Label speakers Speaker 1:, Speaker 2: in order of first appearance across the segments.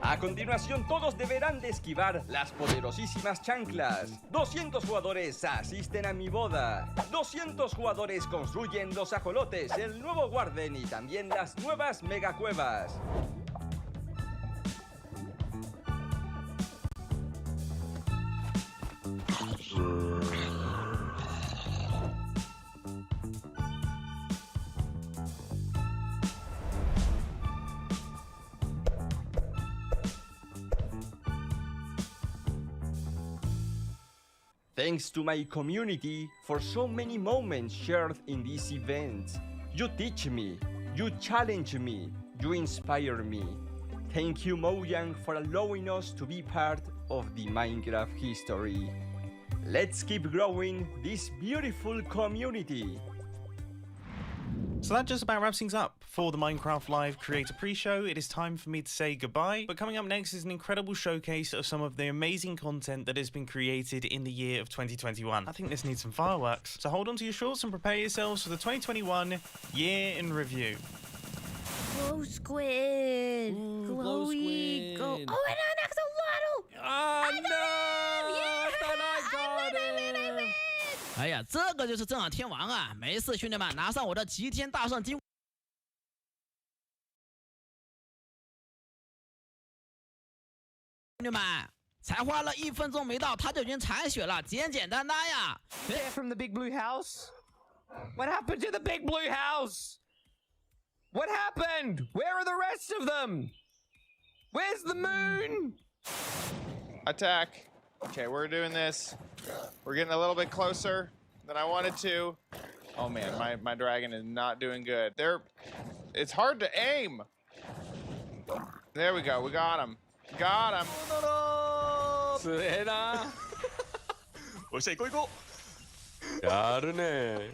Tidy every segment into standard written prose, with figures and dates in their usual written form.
Speaker 1: A continuación, todos deberán de esquivar las poderosísimas chanclas. 200 jugadores asisten a mi boda. 200 jugadores construyen los ajolotes, el nuevo Warden y también las nuevas megacuevas. Thanks to my community for so many moments shared in this event. You teach me, you challenge me, you inspire me. Thank you, Mojang, for allowing us to be part of the Minecraft history. Let's keep growing this beautiful community.
Speaker 2: So that just about wraps things up for the Minecraft Live Creator Pre-Show. It is time for me to say goodbye, but coming up next is an incredible showcase of some of the amazing content that has been created in the year of 2021. I think this needs some fireworks, so hold on to your shorts and prepare yourselves for the 2021 year in review.
Speaker 3: Glow squid!
Speaker 4: Ooh,
Speaker 3: Glowy!
Speaker 4: glow squid.
Speaker 3: Oh, and an axolotl!
Speaker 4: Oh no!
Speaker 3: Yeah!
Speaker 4: I thought I got it!
Speaker 5: 哎呀，这个就是正好天王啊！没事，兄弟们，拿上我的齐天大圣金。兄弟们，才花了1分钟没到，他就已经残血了，简简单单呀。
Speaker 4: They're from the big blue house? What happened to the big blue house? What happened? Where are the rest of them? Where's the moon?
Speaker 6: Attack. Okay, we're doing this. We're getting a little bit closer than I wanted to. Oh man, my dragon is not doing good. It's hard to aim. There we go, we got him. Got him.
Speaker 4: 強えな。
Speaker 1: おっしゃ、行こう行こ
Speaker 4: やるね。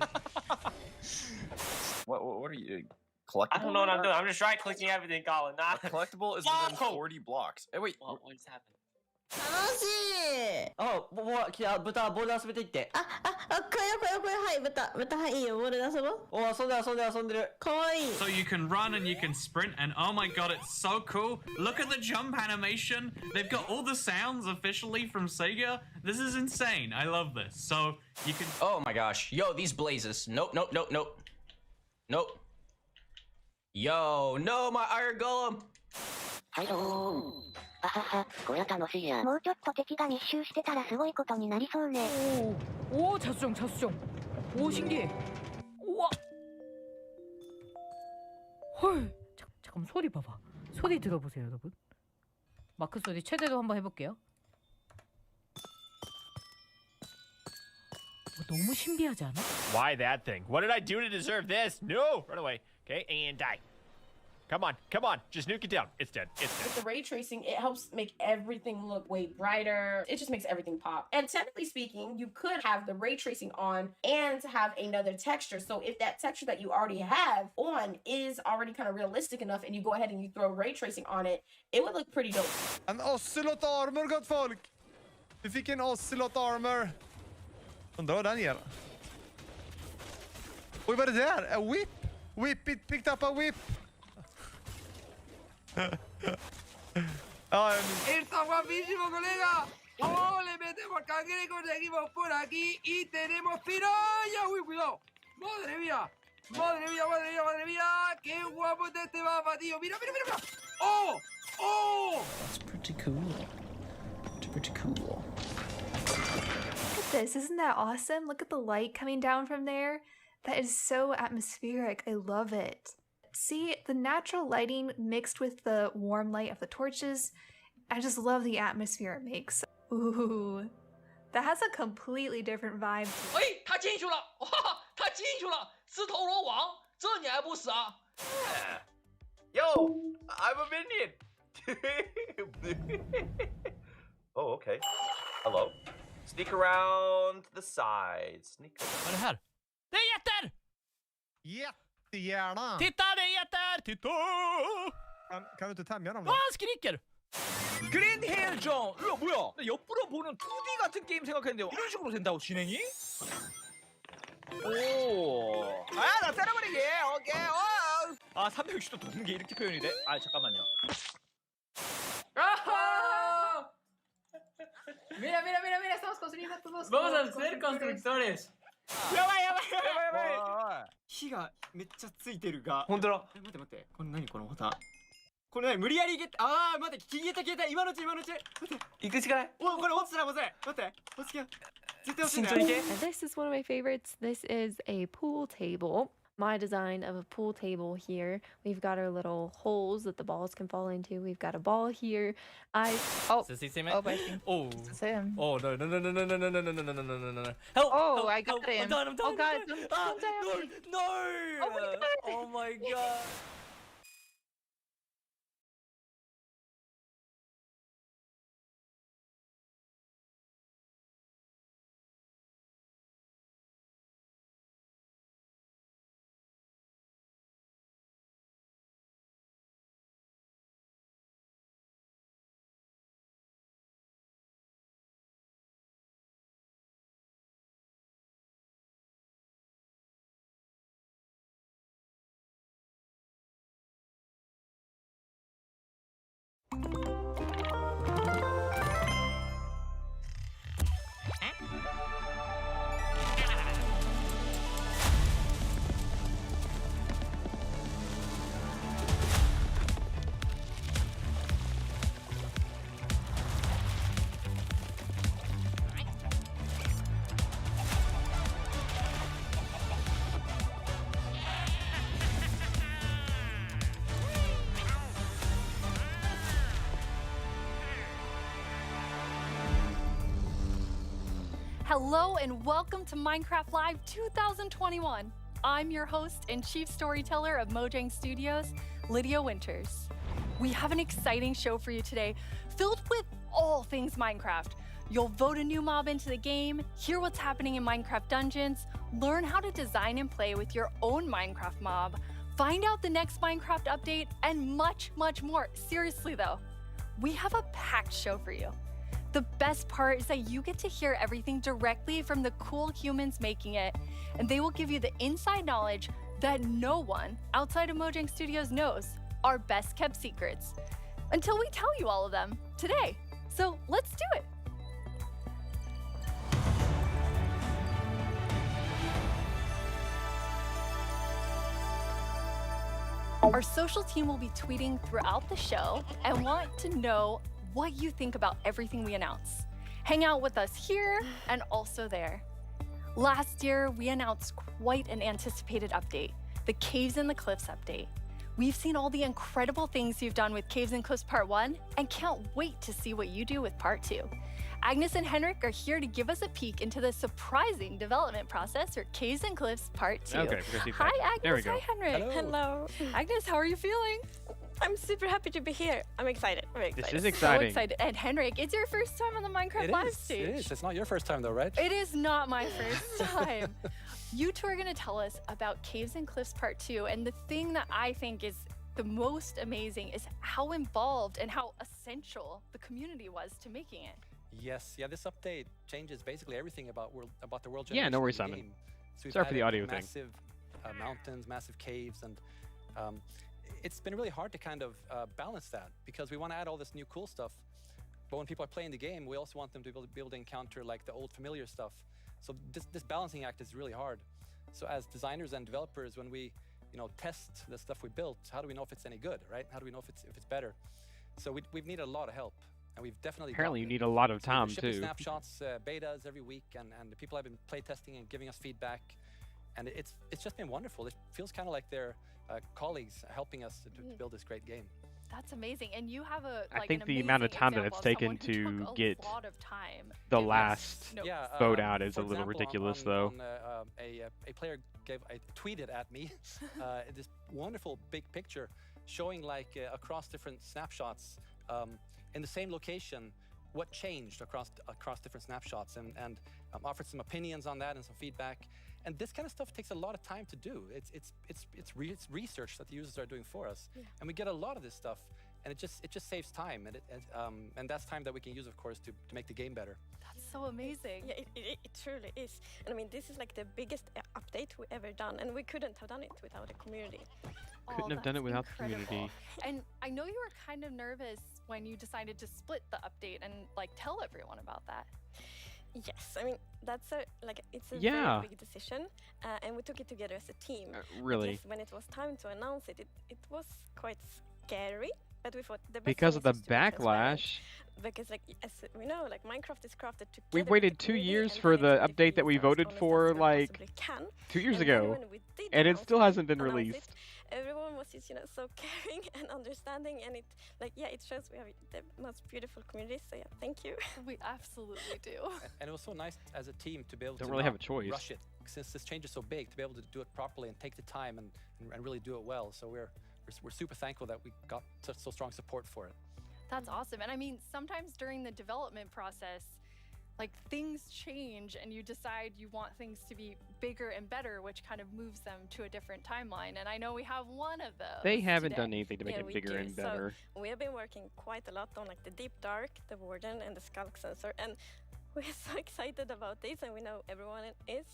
Speaker 7: What are you collectible?
Speaker 8: I don't know what I'm doing. I'm just right clicking everything, Colin. Nah.
Speaker 7: Collectible is within 40 blocks. Hey, wait.
Speaker 8: What just happened?
Speaker 3: 楽しい
Speaker 8: あ、来た、豚、ボール遊びていって。
Speaker 3: これ、はい、豚、はい、いいよ、ボールで遊ぼう。
Speaker 8: お、遊んでる。
Speaker 3: かわいい。
Speaker 9: So you can run and you can sprint, and oh my god, it's so cool. Look at the jump animation. They've got all the sounds officially from Sega. This is insane. I love this. So you can...
Speaker 8: Oh my gosh. Yo, these blazes. Nope. Yo, no, my iron golem.
Speaker 10: はいどーん。あはは、こりゃ楽しいや。もうちょっと敵が密集してたらすごいことになりそうね。
Speaker 11: 오, 자수정. 오, 신기해. 우와. 헐, 잠깐만 소리 봐봐. 소리 들어보세요, 여러분. 마크 소리 최대로 한번 해볼게요. 너무 신비하지 않아?
Speaker 12: Why that thing? What did I do to deserve this? No! Run away. Okay, and die. Come on. Just nuke it down. It's dead.
Speaker 13: With the ray tracing, it helps make everything look way brighter. It just makes everything pop. And technically speaking, you could have the ray tracing on and have another texture. So if that texture that you already have on is already kind of realistic enough and you go ahead and you throw ray tracing on it, it would look pretty dope.
Speaker 14: En ocelot armor, gott folk! Vi fick en ocelot armor. Undrar vad den ger. Oj, vad är det där? A whip? Whip, it picked up a whip.
Speaker 4: Está guapísimo, colega. Oh, le metemos cangrejos, seguimos por aquí y tenemos piraña. Uy, cuidado. Madre mía. Qué guapo está este mapa, tío. Mira. Oh.
Speaker 5: That's pretty cool. Pretty cool.
Speaker 15: Look at this. Isn't that awesome? Look at the light coming down from there. That is so atmospheric. I love it. See, the natural lighting mixed with the warm light of the torches, I just love the atmosphere it makes. Ooh, that has a completely different vibe.
Speaker 8: 哎，他进去了！哇，他进去了！自投罗网，这你还不死啊
Speaker 7: Yo, I'm a minion. Oh, okay. Hello. Sneak around the side. Sneak.
Speaker 12: Vad är det här? Det är jätter!
Speaker 14: Jättegärna.
Speaker 12: Titta, det är jätter! Titta!
Speaker 14: Kan du inte tämja dem då?
Speaker 12: Han skriker!
Speaker 4: 그린 헬정. 이거 뭐야? 나 옆으로 보는 2D 같은 게임 생각했는데 이런 식으로 된다고 진행이? 오. 아, 나 때려버리게. 오케이. 아, 360도 도는 게 이렇게 표현이 돼? 아, 잠깐만요.
Speaker 11: Mira, mira, mira, mira, estamos construyendo todos.
Speaker 8: Vamos a ser constructores.
Speaker 12: やばいやばいやばいやばい火がめっちゃついてるが
Speaker 4: 本当だ。
Speaker 12: 待って待ってこれ何このボタンこれ何無理やりあー待って消えた消えた今のうち待って
Speaker 4: 行くしかない。
Speaker 12: おこれ落ちたらまずい待って落ちて絶対落ちて
Speaker 4: 慎重に行け。
Speaker 16: And this is one of my favorites. This is a pool table. My design of a pool table here. We've got our little holes that the balls can fall into. We've got a ball here. Oh,
Speaker 12: Does he see me?
Speaker 16: oh, I think
Speaker 12: Oh.
Speaker 16: it's him.
Speaker 12: Oh no no no no no no no no no no no no no no no.
Speaker 16: Oh,
Speaker 12: help,
Speaker 16: I got
Speaker 12: help.
Speaker 16: him.
Speaker 12: I'm done. I'm done.
Speaker 16: Oh God,
Speaker 12: I'm done.
Speaker 16: don't die on me.
Speaker 12: No.
Speaker 16: Oh my God.
Speaker 12: Oh my God.
Speaker 17: Hello and welcome to Minecraft Live 2021. I'm your host and chief storyteller of Mojang Studios, Lydia Winters. We have an exciting show for you today, filled with all things Minecraft. You'll vote a new mob into the game, hear what's happening in Minecraft Dungeons, learn how to design and play with your own Minecraft mob, find out the next Minecraft update, and much, much more. Seriously though, we have a packed show for you. The best part is that you get to hear everything directly from the cool humans making it, and they will give you the inside knowledge that no one outside of Mojang Studios knows, our best kept secrets, until we tell you all of them today. So let's do it. Our social team will be tweeting throughout the show and want to know what you think about everything we announce. Hang out with us here and also there. Last year, we announced quite an anticipated update, the Caves and the Cliffs update. We've seen all the incredible things you've done with Caves and Cliffs Part 1 and can't wait to see what you do with Part 2. Agnes and Henrik are here to give us a peek into the surprising development process for Caves and Cliffs Part 2.
Speaker 12: Okay, because you
Speaker 17: Hi,
Speaker 12: think- there we
Speaker 17: Agnes.
Speaker 12: go.
Speaker 17: Hi, Henrik.
Speaker 18: Hello.
Speaker 17: Agnes, how are you feeling?
Speaker 18: I'm super happy to be here. I'm excited. Very excited.
Speaker 12: is exciting.
Speaker 17: So excited. And Henrik, it's your first time on the Minecraft Live stage.
Speaker 19: It is. It's not your first time though, right?
Speaker 17: It is not my first time. You two are going to tell us about Caves and Cliffs Part 2. And the thing that I think is the most amazing is how involved and how essential the community was to making it.
Speaker 19: Yes. Yeah. This update changes basically everything about the world.
Speaker 12: Yeah, no
Speaker 19: generation
Speaker 12: worries,
Speaker 19: of the
Speaker 12: Simon.
Speaker 19: game. So we've
Speaker 12: Sorry for the
Speaker 19: added
Speaker 12: audio thing.
Speaker 19: massive mountains, massive caves, and it's been really hard to kind of balance that because we want to add all this new cool stuff, but when people are playing the game, we also want them to be able to encounter like the old familiar stuff. So this balancing act is really hard. So as designers and developers, when we test the stuff we built, how do we know if it's any good, right? How do we know if it's better? So we've needed a lot of help, and we've definitely
Speaker 9: Apparently, you
Speaker 19: gotten it.
Speaker 9: need a lot of
Speaker 19: So we're
Speaker 9: time
Speaker 19: shipping
Speaker 9: too.
Speaker 19: snapshots, betas every week, and the people have been play testing and giving us feedback, and it's just been wonderful. It feels kind of like they're colleagues helping us to build this great game.
Speaker 17: That's amazing. And you have a
Speaker 9: I
Speaker 17: like
Speaker 9: think
Speaker 17: an
Speaker 9: the amount of
Speaker 17: amazing
Speaker 9: time that
Speaker 17: example
Speaker 9: it's
Speaker 17: of
Speaker 9: taken
Speaker 17: someone who
Speaker 9: to
Speaker 17: took
Speaker 9: get
Speaker 17: a lot of time
Speaker 9: the
Speaker 17: giving us
Speaker 9: last
Speaker 17: notes.
Speaker 9: vote out is
Speaker 19: for
Speaker 9: a little
Speaker 19: example,
Speaker 9: ridiculous, though.
Speaker 19: A player tweeted at me this wonderful big picture showing like across different snapshots in the same location what changed across different snapshots and offered some opinions on that and some feedback. And this kind of stuff takes a lot of time to do. It's research that the users are doing for us, and we get a lot of this stuff and it just saves time, and that's time that we can use, of course, to make the game better.
Speaker 17: That's so amazing.
Speaker 18: Yeah, it truly is. And I mean, this is like the biggest update we ever done, and we couldn't have done it without a community.
Speaker 12: Couldn't have done it without the community.
Speaker 17: And I know you were kind of nervous when you decided to split the update and like tell everyone about that.
Speaker 18: Yes, I mean it's a
Speaker 12: Yeah.
Speaker 18: very big decision, and we took it together as a team.
Speaker 12: Really?
Speaker 18: Because when it was time to announce it, it was quite scary. But we thought the best
Speaker 12: Because
Speaker 18: thing
Speaker 12: of the
Speaker 18: is to be transparent.
Speaker 12: backlash.
Speaker 18: Because like as we know, like Minecraft is crafted together.
Speaker 12: We
Speaker 18: with
Speaker 12: waited
Speaker 18: the
Speaker 12: 2
Speaker 18: community,
Speaker 12: years
Speaker 18: and
Speaker 12: for
Speaker 18: then
Speaker 12: the
Speaker 18: it's
Speaker 12: update that we
Speaker 18: released as
Speaker 12: voted
Speaker 18: honest as
Speaker 12: for,
Speaker 18: we
Speaker 12: like,
Speaker 18: possibly can.
Speaker 12: 2 years
Speaker 18: And then
Speaker 12: ago.
Speaker 18: when we did
Speaker 12: And it
Speaker 18: announce
Speaker 12: still
Speaker 18: it,
Speaker 12: hasn't been
Speaker 18: announce
Speaker 12: released.
Speaker 18: it, everyone was just so caring and understanding, and it it shows we have the most beautiful community. So yeah, thank you.
Speaker 17: We absolutely do.
Speaker 19: And it was so nice as a team to be able
Speaker 12: Don't
Speaker 19: to
Speaker 12: really
Speaker 19: not
Speaker 12: have a choice.
Speaker 19: rush it, since this change is so big, to be able to do it properly and take the time and really do it well. So we're super thankful that we got such so strong support for it.
Speaker 17: That's awesome. And I mean, sometimes during the development process, like things change and you decide you want things to be bigger and better, which kind of moves them to a different timeline. And I know we have one of those.
Speaker 12: They haven't
Speaker 17: today.
Speaker 12: done anything to make
Speaker 18: Yeah,
Speaker 12: it
Speaker 18: we
Speaker 12: bigger
Speaker 18: do.
Speaker 12: and better.
Speaker 18: So we have been working quite a lot on like the Deep Dark, the Warden, and the Skulk Sensor, and we're so excited about this, and we know everyone is.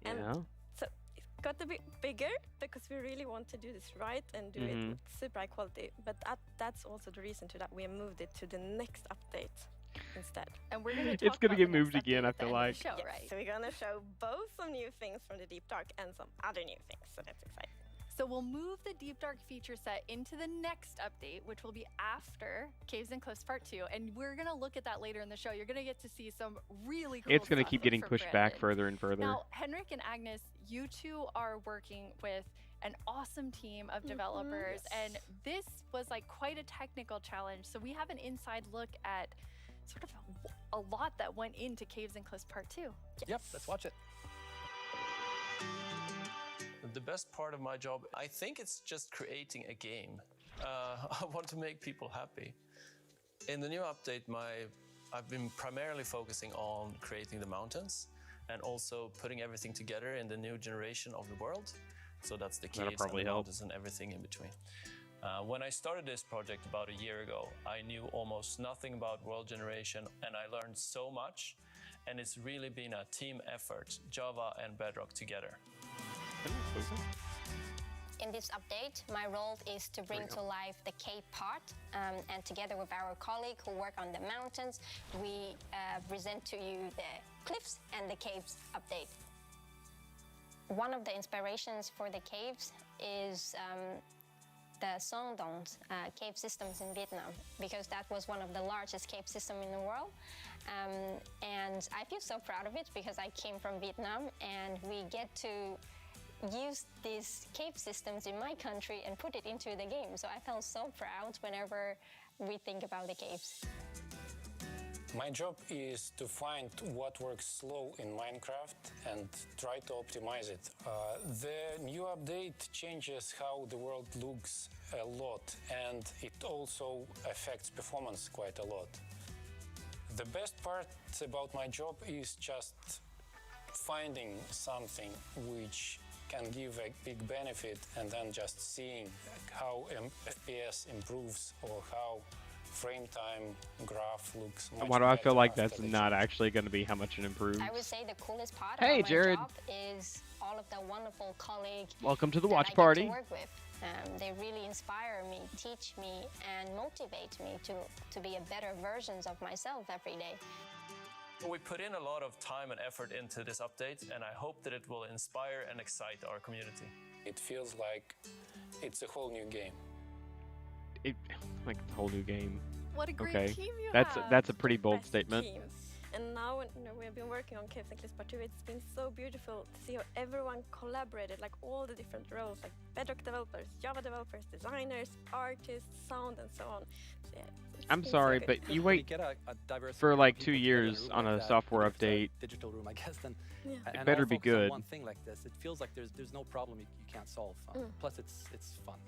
Speaker 18: And
Speaker 12: Yeah.
Speaker 18: so it got a bit bigger because we really want to do this right and do it with super high quality. But that's also the reason to that we moved it to the next update instead.
Speaker 17: And we're gonna
Speaker 12: It's gonna get moved again, I feel like.
Speaker 17: show,
Speaker 18: Yes,
Speaker 17: right?
Speaker 18: so we're gonna show both some new things from the Deep Dark and some other new things. So that's exciting.
Speaker 17: So we'll move the Deep Dark feature set into the next update, which will be after Caves and Cliffs Part 2. And we're going to look at that later in the show. You're going to get to see some really cool
Speaker 12: It's gonna
Speaker 17: stuff
Speaker 12: keep getting
Speaker 17: from
Speaker 12: pushed back
Speaker 17: Brandon.
Speaker 12: further and further.
Speaker 17: Now, Henrik and Agnes, you two are working with an awesome team of developers. And this was like quite a technical challenge. So we have an inside look at sort of a lot that went into Caves and Cliffs Part 2.
Speaker 19: Yep, let's watch it.
Speaker 20: The best part of my job, I think it's just creating a game. I want to make people happy. In the new update, I've been primarily focusing on creating the mountains and also putting everything together in the new generation of the world. So that's the
Speaker 12: That'll
Speaker 20: caves and
Speaker 12: probably
Speaker 20: the
Speaker 12: help.
Speaker 20: mountains and everything in between. When I started this project about a year ago, I knew almost nothing about world generation, and I learned so much. And it's really been a team effort, Java and Bedrock together.
Speaker 10: In this update, my role is to bring to life the cave part, and together with our colleague who work on the mountains, we present to you the cliffs and the caves update. One of the inspirations for the caves is the Sondong's cave systems in Vietnam, because that was one of the largest cave systems in the world. And I feel so proud of it because I came from Vietnam, and we get to use these cave systems in my country and put it into the game. So I felt so proud whenever we think about the caves.
Speaker 21: My job is to find what works slow in Minecraft and try to optimize it. The new update changes how the world looks a lot, and it also affects performance quite a lot. The best part about my job is just finding something which can give a big benefit, and then just seeing how FPS improves or how frame time graph looks much
Speaker 12: Why do I feel
Speaker 21: better
Speaker 12: like
Speaker 21: after
Speaker 12: that's
Speaker 21: the
Speaker 12: not actually going to be how much it improves?
Speaker 10: I would say the coolest part
Speaker 12: Hey,
Speaker 10: about
Speaker 12: Jared.
Speaker 10: my job is all of the wonderful colleagues
Speaker 12: Welcome to the
Speaker 10: that
Speaker 12: watch
Speaker 10: I get
Speaker 12: party.
Speaker 10: to work with. They really inspire me, teach me, and motivate me to be a better versions of myself every day.
Speaker 20: We put in a lot of time and effort into this update, and I hope that it will inspire and excite our community.
Speaker 21: It feels like it's a whole new game.
Speaker 12: Like a whole new game.
Speaker 17: What a great
Speaker 12: Okay.
Speaker 17: team you
Speaker 12: That's
Speaker 17: have.
Speaker 12: that's a pretty bold statement.
Speaker 18: Team. And now we have been working on Caves and Cliffs Part 2. It's been so beautiful to see how everyone collaborated, like all the different roles, like Bedrock developers, Java developers, designers, artists, sound, and so on. So yeah, it's
Speaker 12: I'm
Speaker 18: been so
Speaker 12: sorry,
Speaker 18: good.
Speaker 12: but you
Speaker 19: When
Speaker 12: wait
Speaker 19: get a diverse
Speaker 12: for
Speaker 19: group of
Speaker 12: like
Speaker 19: people
Speaker 12: 2
Speaker 19: together in a
Speaker 12: years
Speaker 19: room
Speaker 12: on
Speaker 19: like
Speaker 12: a
Speaker 19: that,
Speaker 12: software
Speaker 19: even if it's a
Speaker 12: update.
Speaker 19: digital room, I guess. Then
Speaker 18: Yeah.
Speaker 12: It
Speaker 19: and
Speaker 12: better
Speaker 19: all
Speaker 12: be
Speaker 19: focus on
Speaker 12: good.
Speaker 19: one thing like this, it feels like there's no problem you can't solve. Plus, it's fun.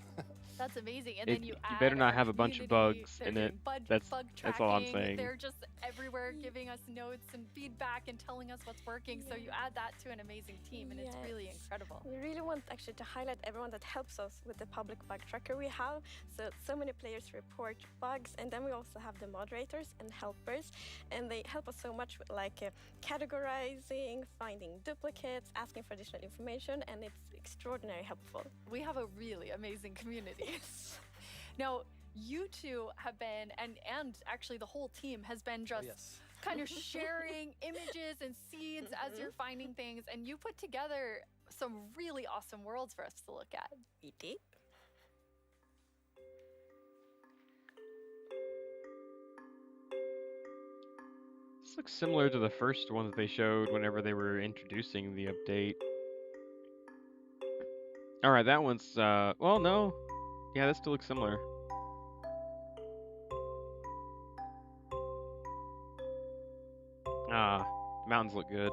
Speaker 17: That's amazing. And
Speaker 12: It-
Speaker 17: then you
Speaker 12: you
Speaker 17: add
Speaker 12: better not
Speaker 17: our
Speaker 12: have a bunch of
Speaker 17: community.
Speaker 12: bugs
Speaker 17: They're
Speaker 12: in
Speaker 17: doing
Speaker 12: it.
Speaker 17: Bug
Speaker 12: That's all I'm
Speaker 17: tracking.
Speaker 12: saying.
Speaker 17: They're just everywhere giving us notes and feedback and telling us what's working. So you add that to an amazing team, and it's
Speaker 18: Yes.
Speaker 17: really incredible.
Speaker 18: We really want actually to highlight everyone that helps us with the public bug tracker we have. So many players report bugs, and then we also have the moderators and helpers, and they help us so much with categorizing, finding duplicates, asking for additional information, and it's extraordinarily helpful.
Speaker 17: We have a really amazing community. Now, you two have been, and actually the whole team has been just kind of sharing images and seeds as you're finding things, and you put together some really awesome worlds for us to look at.
Speaker 18: We did.
Speaker 2: This looks similar to the first one that they showed whenever they were introducing the update. Alright, that one's, well, no. Yeah, that still looks similar. Ah, mountains look good.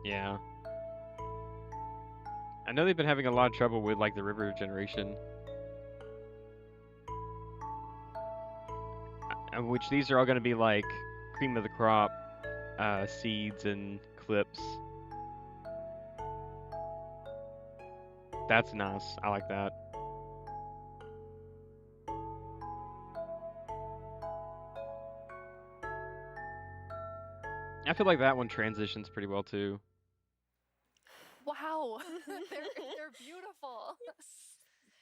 Speaker 2: Yeah. I know they've been having a lot of trouble with, like, the river generation. Which these are all going to be, like, cream of the crop seeds and clips. That's nice. I like that. I feel like that one transitions pretty well too.
Speaker 17: Wow, they're beautiful.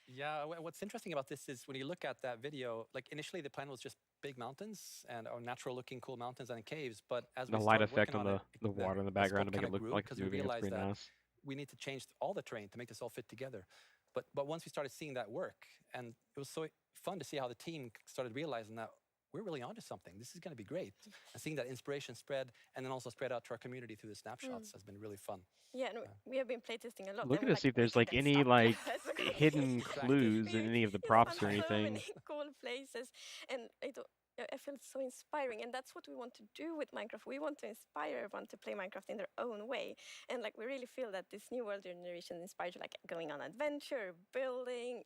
Speaker 19: Yeah, what's interesting about this is when you look at that video, like initially the plan was just big mountains and natural-looking cool mountains and caves, but as
Speaker 2: the
Speaker 19: we
Speaker 2: light
Speaker 19: started
Speaker 2: effect
Speaker 19: working
Speaker 2: on
Speaker 19: it,
Speaker 2: the water in the background to make it look like it's moving, it's pretty nice.
Speaker 19: We need to change all the terrain to make this all fit together. But once we started seeing that work, and it was so fun to see how the team started realizing that we're really onto something. This is going to be great. And seeing that inspiration spread and then also spread out to our community through the snapshots has been really fun.
Speaker 18: Yeah, no, we have been playtesting a lot.
Speaker 2: Look at to see if there's like any like hidden clues in any of the props or anything.
Speaker 18: So many cool places, and I feel so inspiring, and that's what we want to do with Minecraft. We want to inspire everyone to play Minecraft in their own way, and like we really feel that this new world generation inspires you, like going on adventure, building,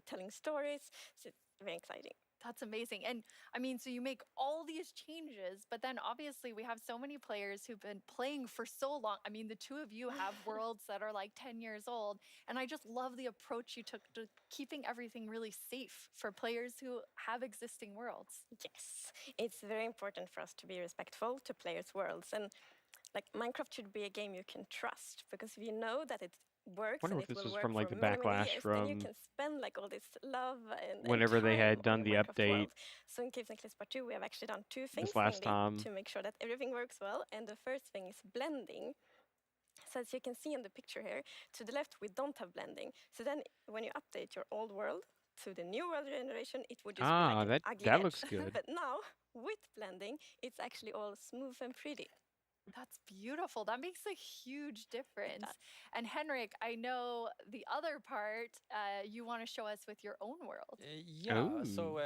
Speaker 18: telling stories. So it's very exciting.
Speaker 17: That's amazing. And I mean, so you make all these changes, but then obviously we have so many players who've been playing for so long. I mean, the two of you have worlds that are like 10 years old. And I just love the approach you took to keeping everything really safe for players who have existing worlds.
Speaker 18: Yes, it's very important for us to be respectful to players' worlds. And like Minecraft should be a game you can trust, because if you know that it works,
Speaker 2: I wonder
Speaker 18: and
Speaker 2: if
Speaker 18: it
Speaker 2: this
Speaker 18: will
Speaker 2: was
Speaker 18: work
Speaker 2: from like
Speaker 18: for
Speaker 2: the
Speaker 18: many,
Speaker 2: backlash
Speaker 18: many years,
Speaker 2: from
Speaker 18: then you can spend like all this love and
Speaker 2: whenever they
Speaker 18: time
Speaker 2: had
Speaker 18: on
Speaker 2: done the
Speaker 18: Minecraft
Speaker 2: update.
Speaker 18: world. So in Caves and Cliffs Part 2, we have actually done two things
Speaker 2: This last time.
Speaker 18: to make sure that everything works well. And the first thing is blending. So as you can see in the picture here, to the left we don't have blending. So then when you update your old world to the new world generation, it would just be like an ugly
Speaker 2: that
Speaker 18: edge.
Speaker 2: looks good.
Speaker 18: But now with blending, it's actually all smooth and pretty.
Speaker 17: That's beautiful. That makes a huge difference. And Henrik, I know the other part you want to show us with your own world.
Speaker 19: Yeah. So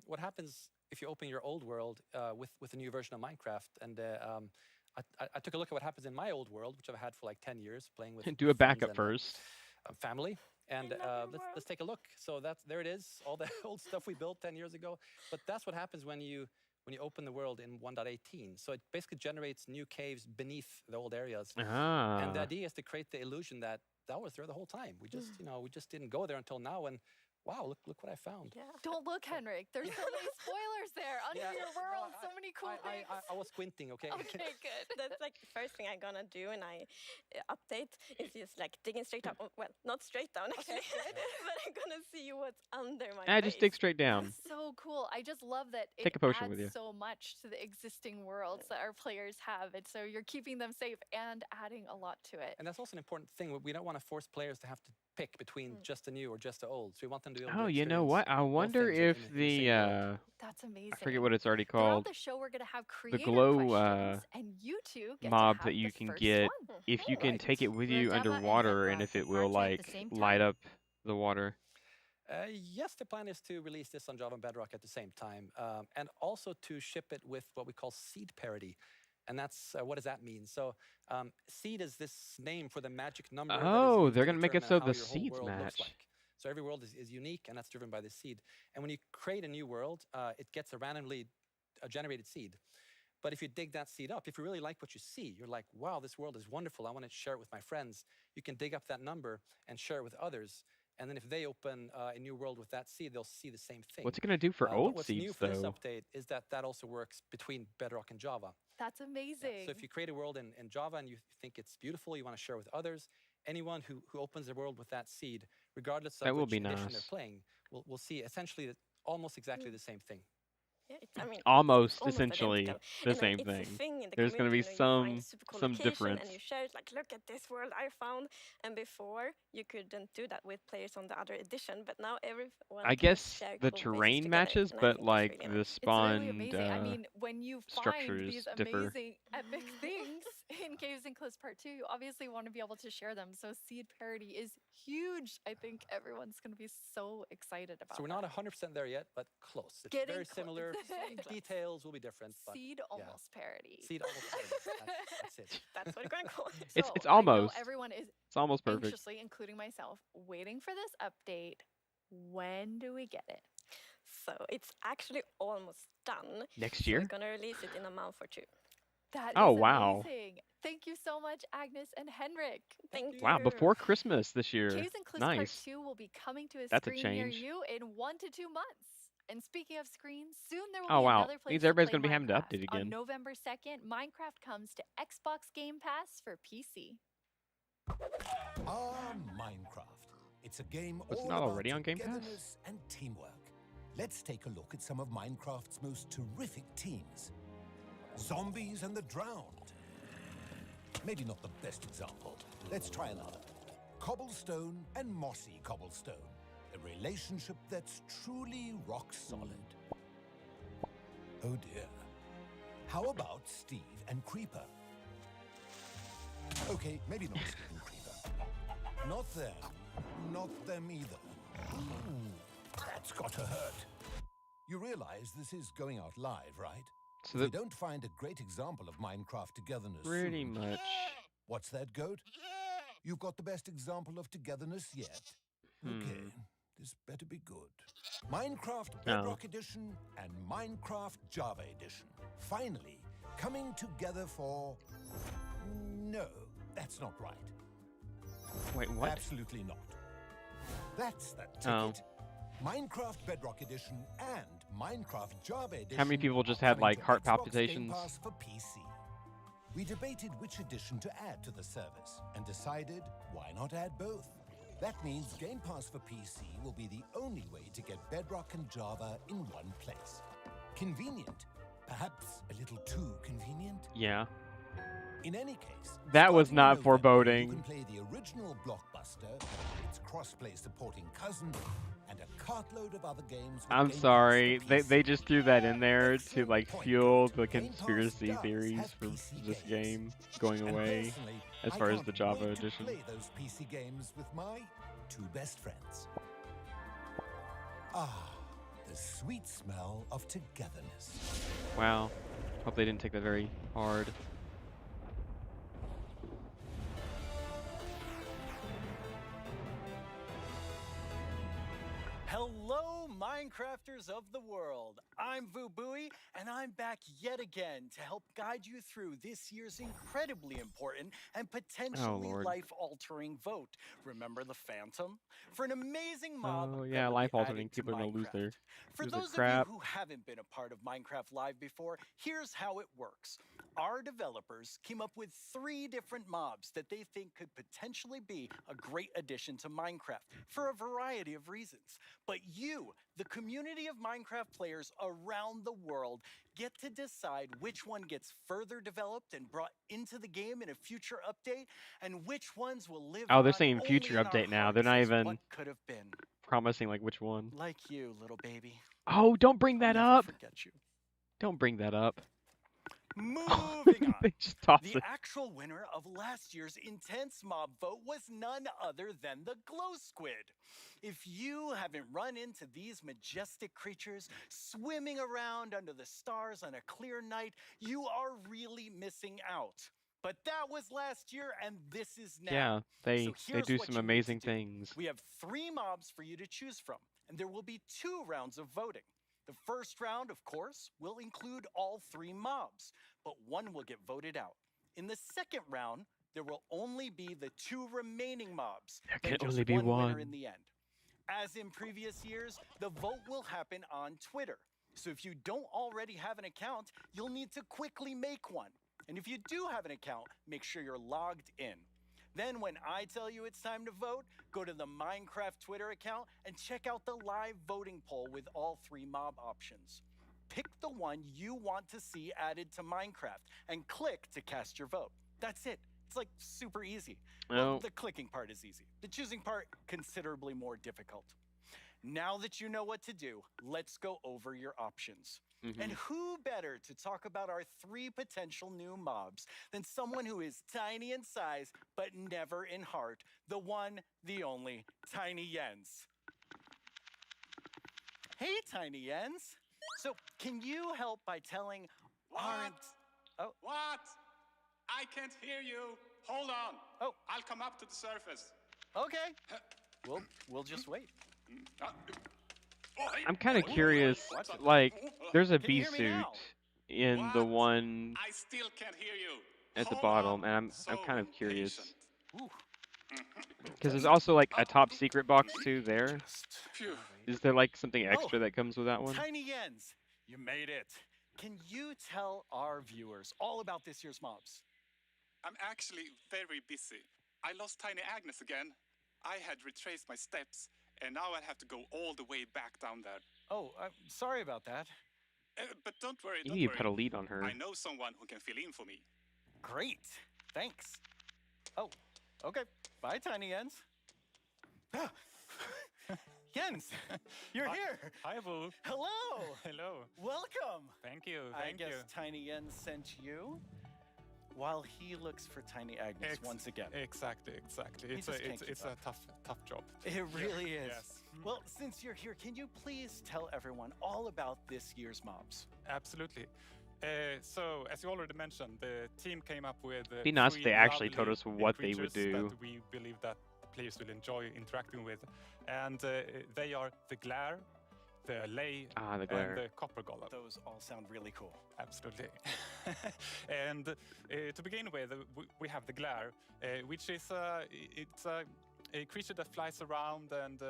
Speaker 19: what happens if you open your old world with a new version of Minecraft? And I took a look at what happens in my old world, which I've had for like 10 years, playing with
Speaker 2: do a backup
Speaker 19: and,
Speaker 2: first.
Speaker 19: Family. And let's take a look. So there it is, all the old stuff we built 10 years ago. But that's what happens when you open the world in 1.18. So it basically generates new caves beneath the old areas. And the idea is to create the illusion that was there the whole time. We just, we just didn't go there until now. And wow, look what I found.
Speaker 17: Yeah. Don't look, Henrik. There's so many spoilers there under your world. So many cool things.
Speaker 19: I was squinting, okay?
Speaker 17: Okay, good.
Speaker 18: That's like the first thing I'm gonna do when I update is just like digging straight up. Well, not straight down actually, but I'm gonna see what's under my base.
Speaker 2: Just dig straight down.
Speaker 17: That's so cool. I just love that it
Speaker 2: Take a potion
Speaker 17: adds
Speaker 2: with you.
Speaker 17: so much to the existing worlds that our players have. And so you're keeping them safe and adding a lot to it.
Speaker 19: And that's also an important thing. We don't want to force players to have to pick between just the new or just the old. So we want them to be able to
Speaker 2: Oh, you know what? I wonder if the
Speaker 17: That's amazing.
Speaker 2: I forget what it's already
Speaker 17: Throughout
Speaker 2: called.
Speaker 17: the show, we're gonna have
Speaker 2: The
Speaker 17: creator
Speaker 2: glow
Speaker 17: questions, and you two get
Speaker 2: mob
Speaker 17: to have
Speaker 2: that you
Speaker 17: the
Speaker 2: can
Speaker 17: first
Speaker 2: get
Speaker 17: one.
Speaker 2: if you can take it with you
Speaker 17: Gemma and
Speaker 2: underwater, and
Speaker 17: Henrik
Speaker 2: if it
Speaker 17: can
Speaker 2: will
Speaker 17: partake at the
Speaker 2: like
Speaker 17: same
Speaker 2: light
Speaker 17: time.
Speaker 2: up the water.
Speaker 19: Yes, the plan is to release this on Java and Bedrock at the same time, and also to ship it with what we call seed parity. And that's what does that mean? So seed is this name for the magic number.
Speaker 2: Oh, they're
Speaker 19: going
Speaker 2: gonna
Speaker 19: to
Speaker 2: make it so
Speaker 19: how
Speaker 2: the
Speaker 19: your whole
Speaker 2: seeds
Speaker 19: world looks
Speaker 2: match.
Speaker 19: like. So every world is unique, and that's driven by the seed. And when you create a new world, it gets a randomly generated seed. But if you dig that seed up, if you really like what you see, you're like, wow, this world is wonderful. I want to share it with my friends. You can dig up that number and share it with others. And then if they open a new world with that seed, they'll see the same thing.
Speaker 2: What's it gonna do for
Speaker 19: But
Speaker 2: old
Speaker 19: what's new
Speaker 2: seeds
Speaker 19: for this
Speaker 2: though?
Speaker 19: update is that that also works between Bedrock and Java.
Speaker 17: That's amazing.
Speaker 19: So if you create a world in Java and you think it's beautiful, you want to share with others, anyone who opens the world with that seed, regardless of
Speaker 2: That will
Speaker 19: which
Speaker 2: be
Speaker 19: edition they're
Speaker 2: nice.
Speaker 19: playing, will see essentially almost exactly the same thing.
Speaker 18: Yeah, I mean,
Speaker 2: Almost
Speaker 18: almost
Speaker 2: essentially
Speaker 18: identical.
Speaker 2: the
Speaker 18: And then
Speaker 2: same
Speaker 18: it's a
Speaker 2: thing.
Speaker 18: thing in the
Speaker 2: There's gonna be
Speaker 18: community, you know, you find a super cool
Speaker 2: some
Speaker 18: location
Speaker 2: difference.
Speaker 18: and you share it like, look at this world I found. And before you couldn't do that with players on the other edition, but now everyone
Speaker 2: I
Speaker 18: can
Speaker 2: guess
Speaker 18: share
Speaker 2: the
Speaker 18: cool places
Speaker 2: terrain
Speaker 18: together,
Speaker 2: matches,
Speaker 18: and I
Speaker 2: but
Speaker 18: think it's
Speaker 2: like
Speaker 18: really
Speaker 2: the
Speaker 18: nice.
Speaker 17: It's really
Speaker 2: spawned
Speaker 17: amazing. I mean, when you find
Speaker 2: structures
Speaker 17: these
Speaker 2: differ.
Speaker 17: amazing epic things in Caves and Cliffs Part 2, you obviously want to be able to share them. So seed parity is huge. I think everyone's going to be so excited about
Speaker 19: So we're
Speaker 17: that.
Speaker 19: not 100% there yet, but close. It's
Speaker 17: Getting
Speaker 19: very
Speaker 17: close.
Speaker 19: similar.
Speaker 17: Getting close.
Speaker 19: Details will be different. But
Speaker 17: Seed almost parity.
Speaker 19: Seed almost parity. That's it.
Speaker 18: That's what we're going to call it.
Speaker 2: It's
Speaker 17: So, I know
Speaker 2: almost.
Speaker 17: everyone is
Speaker 2: It's almost perfect.
Speaker 17: anxiously, including myself, waiting for this update. When do we get it?
Speaker 18: So it's actually almost done.
Speaker 2: Next
Speaker 18: So
Speaker 2: year?
Speaker 18: we're going to release it in a month or two.
Speaker 17: That is
Speaker 2: Oh, wow.
Speaker 17: amazing. Thank you so much, Agnes and Henrik.
Speaker 18: Thank
Speaker 2: Wow,
Speaker 18: you.
Speaker 2: before Christmas this year.
Speaker 17: Caves and Cliffs Part
Speaker 2: Nice.
Speaker 17: 2 will be coming to a
Speaker 2: That's a
Speaker 17: screen near
Speaker 2: change.
Speaker 17: you in 1 to 2 months. And speaking of screens, soon there will
Speaker 2: Oh
Speaker 17: be
Speaker 2: wow.
Speaker 17: another place
Speaker 2: Means everybody's
Speaker 17: to play
Speaker 2: gonna be having to
Speaker 17: Minecraft.
Speaker 2: update again.
Speaker 17: On November 2nd, Minecraft comes to Xbox Game Pass for PC.
Speaker 6: Minecraft. It's a game
Speaker 2: Was it
Speaker 6: all
Speaker 2: not
Speaker 6: about
Speaker 2: already on Game Pass?
Speaker 6: togetherness and teamwork. Let's take a look at some of Minecraft's most terrific teams. Zombies and the Drowned. Maybe not the best example. Let's try another. Cobblestone and Mossy Cobblestone. A relationship that's truly rock solid. Oh dear. How about Steve and Creeper? Okay, maybe not Steve and Creeper. Not them. Not them either. Ooh, that's gotta hurt. You realize this is going out live, right?
Speaker 2: So
Speaker 6: If
Speaker 2: that
Speaker 6: we don't find a great example of Minecraft togetherness
Speaker 2: pretty
Speaker 6: soon,
Speaker 2: much.
Speaker 6: What's that, Goat? You've got the best example of togetherness yet? Okay, this better be good. Minecraft Bedrock Edition and Minecraft Java Edition. Finally, coming together for... No, that's not right.
Speaker 2: Wait, what?
Speaker 6: Absolutely not. That's the ticket.
Speaker 2: Oh.
Speaker 6: Minecraft Bedrock Edition and Minecraft Java Edition.
Speaker 2: How many people just
Speaker 6: are
Speaker 2: had
Speaker 6: coming
Speaker 2: like
Speaker 6: to
Speaker 2: heart
Speaker 6: Xbox Game
Speaker 2: palpitations?
Speaker 6: Pass for PC. We debated which edition to add to the service and decided why not add both. That means Game Pass for PC will be the only way to get Bedrock and Java in one place. Convenient. Perhaps a little too convenient.
Speaker 2: Yeah.
Speaker 6: In any case,
Speaker 2: That was
Speaker 6: starting in
Speaker 2: not
Speaker 6: November,
Speaker 2: foreboding.
Speaker 6: You can play the original Blockbuster, its cross-play supporting cousin, and a cartload of other games. with
Speaker 2: I'm
Speaker 6: Game Pass
Speaker 2: sorry.
Speaker 6: for
Speaker 2: They
Speaker 6: PC.
Speaker 2: just threw that in there to
Speaker 6: Excellent
Speaker 2: like
Speaker 6: point,
Speaker 2: fuel
Speaker 6: Goat.
Speaker 2: the
Speaker 6: Game Pass
Speaker 2: conspiracy
Speaker 6: does
Speaker 2: theories
Speaker 6: have
Speaker 2: for
Speaker 6: PC
Speaker 2: this
Speaker 6: games.
Speaker 2: game going
Speaker 6: And
Speaker 2: away
Speaker 6: personally,
Speaker 2: as
Speaker 6: I
Speaker 2: far as
Speaker 6: can't
Speaker 2: the Java
Speaker 6: wait to
Speaker 2: edition.
Speaker 6: play those PC games with my two best friends. Ah, the sweet smell of togetherness.
Speaker 2: Wow. Hope they didn't take that very hard.
Speaker 22: Hello, Minecrafters of the world. I'm Vubui, and I'm back yet again to help guide you through this year's incredibly important and potentially
Speaker 2: Lord.
Speaker 22: life-altering vote. Remember the Phantom? For an amazing mob
Speaker 2: Oh
Speaker 22: that
Speaker 2: yeah,
Speaker 22: will be
Speaker 2: life
Speaker 22: added
Speaker 2: altering.
Speaker 22: to
Speaker 2: People are gonna lose their
Speaker 22: For
Speaker 2: lose their
Speaker 22: those of
Speaker 2: crap.
Speaker 22: you who haven't been a part of Minecraft Live before, here's how it works. Our developers came up with 3 different mobs that they think could potentially be a great addition to Minecraft for a variety of reasons. But you, the community of Minecraft players around the world, get to decide which one gets further developed and brought into the game in a future update, and which ones will live
Speaker 2: Oh, they're
Speaker 22: on
Speaker 2: saying
Speaker 22: only
Speaker 2: future
Speaker 22: in our
Speaker 2: update now. They're
Speaker 22: hearts
Speaker 2: not
Speaker 22: as
Speaker 2: even
Speaker 22: what could have been.
Speaker 2: promising like which one.
Speaker 22: Like you, little baby.
Speaker 2: Oh, don't bring that
Speaker 22: I'll never
Speaker 2: up.
Speaker 22: forget you.
Speaker 2: Don't bring that up.
Speaker 22: Moving on.
Speaker 2: They just toss
Speaker 22: The
Speaker 2: it.
Speaker 22: actual winner of last year's intense mob vote was none other than the glow squid. If you haven't run into these majestic creatures swimming around under the stars on a clear night, you are really missing out. But that was last year, and this is now.
Speaker 2: Yeah, they
Speaker 22: So
Speaker 2: they
Speaker 22: here's
Speaker 2: do
Speaker 22: what
Speaker 2: some
Speaker 22: you need to
Speaker 2: amazing
Speaker 22: do.
Speaker 2: things.
Speaker 22: We have 3 mobs for you to choose from, and there will be 2 rounds of voting. The first round, of course, will include all 3 mobs, but one will get voted out. In the second round, there will only be the 2 remaining mobs.
Speaker 2: There
Speaker 22: Then
Speaker 2: can
Speaker 22: just
Speaker 2: only be
Speaker 22: winner
Speaker 2: one.
Speaker 22: in the end. As in previous years, the vote will happen on Twitter. So if you don't already have an account, you'll need to quickly make one. And if you do have an account, make sure you're logged in. Then when I tell you it's time to vote, go to the Minecraft Twitter account and check out the live voting poll with all 3 mob options. Pick the one you want to see added to Minecraft and click to cast your vote. That's it. It's like super easy. Well, the clicking part is easy. The choosing part, considerably more difficult. Now that you know what to do, let's go over your options. And who better to talk about our 3 potential new mobs than someone who is tiny in size, but never in heart, the one, the only, Tiny Jens. Hey, Tiny Jens. So, can you help by telling aren't... Oh.
Speaker 1: What? I can't hear you. Hold on.
Speaker 22: Oh.
Speaker 1: I'll come up to the surface.
Speaker 22: Okay. We'll just wait.
Speaker 2: I'm kind of curious. Like, there's a bee suit in the one
Speaker 1: I still can't hear you.
Speaker 2: at the bottom, and I'm kind of curious
Speaker 22: Ooh.
Speaker 2: because there's also like a top secret box too. There
Speaker 1: Phew.
Speaker 2: is there like something extra that comes with that one?
Speaker 22: Tiny Jens, you made it. Can you tell our viewers all about this year's mobs?
Speaker 1: I'm actually very busy. I lost Tiny Agnes again. I had retraced my steps, and now I have to go all the way back down there.
Speaker 22: Oh, I'm sorry about that.
Speaker 1: But don't worry,
Speaker 2: You
Speaker 1: don't
Speaker 2: need to
Speaker 1: worry.
Speaker 2: put a lead on her.
Speaker 1: I know someone who can fill in for me.
Speaker 22: Great. Thanks. Oh, okay. Bye, Tiny Jens. Jens, you're here.
Speaker 3: Hi, Boo.
Speaker 22: Hello.
Speaker 3: Hello.
Speaker 22: Welcome.
Speaker 3: Thank you.
Speaker 22: I
Speaker 3: Thank
Speaker 22: guess
Speaker 3: you.
Speaker 22: Tiny Jens sent you while he looks for Tiny Agnes once again.
Speaker 3: Exactly.
Speaker 22: He
Speaker 3: It's
Speaker 22: just can't
Speaker 3: it's
Speaker 22: keep
Speaker 3: a tough job.
Speaker 22: It really is.
Speaker 3: Yes.
Speaker 22: Well, since you're here, can you please tell everyone all about this year's mobs?
Speaker 3: Absolutely. So, as you already mentioned, the team came up with
Speaker 2: Be nice if
Speaker 3: 3
Speaker 2: they actually told
Speaker 3: lovely
Speaker 2: us what they would
Speaker 3: creatures
Speaker 2: do.
Speaker 3: that we believe that players will enjoy interacting with, and they are the Glare, the Lay,
Speaker 2: the Glare.
Speaker 3: and the Copper Golem.
Speaker 22: Those all sound really cool.
Speaker 3: Absolutely. And to begin with, we have the Glare, which is it's a creature that flies around and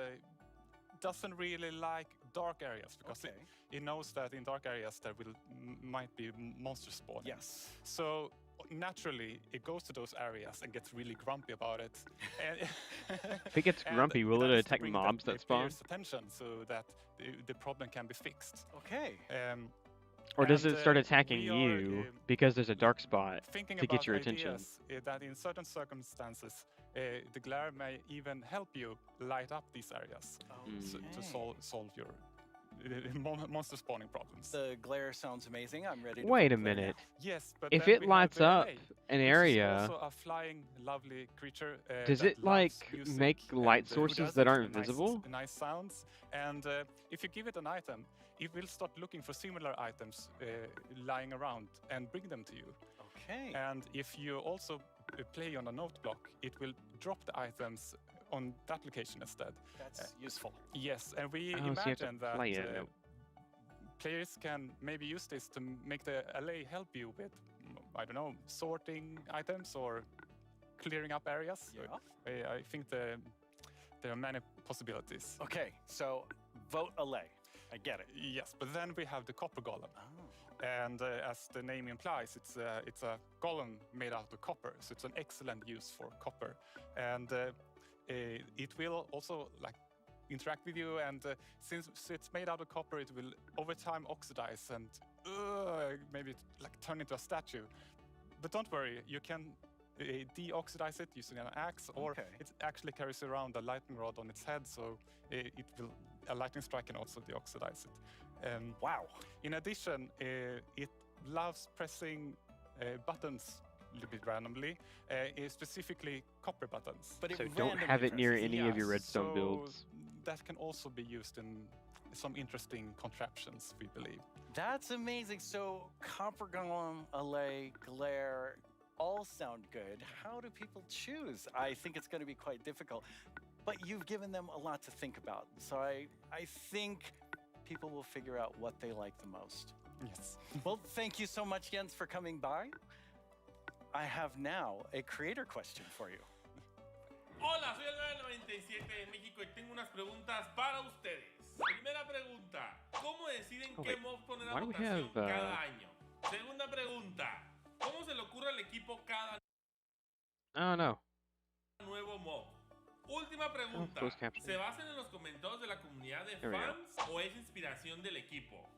Speaker 3: doesn't really like dark areas because it knows that in dark areas there might be monsters spawning.
Speaker 22: Yes.
Speaker 3: So naturally, it goes to those areas and gets really grumpy about it. And
Speaker 2: If it gets grumpy, will
Speaker 3: that
Speaker 2: it
Speaker 3: is to
Speaker 2: attack
Speaker 3: bring
Speaker 2: mobs
Speaker 3: the
Speaker 2: that spawn?
Speaker 3: player's attention so that the problem can be fixed.
Speaker 22: Okay.
Speaker 2: Or does
Speaker 3: and,
Speaker 2: it start attacking
Speaker 3: we are,
Speaker 2: you because there's a dark spot
Speaker 3: thinking
Speaker 2: to
Speaker 3: about
Speaker 2: get your attention?
Speaker 3: ideas, that in certain circumstances, the glare may even help you light up these areas to solve your monster spawning problems.
Speaker 22: The glare sounds amazing. I'm ready to
Speaker 2: Wait a
Speaker 22: vote right
Speaker 2: minute.
Speaker 3: Yes, but
Speaker 2: if
Speaker 3: then
Speaker 2: it
Speaker 3: we have
Speaker 2: lights
Speaker 3: the
Speaker 2: up
Speaker 3: LA,
Speaker 2: an
Speaker 3: which
Speaker 2: area,
Speaker 3: is also a flying, lovely creature.
Speaker 2: does
Speaker 3: that
Speaker 2: it like
Speaker 3: loves music
Speaker 2: make light
Speaker 3: and, who
Speaker 2: sources
Speaker 3: does
Speaker 2: that
Speaker 3: it
Speaker 2: aren't
Speaker 3: with
Speaker 2: visible?
Speaker 3: Nice sounds, and if you give it an item, it will start looking for similar items lying around and bring them to you.
Speaker 22: Okay.
Speaker 3: And if you also play on a note block, it will drop the items on that location instead.
Speaker 22: That's useful.
Speaker 3: Yes, and we
Speaker 2: Oh, so you have to
Speaker 3: imagine that
Speaker 2: play it.
Speaker 3: players can maybe use this to make the LA help you with, I don't know, sorting items or clearing up areas.
Speaker 22: Yeah.
Speaker 3: I think there are many possibilities.
Speaker 22: Okay, so vote LA. I get it.
Speaker 3: Yes, but then we have the Copper Golem. And as the name implies, it's a golem made out of copper, so it's an excellent use for copper. And it will also like interact with you, and since it's made out of copper, it will over time oxidize and maybe like turn into a statue. But don't worry, you can deoxidize it using an axe, or it actually carries around a lightning rod on its head, so a lightning strike can also deoxidize it.
Speaker 22: Wow.
Speaker 3: In addition, it loves pressing buttons a little bit randomly, specifically copper buttons.
Speaker 22: But
Speaker 2: So don't have it near any of your redstone
Speaker 3: so
Speaker 2: builds.
Speaker 3: that can also be used in some interesting contraptions, we believe.
Speaker 22: That's amazing. So Copper Golem, LA, Glare, all sound good. How do people choose? I think it's going to be quite difficult. But you've given them a lot to think about. So I think people will figure out what they like the most.
Speaker 3: Yes.
Speaker 22: Well, thank you so much, Jens, for coming by. I have now a creator question for you.
Speaker 5: Hola, soy el 997 de México y tengo unas preguntas para ustedes. Primera pregunta, ¿cómo deciden qué mob poner a
Speaker 2: why do we
Speaker 5: votación
Speaker 2: have,
Speaker 5: cada año? Segunda pregunta, ¿cómo se le ocurre al equipo cada
Speaker 2: Oh no.
Speaker 5: nuevo mob? Última pregunta,
Speaker 2: closed captioning.
Speaker 5: ¿se basan en los comentarios de la comunidad de
Speaker 2: There we go.
Speaker 5: fans o es inspiración del equipo?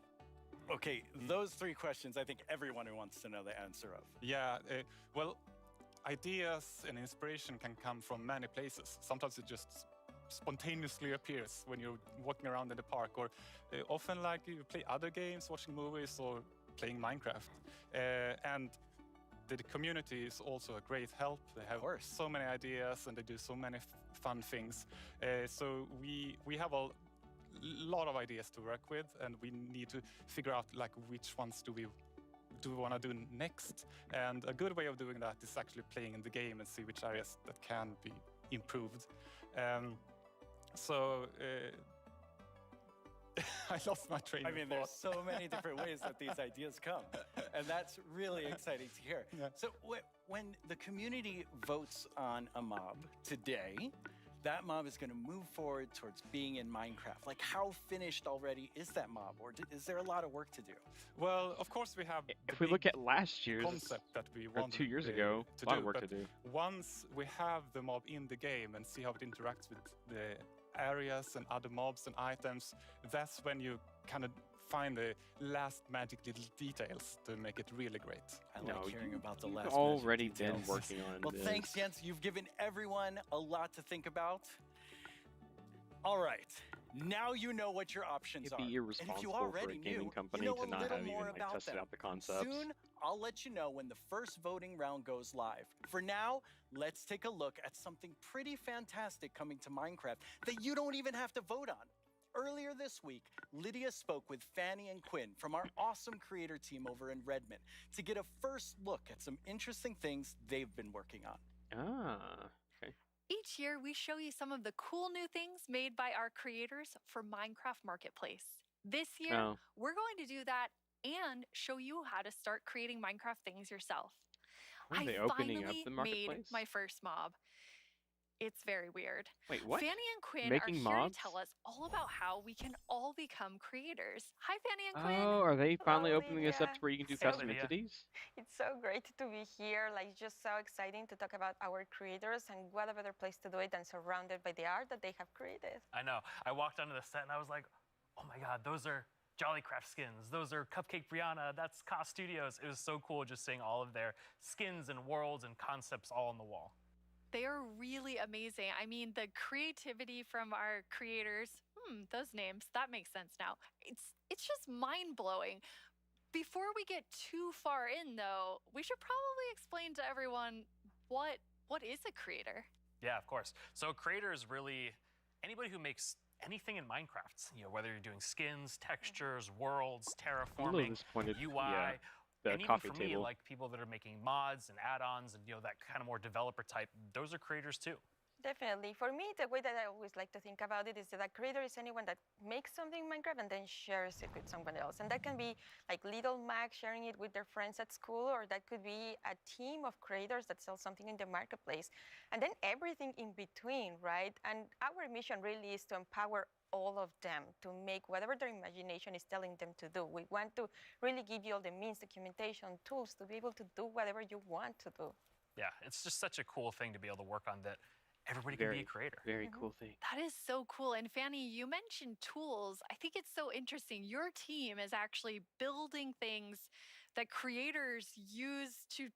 Speaker 22: Okay, those three questions I think everyone who wants to know the answer of.
Speaker 3: Yeah, well, ideas and inspiration can come from many places. Sometimes it just spontaneously appears when you're walking around in the park, or often like you play other games, watching movies, or playing Minecraft. And the community is also a great help. They have so many ideas and they do so many fun things. So we have a lot of ideas to work with, and we need to figure out like which ones do we want to do next. And a good way of doing that is actually playing in the game and see which areas that can be improved. I lost my train of thought.
Speaker 22: There's so many different ways that these ideas come, and that's really exciting to hear.
Speaker 3: Yeah.
Speaker 22: So when the community votes on a mob today, that mob is going to move forward towards being in Minecraft. Like, how finished already is that mob, or is there a lot of work to do?
Speaker 3: Well, of course we have.
Speaker 2: If we look at last year's
Speaker 3: concept that we
Speaker 2: or
Speaker 3: wanted
Speaker 2: 2 years ago, a lot of work to do.
Speaker 3: Once we have the mob in the game and see how it interacts with the areas and other mobs and items, that's when you kind of find the last magic little details to make it really great.
Speaker 22: I like hearing about the last
Speaker 2: already
Speaker 22: magic
Speaker 2: been
Speaker 22: details.
Speaker 2: working on
Speaker 22: Well,
Speaker 2: this.
Speaker 22: thanks, Jens. You've given everyone a lot to think about. All right, now you know what your options
Speaker 2: It'd
Speaker 22: are.
Speaker 2: be irresponsible
Speaker 22: and if you
Speaker 2: for a
Speaker 22: already
Speaker 2: gaming
Speaker 22: knew,
Speaker 2: company
Speaker 22: you know
Speaker 2: to
Speaker 22: a
Speaker 2: not
Speaker 22: little
Speaker 2: have even
Speaker 22: more
Speaker 2: like
Speaker 22: about
Speaker 2: tested
Speaker 22: them.
Speaker 2: out the concepts.
Speaker 22: Soon, I'll let you know when the first voting round goes live. For now, let's take a look at something pretty fantastic coming to Minecraft that you don't even have to vote on. Earlier this week, Lydia spoke with Fanny and Quinn from our awesome creator team over in Redmond to get a first look at some interesting things they've been working on.
Speaker 2: Ah, okay.
Speaker 17: Each year, we show you some of the cool new things made by our creators for Minecraft Marketplace. This year, we're going to do that and show you how to start creating Minecraft things yourself.
Speaker 2: Are they
Speaker 17: I
Speaker 2: opening up
Speaker 17: finally
Speaker 2: the
Speaker 17: made
Speaker 2: marketplace?
Speaker 17: my first mob. It's very weird.
Speaker 2: Wait, what?
Speaker 17: Fanny and Quinn
Speaker 2: Making
Speaker 17: are here
Speaker 2: mobs?
Speaker 17: to tell us all about how we can all become creators. Hi, Fanny and Quinn.
Speaker 2: Oh, are they finally
Speaker 13: Hello,
Speaker 2: opening this up to where you can do
Speaker 13: Lydia.
Speaker 2: custom entities?
Speaker 13: It's so great to be here. Like, just so exciting to talk about our creators, and what a better place to do it than surrounded by the art that they have created.
Speaker 23: I know. I walked onto the set and I was like, oh my God, those are Jollycraft skins. Those are Cupcake Brianna. That's Ka Studios. It was so cool just seeing all of their skins and worlds and concepts all on the wall.
Speaker 17: They are really amazing. I mean, the creativity from our creators, those names, that makes sense now. It's just mind-blowing. Before we get too far in, though, we should probably explain to everyone what is a creator?
Speaker 23: Yeah, of course. So a creator is really anybody who makes anything in Minecraft. You know, whether you're doing skins, textures, worlds, terraforming,
Speaker 2: disappointed,
Speaker 23: UI,
Speaker 2: yeah, the
Speaker 23: and even
Speaker 2: coffee
Speaker 23: for me,
Speaker 2: table.
Speaker 23: like people that are making mods and add-ons and that kind of more developer type, those are creators too.
Speaker 13: Definitely. For me, the way that I always like to think about it is that a creator is anyone that makes something in Minecraft and then shares it with someone else. And that can be like little Mac sharing it with their friends at school, or that could be a team of creators that sell something in the marketplace. And then everything in between, right? And our mission really is to empower all of them to make whatever their imagination is telling them to do. We want to really give you all the means, documentation, tools to be able to do whatever you want to do.
Speaker 23: Yeah, it's just such a cool thing to be able to work on that everybody can be a creator.
Speaker 2: Very cool thing.
Speaker 17: That is so cool. And Fanny, you mentioned tools. I think it's so interesting. Your team is actually building things that creators use to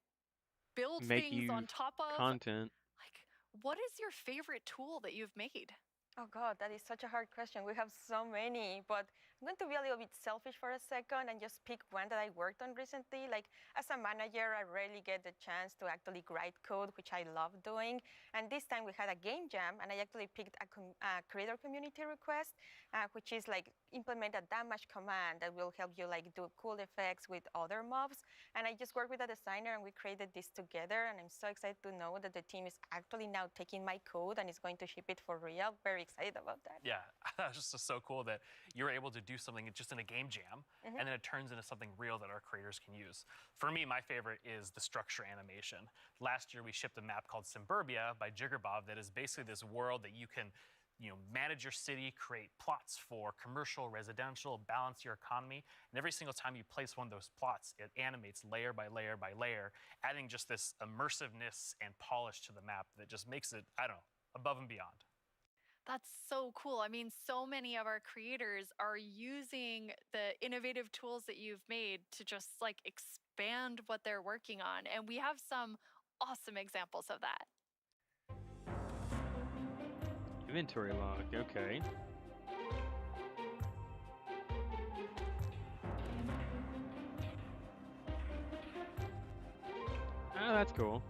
Speaker 17: build
Speaker 2: Make
Speaker 17: things
Speaker 2: you
Speaker 17: on top of
Speaker 2: content.
Speaker 17: Like, what is your favorite tool that you've made?
Speaker 13: Oh God, that is such a hard question. We have so many, but I'm going to be a little bit selfish for a second and just pick one that I worked on recently. Like, as a manager, I rarely get the chance to actually write code, which I love doing. And this time we had a game jam, and I actually picked a creator community request, which is like implement a damage command that will help you like do cool effects with other mobs. And I just worked with a designer, and we created this together. And I'm so excited to know that the team is actually now taking my code and is going to ship it for real very very excited about that.
Speaker 23: Yeah, it's just so cool that you're able to do something just in a game jam, and then it turns into something real that our creators can use. For me, my favorite is the structure animation. Last year, we shipped a map called Suburbia by Jiggerbob that is basically this world that you can manage your city, create plots for commercial, residential, balance your economy. And every single time you place one of those plots, it animates layer by layer by layer, adding just this immersiveness and polish to the map that just makes it, I don't know, above and beyond.
Speaker 17: That's so cool. I mean, so many of our creators are using the innovative tools that you've made to just like expand what they're working on. And we have some awesome examples of that.
Speaker 2: Inventory log, okay. Oh, that's cool.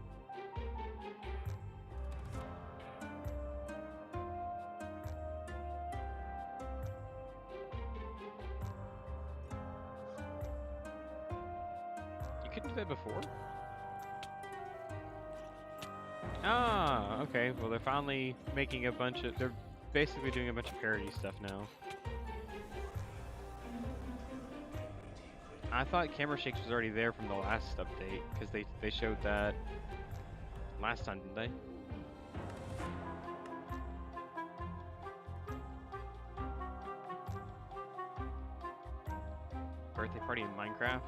Speaker 2: You couldn't do that before? Ah, okay. Well, they're finally making a bunch of... They're basically doing a bunch of parody stuff now. I thought Camera Shakes was already there from the last update, because they showed that last time, didn't they? Birthday party in Minecraft?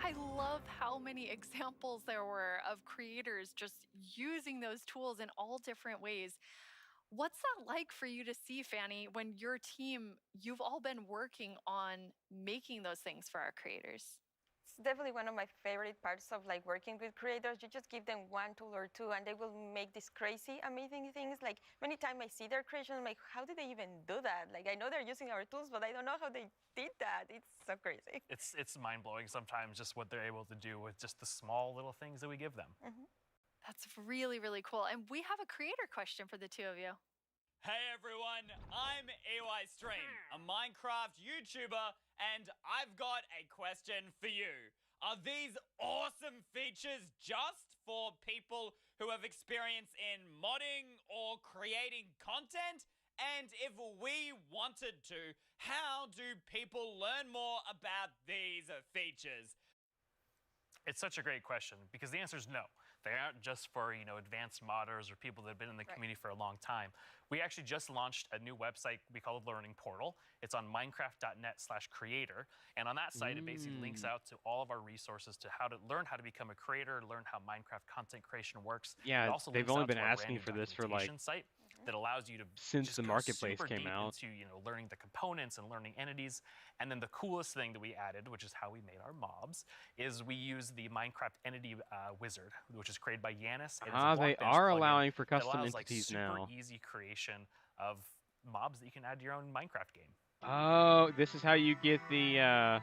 Speaker 17: I love how many examples there were of creators just using those tools in all different ways. What's that like for you to see, Fanny, when your team, you've all been working on making those things for our creators?
Speaker 13: It's definitely one of my favorite parts of like working with creators. You just give them one tool or two and they will make these crazy, amazing things. Like many times I see their creation, I'm like, how did they even do that? Like I know they're using our tools, but I don't know how they did that. It's so crazy.
Speaker 23: It's mind-blowing sometimes just what they're able to do with just the small little things that we give them.
Speaker 17: That's really, really cool. And we have a creator question for the two of you.
Speaker 7: Hey everyone, I'm EYStream, a Minecraft YouTuber, and I've got a question for you. Are these awesome features just for people who have experience in modding or creating content? And if we wanted to, how do people learn more about these features?
Speaker 23: It's such a great question because the answer is no. They aren't just for, advanced modders or people that have been in the community for a long time. We actually just launched a new website we call the Learning Portal. It's on minecraft.net/creator. And on that site, it basically links out to all of our resources to how to learn how to become a creator, learn how Minecraft content creation works.
Speaker 2: Yeah,
Speaker 23: it also
Speaker 2: they've
Speaker 23: links
Speaker 2: only
Speaker 23: out
Speaker 2: been
Speaker 23: to our
Speaker 2: asking
Speaker 23: brand
Speaker 2: for
Speaker 23: new
Speaker 2: this for like
Speaker 23: documentation site that allows you to
Speaker 2: since
Speaker 23: just
Speaker 2: the
Speaker 23: go
Speaker 2: marketplace
Speaker 23: super
Speaker 2: came
Speaker 23: deep
Speaker 2: out.
Speaker 23: into learning the components and learning entities. And then the coolest thing that we added, which is how we made our mobs, is we use the Minecraft entity wizard, which is created by Yanis. It is a
Speaker 2: They
Speaker 23: block bench
Speaker 2: are
Speaker 23: plugin
Speaker 2: allowing for
Speaker 23: that
Speaker 2: custom
Speaker 23: allows,
Speaker 2: entities
Speaker 23: super
Speaker 2: now.
Speaker 23: easy creation of mobs that you can add to your own Minecraft game.
Speaker 2: Oh, this is how you get the
Speaker 14: Hello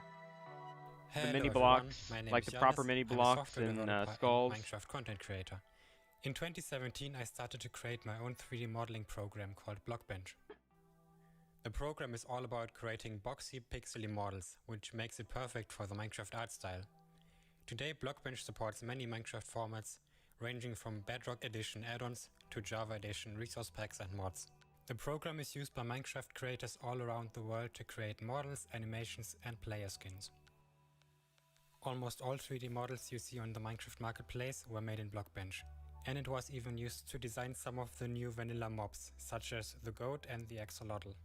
Speaker 2: mini
Speaker 14: everyone,
Speaker 2: blocks,
Speaker 14: my name
Speaker 2: like
Speaker 14: is
Speaker 2: the proper
Speaker 14: Giannis.
Speaker 2: mini
Speaker 14: I'm a
Speaker 2: blocks
Speaker 14: software
Speaker 2: and
Speaker 14: developer
Speaker 2: skulls.
Speaker 14: and Minecraft content creator. In 2017, I started to create my own 3D modeling program called Blockbench. The program is all about creating boxy, pixely models, which makes it perfect for the Minecraft art style. Today, Blockbench supports many Minecraft formats, ranging from Bedrock Edition add-ons to Java Edition resource packs and mods. The program is used by Minecraft creators all around the world to create models, animations, and player skins. Almost all 3D models you see on the Minecraft marketplace were made in Blockbench, and it was even used to design some of the new vanilla mobs, such as the goat and the axolotl.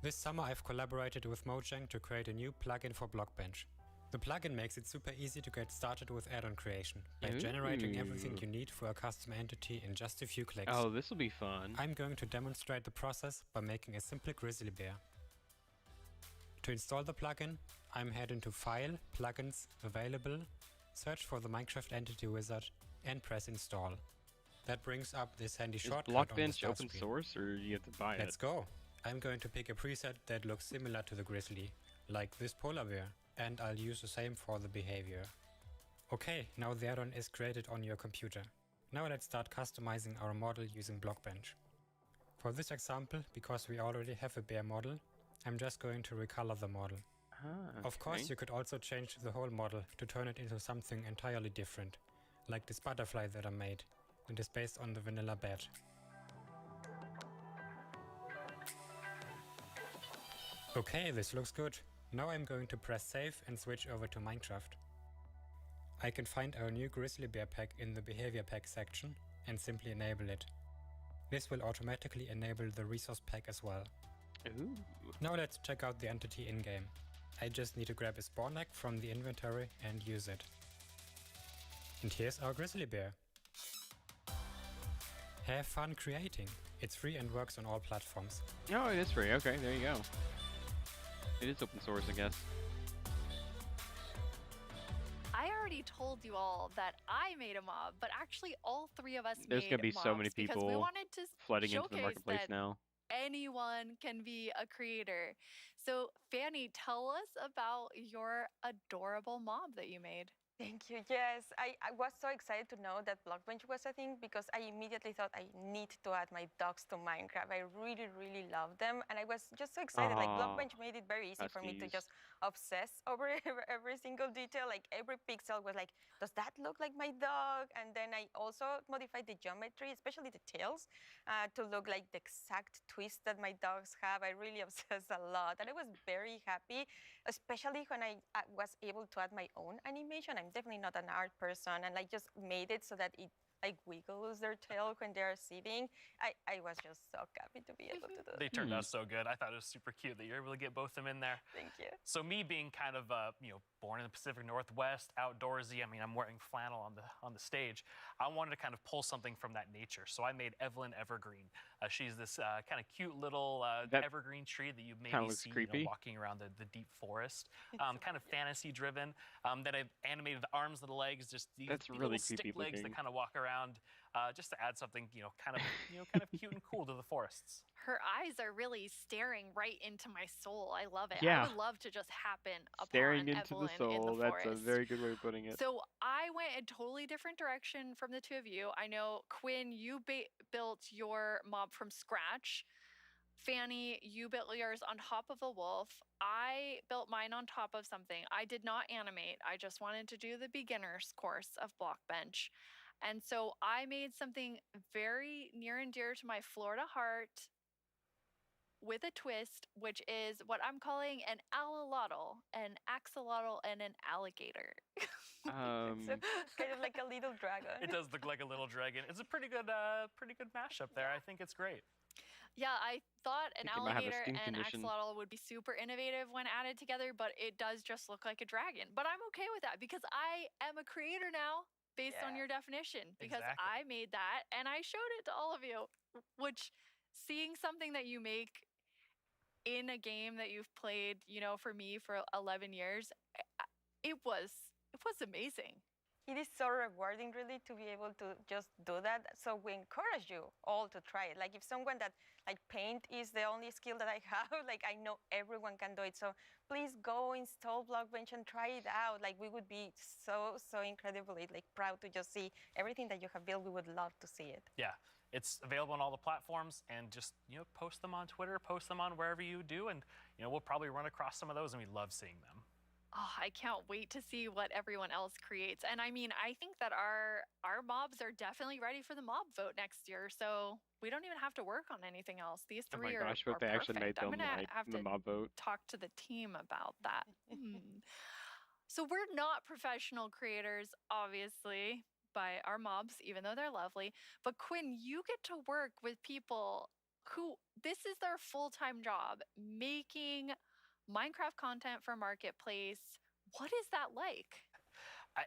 Speaker 14: This summer I've collaborated with Mojang to create a new plugin for Blockbench. The plugin makes it super easy to get started with add-on creation by generating everything you need for a custom entity in just a few clicks.
Speaker 2: Oh, this will be fun.
Speaker 14: I'm going to demonstrate the process by making a simple grizzly bear. To install the plugin, I'm heading to File, Plugins, Available, search for the Minecraft Entity Wizard, and press Install. That brings up this handy shortcut on the
Speaker 2: Blockbench
Speaker 14: start
Speaker 2: open
Speaker 14: screen.
Speaker 2: source, or you have to buy it?
Speaker 14: Let's go! I'm going to pick a preset that looks similar to the grizzly, like this polar bear, and I'll use the same for the behavior. Okay, now the add-on is created on your computer. Now let's start customizing our model using Blockbench. For this example, because we already have a bear model, I'm just going to recolor the model. Of course, you could also change the whole model to turn it into something entirely different, like this butterfly that I made, and is based on the vanilla bat. Okay, this looks good. Now I'm going to press save and switch over to Minecraft. I can find our new grizzly bear pack in the behavior pack section and simply enable it. This will automatically enable the resource pack as well.
Speaker 2: Ooh.
Speaker 14: Now let's check out the entity in-game. I just need to grab a spawn egg from the inventory and use it. And here's our grizzly bear. Have fun creating. It's free and works on all platforms.
Speaker 2: Oh, it is free. Okay, there you go. It is open source, I guess.
Speaker 17: I already told you all that I made a mob, but actually all three of us
Speaker 2: There's
Speaker 17: made
Speaker 2: gonna be
Speaker 17: mobs
Speaker 2: so many
Speaker 17: because we
Speaker 2: people
Speaker 17: wanted to
Speaker 2: flooding into the
Speaker 17: showcase
Speaker 2: marketplace
Speaker 17: that
Speaker 2: now.
Speaker 17: anyone can be a creator. So Fanny, tell us about your adorable mob that you made.
Speaker 13: Thank you. Yes, I was so excited to know that Blockbench was a thing because I immediately thought I need to add my dogs to Minecraft. I really, really love them. And I was just so excited. Like, Blockbench made it very easy for me to just obsess over every single detail. Like, every pixel was like, does that look like my dog? And then I also modified the geometry, especially the tails, to look like the exact twist that my dogs have. I really obsessed a lot. And I was very happy, especially when I was able to add my own animation. I'm definitely not an art person, and I just made it so that it like wiggles their tail when they're sitting. I was just so happy to be able to do it.
Speaker 23: They turned out so good. I thought it was super cute that you're able to get both of them in there.
Speaker 13: Thank you.
Speaker 23: So me being kind of born in the Pacific Northwest, outdoorsy. I mean, I'm wearing flannel on the stage. I wanted to kind of pull something from that nature. So I made Evelyn Evergreen. She's this kind of cute little evergreen tree that you maybe see walking around the deep forest. Kind of fantasy driven. Then I've animated the arms and the legs, just these
Speaker 2: really
Speaker 23: little stick legs that kind of walk around, just to add something kind of cute and cool to the forests.
Speaker 17: Her eyes are really staring right into my soul. I love it.
Speaker 2: Yeah.
Speaker 17: I would love to just happen
Speaker 2: Staring
Speaker 17: upon
Speaker 2: into
Speaker 17: Evelyn
Speaker 2: the soul.
Speaker 17: in the
Speaker 2: That's
Speaker 17: forest.
Speaker 2: a very good way of putting it.
Speaker 17: So I went a totally different direction from the two of you. I know, Quinn, you built your mob from scratch. Fanny, you built yours on top of a wolf. I built mine on top of something. I did not animate. I just wanted to do the beginner's course of Blockbench. And so I made something very near and dear to my Florida heart with a twist, which is what I'm calling an alolotl, an axolotl, and an alligator.
Speaker 13: So kind of like a little dragon.
Speaker 23: It does look like a little dragon. It's a pretty good mashup there. I think it's great.
Speaker 17: Yeah, I thought an
Speaker 2: Think it might have a
Speaker 17: alligator
Speaker 2: skin
Speaker 17: and
Speaker 2: condition.
Speaker 17: axolotl would be super innovative when added together, but it does just look like a dragon. But I'm okay with that because I am a creator now based on your definition, because I made that and I showed it to all of you, which seeing something that you make in a game that you've played, for me for 11 years, it was amazing.
Speaker 13: It is so rewarding, really, to be able to just do that. So we encourage you all to try it. Like, if someone that, like, paint is the only skill that I have, like, I know everyone can do it. So please go install Blockbench and try it out. Like, we would be so incredibly, like, proud to just see everything that you have built. We would love to see it.
Speaker 23: Yeah, it's available on all the platforms, and just post them on Twitter, post them on wherever you do, and we'll probably run across some of those, and we love seeing them.
Speaker 17: Oh, I can't wait to see what everyone else creates. And I mean, I think that our mobs are definitely ready for the mob vote next year. So we don't even have to work on anything else. These three are
Speaker 2: what they actually made
Speaker 17: perfect. I'm
Speaker 2: them
Speaker 17: gonna
Speaker 2: like
Speaker 17: have
Speaker 2: in the
Speaker 17: to
Speaker 2: mob vote.
Speaker 17: talk to the team about that. So we're not professional creators, obviously, by our mobs, even though they're lovely. But Quinn, you get to work with people who this is their full-time job, making Minecraft content for Marketplace. What is that like?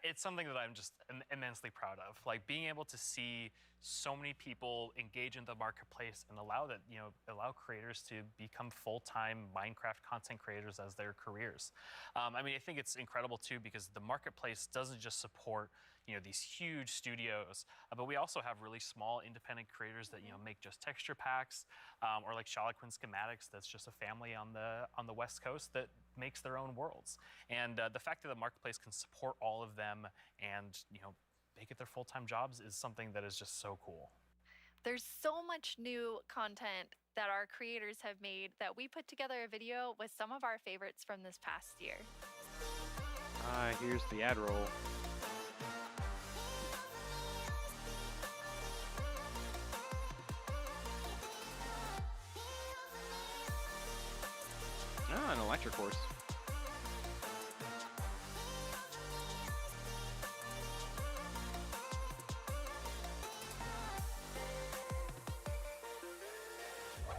Speaker 23: It's something that I'm just immensely proud of. Like, being able to see so many people engage in the marketplace and allow creators to become full-time Minecraft content creators as their careers. I mean, I think it's incredible too, because the marketplace doesn't just support these huge studios, but we also have really small independent creators that make just texture packs, or like Shalaquin Schematics, that's just a family on the West Coast that makes their own worlds. And the fact that the marketplace can support all of them and make it their full-time jobs is something that is just so cool.
Speaker 17: There's so much new content that our creators have made that we put together a video with some of our favorites from this past year.
Speaker 2: Here's the ad roll. An electric horse.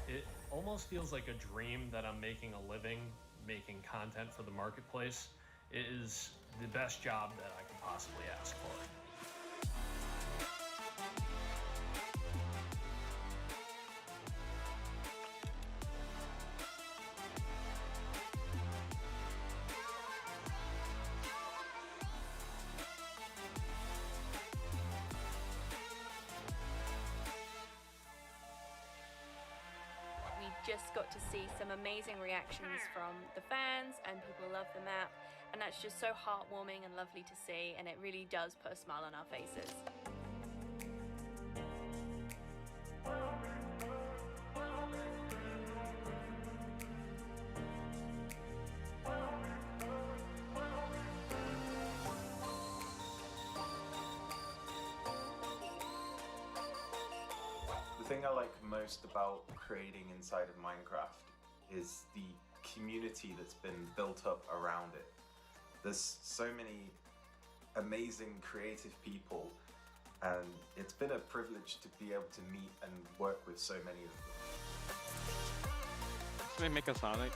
Speaker 8: It almost feels like a dream that I'm making a living, making content for the marketplace. It is the best job that I could possibly ask for.
Speaker 11: We just got to see some amazing reactions from the fans, and people love the map, and that's just so heartwarming and lovely to see, and it really does put a smile on our faces.
Speaker 15: The thing I like most about creating inside of Minecraft is the community that's been built up around it. There's so many amazing creative people, and it's been a privilege to be able to meet and work with so many of them.
Speaker 2: Should I make a Sonic?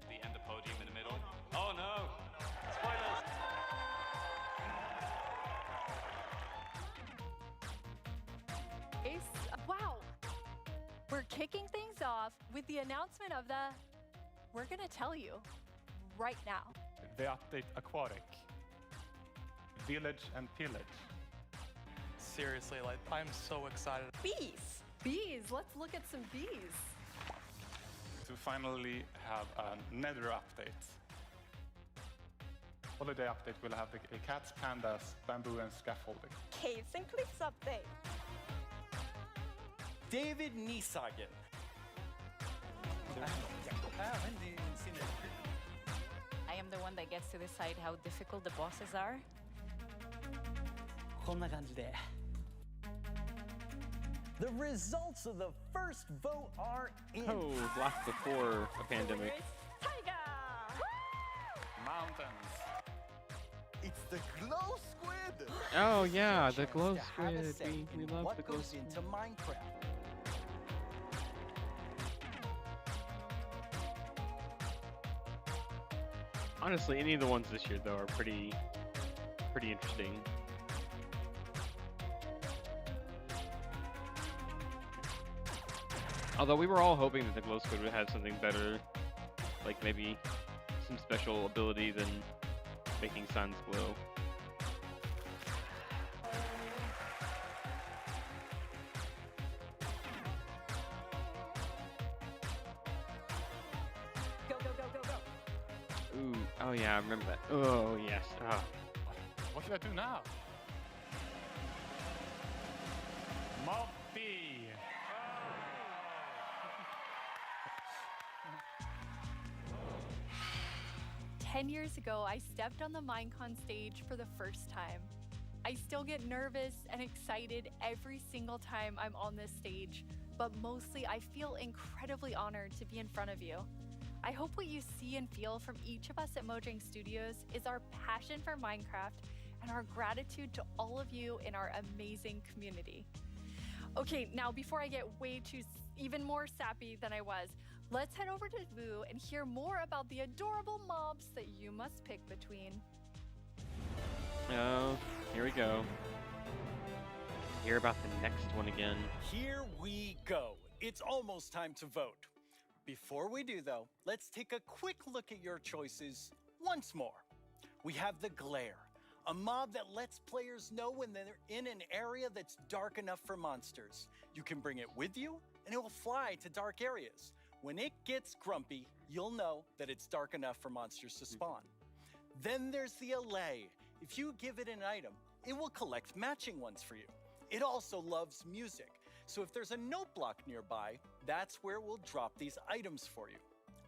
Speaker 24: The end of podium in the middle. Oh no! Spoilers!
Speaker 17: Wow! We're kicking things off with the announcement of the We're gonna tell you right now.
Speaker 3: The update Aquatic, Village and Pillage.
Speaker 25: Seriously, like, I'm so excited.
Speaker 17: Bees! Bees! Let's look at some bees.
Speaker 3: To finally have a Nether update. Holiday update will have the cats, pandas, bamboo, and scaffolding.
Speaker 18: Caves and cliffs update.
Speaker 4: David Niesagen.
Speaker 26: I am the one that gets to decide how difficult the bosses are.
Speaker 4: こんな感じで The results of the first vote are in.
Speaker 2: Oh, blocked before a pandemic.
Speaker 3: Mountains.
Speaker 4: It's the glow squid.
Speaker 2: Oh yeah, the glow
Speaker 4: Have a
Speaker 2: squid.
Speaker 4: say
Speaker 2: We
Speaker 4: in
Speaker 2: love
Speaker 4: what
Speaker 2: the glow
Speaker 4: goes
Speaker 2: squid.
Speaker 4: into Minecraft.
Speaker 2: Honestly, any of the ones this year though are pretty interesting. Although we were all hoping that the glow squid would have something better, like maybe some special ability than making suns glow.
Speaker 18: Go, go, go, go, go.
Speaker 2: Ooh, oh yeah, I remember that. Oh yes. Ah.
Speaker 3: What should I do now? Moppy.
Speaker 17: 10 years ago, I stepped on the Minecon stage for the first time. I still get nervous and excited every single time I'm on this stage, but mostly I feel incredibly honored to be in front of you. I hope what you see and feel from each of us at Mojang Studios is our passion for Minecraft and our gratitude to all of you in our amazing community. Okay, now before I get way too even more sappy than I was, let's head over to Vu and hear more about the adorable mobs that you must pick between.
Speaker 2: Oh, here we go. Hear about the next one again.
Speaker 22: Here we go. It's almost time to vote. Before we do, though, let's take a quick look at your choices once more. we have the Glare, a mob that lets players know when they're in an area that's dark enough for monsters. You can bring it with you, and it will fly to dark areas. When it gets grumpy, you'll know that it's dark enough for monsters to spawn. Then there's the Allay. If you give it an item, it will collect matching ones for you. It also loves music, so if there's a note block nearby, that's where it will drop these items for you.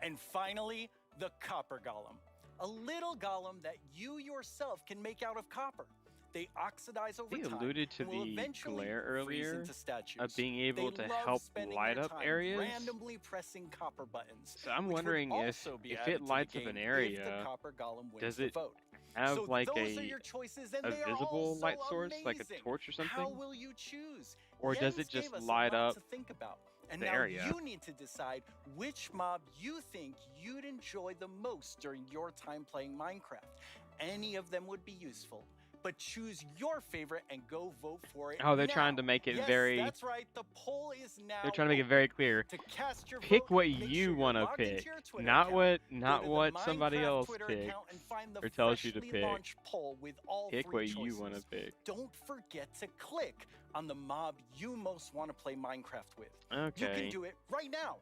Speaker 22: And finally, the Copper Golem, a little golem that you yourself can make out of copper. They oxidize over
Speaker 2: He
Speaker 22: time
Speaker 2: alluded to
Speaker 22: and will
Speaker 2: the
Speaker 22: eventually
Speaker 2: glare
Speaker 22: freeze
Speaker 2: earlier
Speaker 22: into statues.
Speaker 2: of being able
Speaker 22: They
Speaker 2: to
Speaker 22: love
Speaker 2: help
Speaker 22: spending
Speaker 2: light
Speaker 22: their
Speaker 2: up
Speaker 22: time
Speaker 2: areas.
Speaker 22: randomly pressing copper buttons.
Speaker 2: So I'm
Speaker 22: which would
Speaker 2: wondering if
Speaker 22: also be
Speaker 2: if
Speaker 22: added
Speaker 2: it
Speaker 22: to the
Speaker 2: lights up
Speaker 22: game
Speaker 2: an
Speaker 22: if
Speaker 2: area,
Speaker 22: the Copper Golem wins
Speaker 2: does
Speaker 22: the
Speaker 2: it
Speaker 22: vote.
Speaker 2: have
Speaker 22: So
Speaker 2: like
Speaker 22: those are
Speaker 2: a
Speaker 22: your choices, and they are all
Speaker 2: visible
Speaker 22: so
Speaker 2: light source, like a
Speaker 22: amazing.
Speaker 2: torch or something?
Speaker 22: How will you choose?
Speaker 2: Or does
Speaker 22: Jens
Speaker 2: it just
Speaker 22: gave us
Speaker 2: light
Speaker 22: a lot
Speaker 2: up
Speaker 22: to think about. And
Speaker 2: the
Speaker 22: now
Speaker 2: area?
Speaker 22: you need to decide which mob you think you'd enjoy the most during your time playing Minecraft. Any of them would be useful, but choose your favorite and go vote for it.
Speaker 2: Oh, they're
Speaker 22: now.
Speaker 2: trying to make it
Speaker 22: Yes,
Speaker 2: very.
Speaker 22: that's right. The poll is now.
Speaker 2: They're trying to make it
Speaker 22: open.
Speaker 2: very clear.
Speaker 22: To cast your
Speaker 2: Pick
Speaker 22: vote,
Speaker 2: what
Speaker 22: make
Speaker 2: you
Speaker 22: sure
Speaker 2: want to
Speaker 22: you're logged into
Speaker 2: pick,
Speaker 22: your Twitter
Speaker 2: not
Speaker 22: account.
Speaker 2: what
Speaker 22: Go
Speaker 2: not
Speaker 22: to the
Speaker 2: what somebody
Speaker 22: Minecraft
Speaker 2: else
Speaker 22: Twitter
Speaker 2: picks
Speaker 22: account and find the
Speaker 2: or tells you to
Speaker 22: freshly
Speaker 2: pick.
Speaker 22: launched poll with all
Speaker 2: Pick
Speaker 22: three
Speaker 2: what
Speaker 22: choices.
Speaker 2: you want to pick.
Speaker 22: Don't forget to click on the mob you most want to play Minecraft with. You
Speaker 2: Okay.
Speaker 22: can do it right now.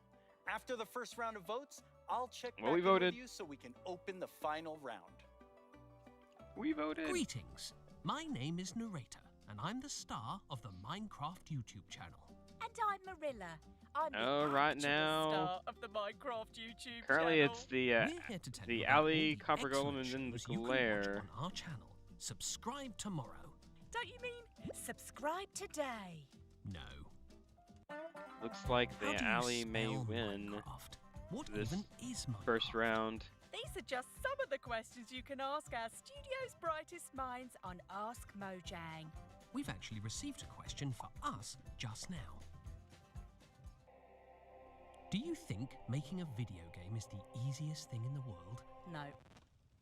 Speaker 22: After the first round of votes, I'll check
Speaker 2: Well,
Speaker 22: back
Speaker 2: we
Speaker 22: in
Speaker 2: voted.
Speaker 22: with you so we can open the final round.
Speaker 2: We voted.
Speaker 9: Greetings. My name is Narrator, and I'm the star of the Minecraft YouTube channel.
Speaker 10: And I'm Marilla. I'm
Speaker 2: Oh,
Speaker 10: the
Speaker 2: right
Speaker 10: actual
Speaker 2: now.
Speaker 10: star of the Minecraft YouTube
Speaker 2: Currently,
Speaker 10: channel.
Speaker 2: it's the
Speaker 9: We're here to tell you
Speaker 2: the
Speaker 9: about all
Speaker 2: alley,
Speaker 9: the
Speaker 2: copper golem, and
Speaker 9: excellent
Speaker 2: then the
Speaker 9: shows you can
Speaker 2: glare.
Speaker 9: watch on our channel. Subscribe tomorrow.
Speaker 10: Don't you mean subscribe today?
Speaker 9: No.
Speaker 2: Looks like the
Speaker 9: How do you
Speaker 2: alley may
Speaker 9: spell
Speaker 2: win
Speaker 9: Minecraft? What
Speaker 2: this
Speaker 9: even is Minecraft?
Speaker 2: first round.
Speaker 10: These are just some of the questions you can ask our studio's brightest minds on Ask Mojang.
Speaker 9: We've actually received a question for us just now. Do you think making a video game is the easiest thing in the world?
Speaker 10: No.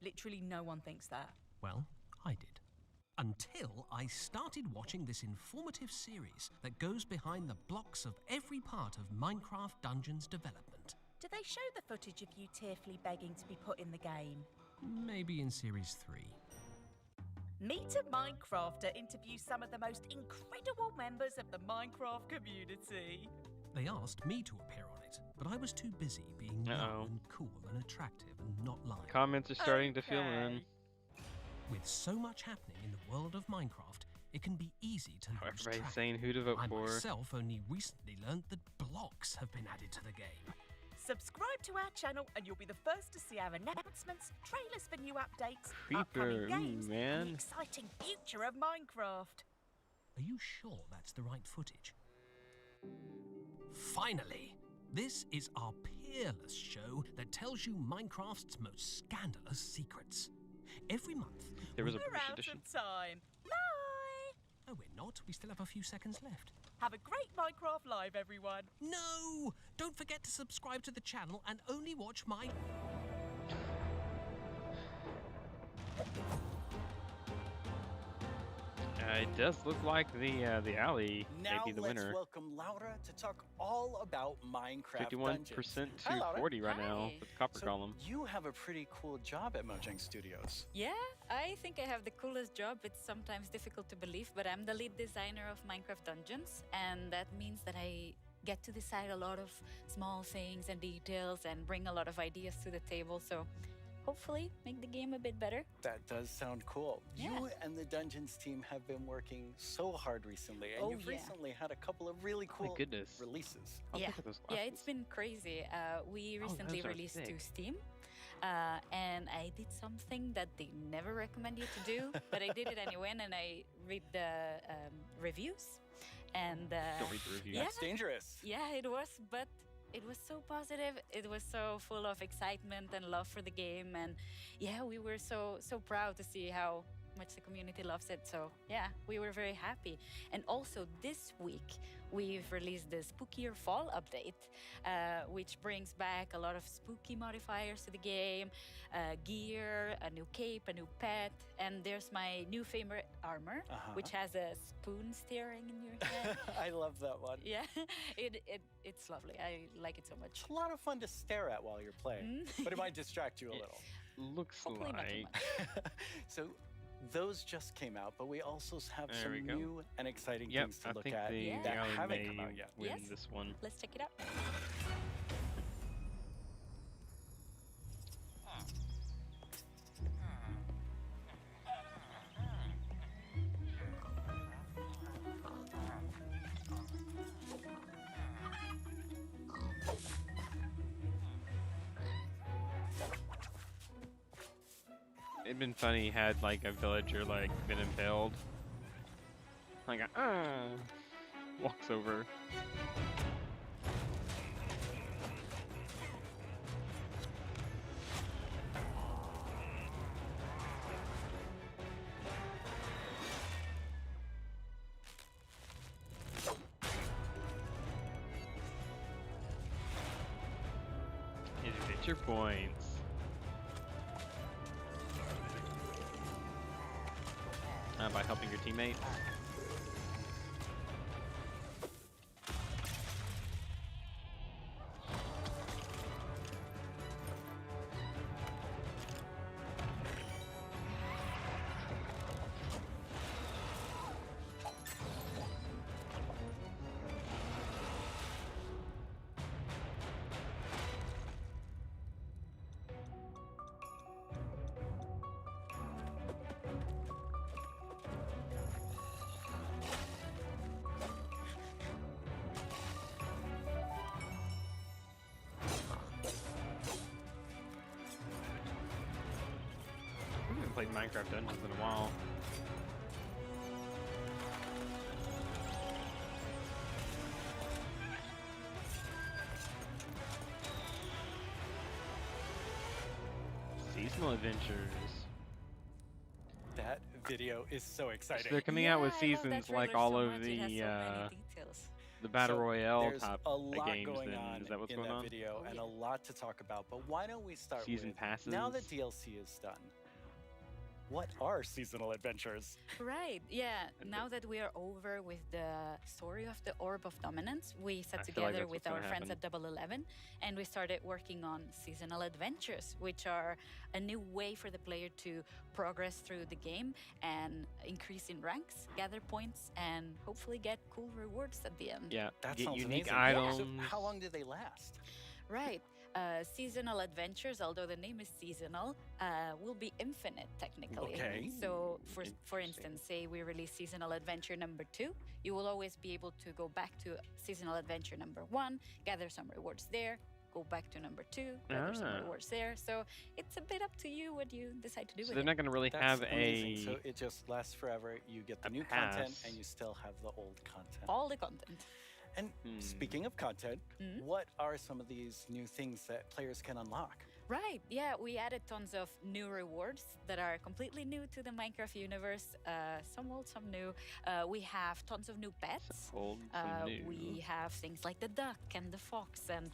Speaker 10: Literally no one thinks that.
Speaker 9: Well, I did. Until I started watching this informative series that goes behind the blocks of every part of Minecraft Dungeons development.
Speaker 10: Do they show the footage of you tearfully begging to be put in the game?
Speaker 9: Maybe in Series 3.
Speaker 10: Meet a Minecrafter interviews some of the most incredible members of the Minecraft community.
Speaker 9: They asked me to appear on it, but I was too busy being young and cool and attractive and not lying.
Speaker 2: Comments are starting to fill in.
Speaker 9: With so much happening in the world of Minecraft, it can be easy to lose
Speaker 2: Everybody's
Speaker 9: track.
Speaker 2: saying who to vote
Speaker 9: I
Speaker 2: for.
Speaker 9: myself only recently learned that blocks have been added to the game.
Speaker 10: Subscribe to our channel and you'll be the first to see our announcements, trailers for new updates,
Speaker 2: Creeper,
Speaker 10: upcoming
Speaker 2: ooh,
Speaker 10: games, and
Speaker 2: man.
Speaker 10: the exciting future of Minecraft.
Speaker 9: Are you sure that's the right footage? Finally! This is our peerless show that tells you Minecraft's most scandalous secrets. Every month,
Speaker 2: There was a
Speaker 10: We're
Speaker 2: British
Speaker 10: out
Speaker 2: edition.
Speaker 10: of time. Bye!
Speaker 9: No, we're not. We still have a few seconds left.
Speaker 10: Have a great Minecraft Live, everyone.
Speaker 9: No! Don't forget to subscribe to the channel and only watch my...
Speaker 2: It does look like the alley
Speaker 22: Now
Speaker 2: may be the
Speaker 22: let's
Speaker 2: winner.
Speaker 22: welcome Laura to talk all about Minecraft
Speaker 2: 51%
Speaker 22: Dungeons.
Speaker 2: to
Speaker 22: Hi, Laura.
Speaker 2: 40 right now with Copper
Speaker 22: So
Speaker 2: Golem.
Speaker 22: you have a pretty cool job at Mojang Studios.
Speaker 26: Yeah, I think I have the coolest job. It's sometimes difficult to believe, but I'm the lead designer of Minecraft Dungeons, and that means that I get to decide a lot of small things and details and bring a lot of ideas to the table. So hopefully make the game a bit better.
Speaker 22: That does sound cool.
Speaker 26: Yeah.
Speaker 22: You and the Dungeons team have been working so hard recently, and
Speaker 26: Oh,
Speaker 22: you've
Speaker 26: yeah.
Speaker 22: recently had a couple of really cool
Speaker 2: goodness.
Speaker 22: releases.
Speaker 26: Yeah, it's been crazy. We recently
Speaker 22: those are
Speaker 26: released
Speaker 22: thick.
Speaker 26: to Steam, and I did something that they never recommend you to do, but I did it anyway, and I read the reviews. And
Speaker 2: Don't read the reviews.
Speaker 26: Yeah,
Speaker 22: That's dangerous.
Speaker 26: yeah, it was, but it was so positive. It was so full of excitement and love for the game, and yeah, we were so proud to see how much the community loves it. So yeah, we were very happy. And also this week we've released the Spookier Fall update, which brings back a lot of spooky modifiers to the game, gear, a new cape, a new pet, and there's my new favorite armor, which has a spoon steering in your head.
Speaker 22: I love that one.
Speaker 26: Yeah, it's lovely. I like it so much.
Speaker 22: It's a lot of fun to stare at while you're playing, but it might distract you a little.
Speaker 2: looks
Speaker 26: Hopefully not too
Speaker 2: like.
Speaker 26: much.
Speaker 22: So those just came out, but we also have
Speaker 2: There
Speaker 22: some
Speaker 2: we go.
Speaker 22: new and exciting
Speaker 2: Yep,
Speaker 22: things to
Speaker 2: I
Speaker 22: look
Speaker 2: think
Speaker 22: at
Speaker 2: the
Speaker 22: that
Speaker 2: Gallon
Speaker 22: haven't
Speaker 2: may
Speaker 22: come out yet.
Speaker 2: win
Speaker 26: Yes.
Speaker 2: this one.
Speaker 26: Let's check it out.
Speaker 2: It'd been funny had like a villager like been impaled. Like walks over. Adventure points. By helping your teammates. I haven't played Minecraft Dungeons in a while. Seasonal adventures.
Speaker 22: That video is so exciting.
Speaker 2: So they're coming out with
Speaker 26: Yeah, I love that
Speaker 2: seasons like
Speaker 26: trailer
Speaker 2: all
Speaker 26: so
Speaker 2: of
Speaker 26: much. It has
Speaker 2: the
Speaker 26: so many details.
Speaker 2: the battle
Speaker 22: So
Speaker 2: royale
Speaker 22: there's
Speaker 2: top
Speaker 22: a lot
Speaker 2: games.
Speaker 22: going
Speaker 2: Then
Speaker 22: on
Speaker 2: is that what's
Speaker 22: in
Speaker 2: going
Speaker 22: that
Speaker 2: on?
Speaker 22: video and a lot to talk about. But why don't we start
Speaker 2: Season
Speaker 22: with
Speaker 2: passes.
Speaker 22: now that DLC is done? What are seasonal adventures?
Speaker 26: Right, yeah. Now that we are over with the story of the Orb of Dominance, we sat
Speaker 2: I feel like
Speaker 26: together
Speaker 2: that's
Speaker 26: with
Speaker 2: what's
Speaker 26: our
Speaker 2: gonna
Speaker 26: friends
Speaker 2: happen.
Speaker 26: at Double 11 and we started working on seasonal adventures, which are a new way for the player to progress through the game and increase in ranks, gather points, and hopefully get cool rewards at the end.
Speaker 2: Yeah,
Speaker 22: That
Speaker 2: get
Speaker 22: sounds
Speaker 2: unique
Speaker 22: amazing.
Speaker 2: items.
Speaker 22: So how long do they last?
Speaker 26: Right. Seasonal adventures, although the name is seasonal, will be infinite technically.
Speaker 22: Okay.
Speaker 26: So, for instance, say we release seasonal adventure number 2, you will always be able to go back to seasonal adventure number 1, gather some rewards there, go back to number 2, gather some
Speaker 2: Ah.
Speaker 26: rewards there. So it's a bit up to you what you decide to do
Speaker 2: So
Speaker 26: with
Speaker 2: they're
Speaker 26: it.
Speaker 2: not going to really
Speaker 22: That's
Speaker 2: have
Speaker 22: amazing.
Speaker 2: a.
Speaker 22: So it just lasts forever. You get the new
Speaker 2: pass.
Speaker 22: content and you still have the old content.
Speaker 26: All the content.
Speaker 22: And speaking of content, what are some of these new things that players can unlock?
Speaker 26: Right, yeah, we added tons of new rewards that are completely new to the Minecraft universe, some old, some new. We have tons of new pets.
Speaker 2: Old, some new.
Speaker 26: We have things like the duck and the fox, and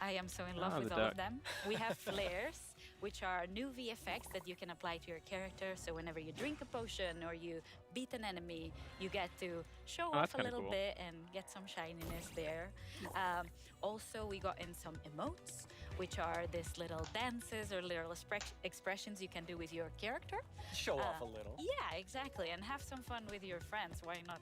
Speaker 26: I am so in love
Speaker 2: Ah,
Speaker 26: with
Speaker 2: the
Speaker 26: all
Speaker 2: duck.
Speaker 26: of them. We have flares, which are new VFX that you can apply to your character. So whenever you drink a potion or you beat an enemy, you get to show
Speaker 2: that's
Speaker 26: off a
Speaker 2: kinda
Speaker 26: little
Speaker 2: cool.
Speaker 26: bit and get some shininess there. Also, we got in some emotes, which are these little dances or little expressions you can do with your character.
Speaker 22: Show off a little.
Speaker 26: Yeah, exactly, and have some fun with your friends. Why not,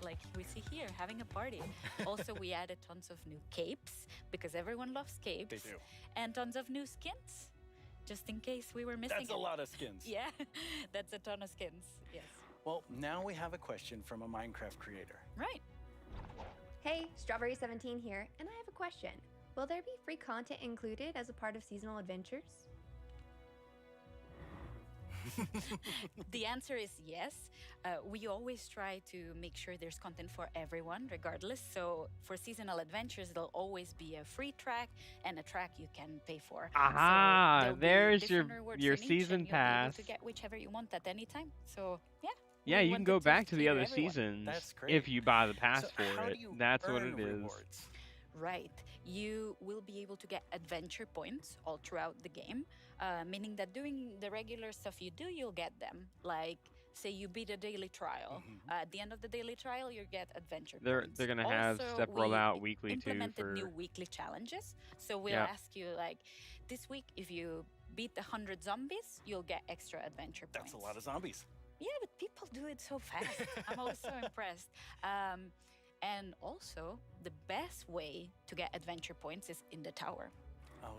Speaker 26: like we see here, having a party. Also, we added tons of new capes because everyone loves capes.
Speaker 22: They do.
Speaker 26: And tons of new skins, just in case we were missing.
Speaker 22: That's a
Speaker 26: any.
Speaker 22: lot of skins.
Speaker 26: Yeah, that's a ton of skins. Yes.
Speaker 22: Well, now we have a question from a Minecraft creator.
Speaker 26: Right.
Speaker 6: Hey, Strawberry17 here, and I have a question. Will there be free content included as a part of seasonal adventures?
Speaker 26: The answer is yes. We always try to make sure there's content for everyone, regardless. So for seasonal adventures, there'll always be a free track and a track you can pay for.
Speaker 2: Aha,
Speaker 26: So there'll be
Speaker 2: there's your
Speaker 26: different rewards
Speaker 2: your
Speaker 26: in each,
Speaker 2: season
Speaker 26: and you'll be able
Speaker 2: pass.
Speaker 26: to get whichever you want at any time. So yeah.
Speaker 2: Yeah,
Speaker 26: we
Speaker 2: you can
Speaker 26: wanted
Speaker 2: go
Speaker 26: to
Speaker 2: back to the
Speaker 26: cater
Speaker 2: other
Speaker 26: everyone.
Speaker 2: seasons
Speaker 22: That's great.
Speaker 2: if you buy the pass
Speaker 22: So
Speaker 2: for
Speaker 22: how
Speaker 2: it.
Speaker 22: do you
Speaker 2: That's what
Speaker 22: earn
Speaker 2: it is.
Speaker 22: rewards?
Speaker 26: Right. You will be able to get adventure points all throughout the game, meaning that doing the regular stuff you do, you'll get them. Like, say you beat a daily trial. At the end of the daily trial, you get adventure points.
Speaker 2: They're gonna have
Speaker 26: Also,
Speaker 2: stuff roll
Speaker 26: we
Speaker 2: out weekly too
Speaker 26: implemented
Speaker 2: for.
Speaker 26: new weekly challenges. So we'll
Speaker 2: Yeah.
Speaker 26: ask you, like, this week, if you beat 100 zombies, you'll get extra adventure points.
Speaker 22: That's a lot of zombies.
Speaker 26: Yeah, but people do it so fast. I'm always so impressed. And also, the best way to get adventure points is in the tower.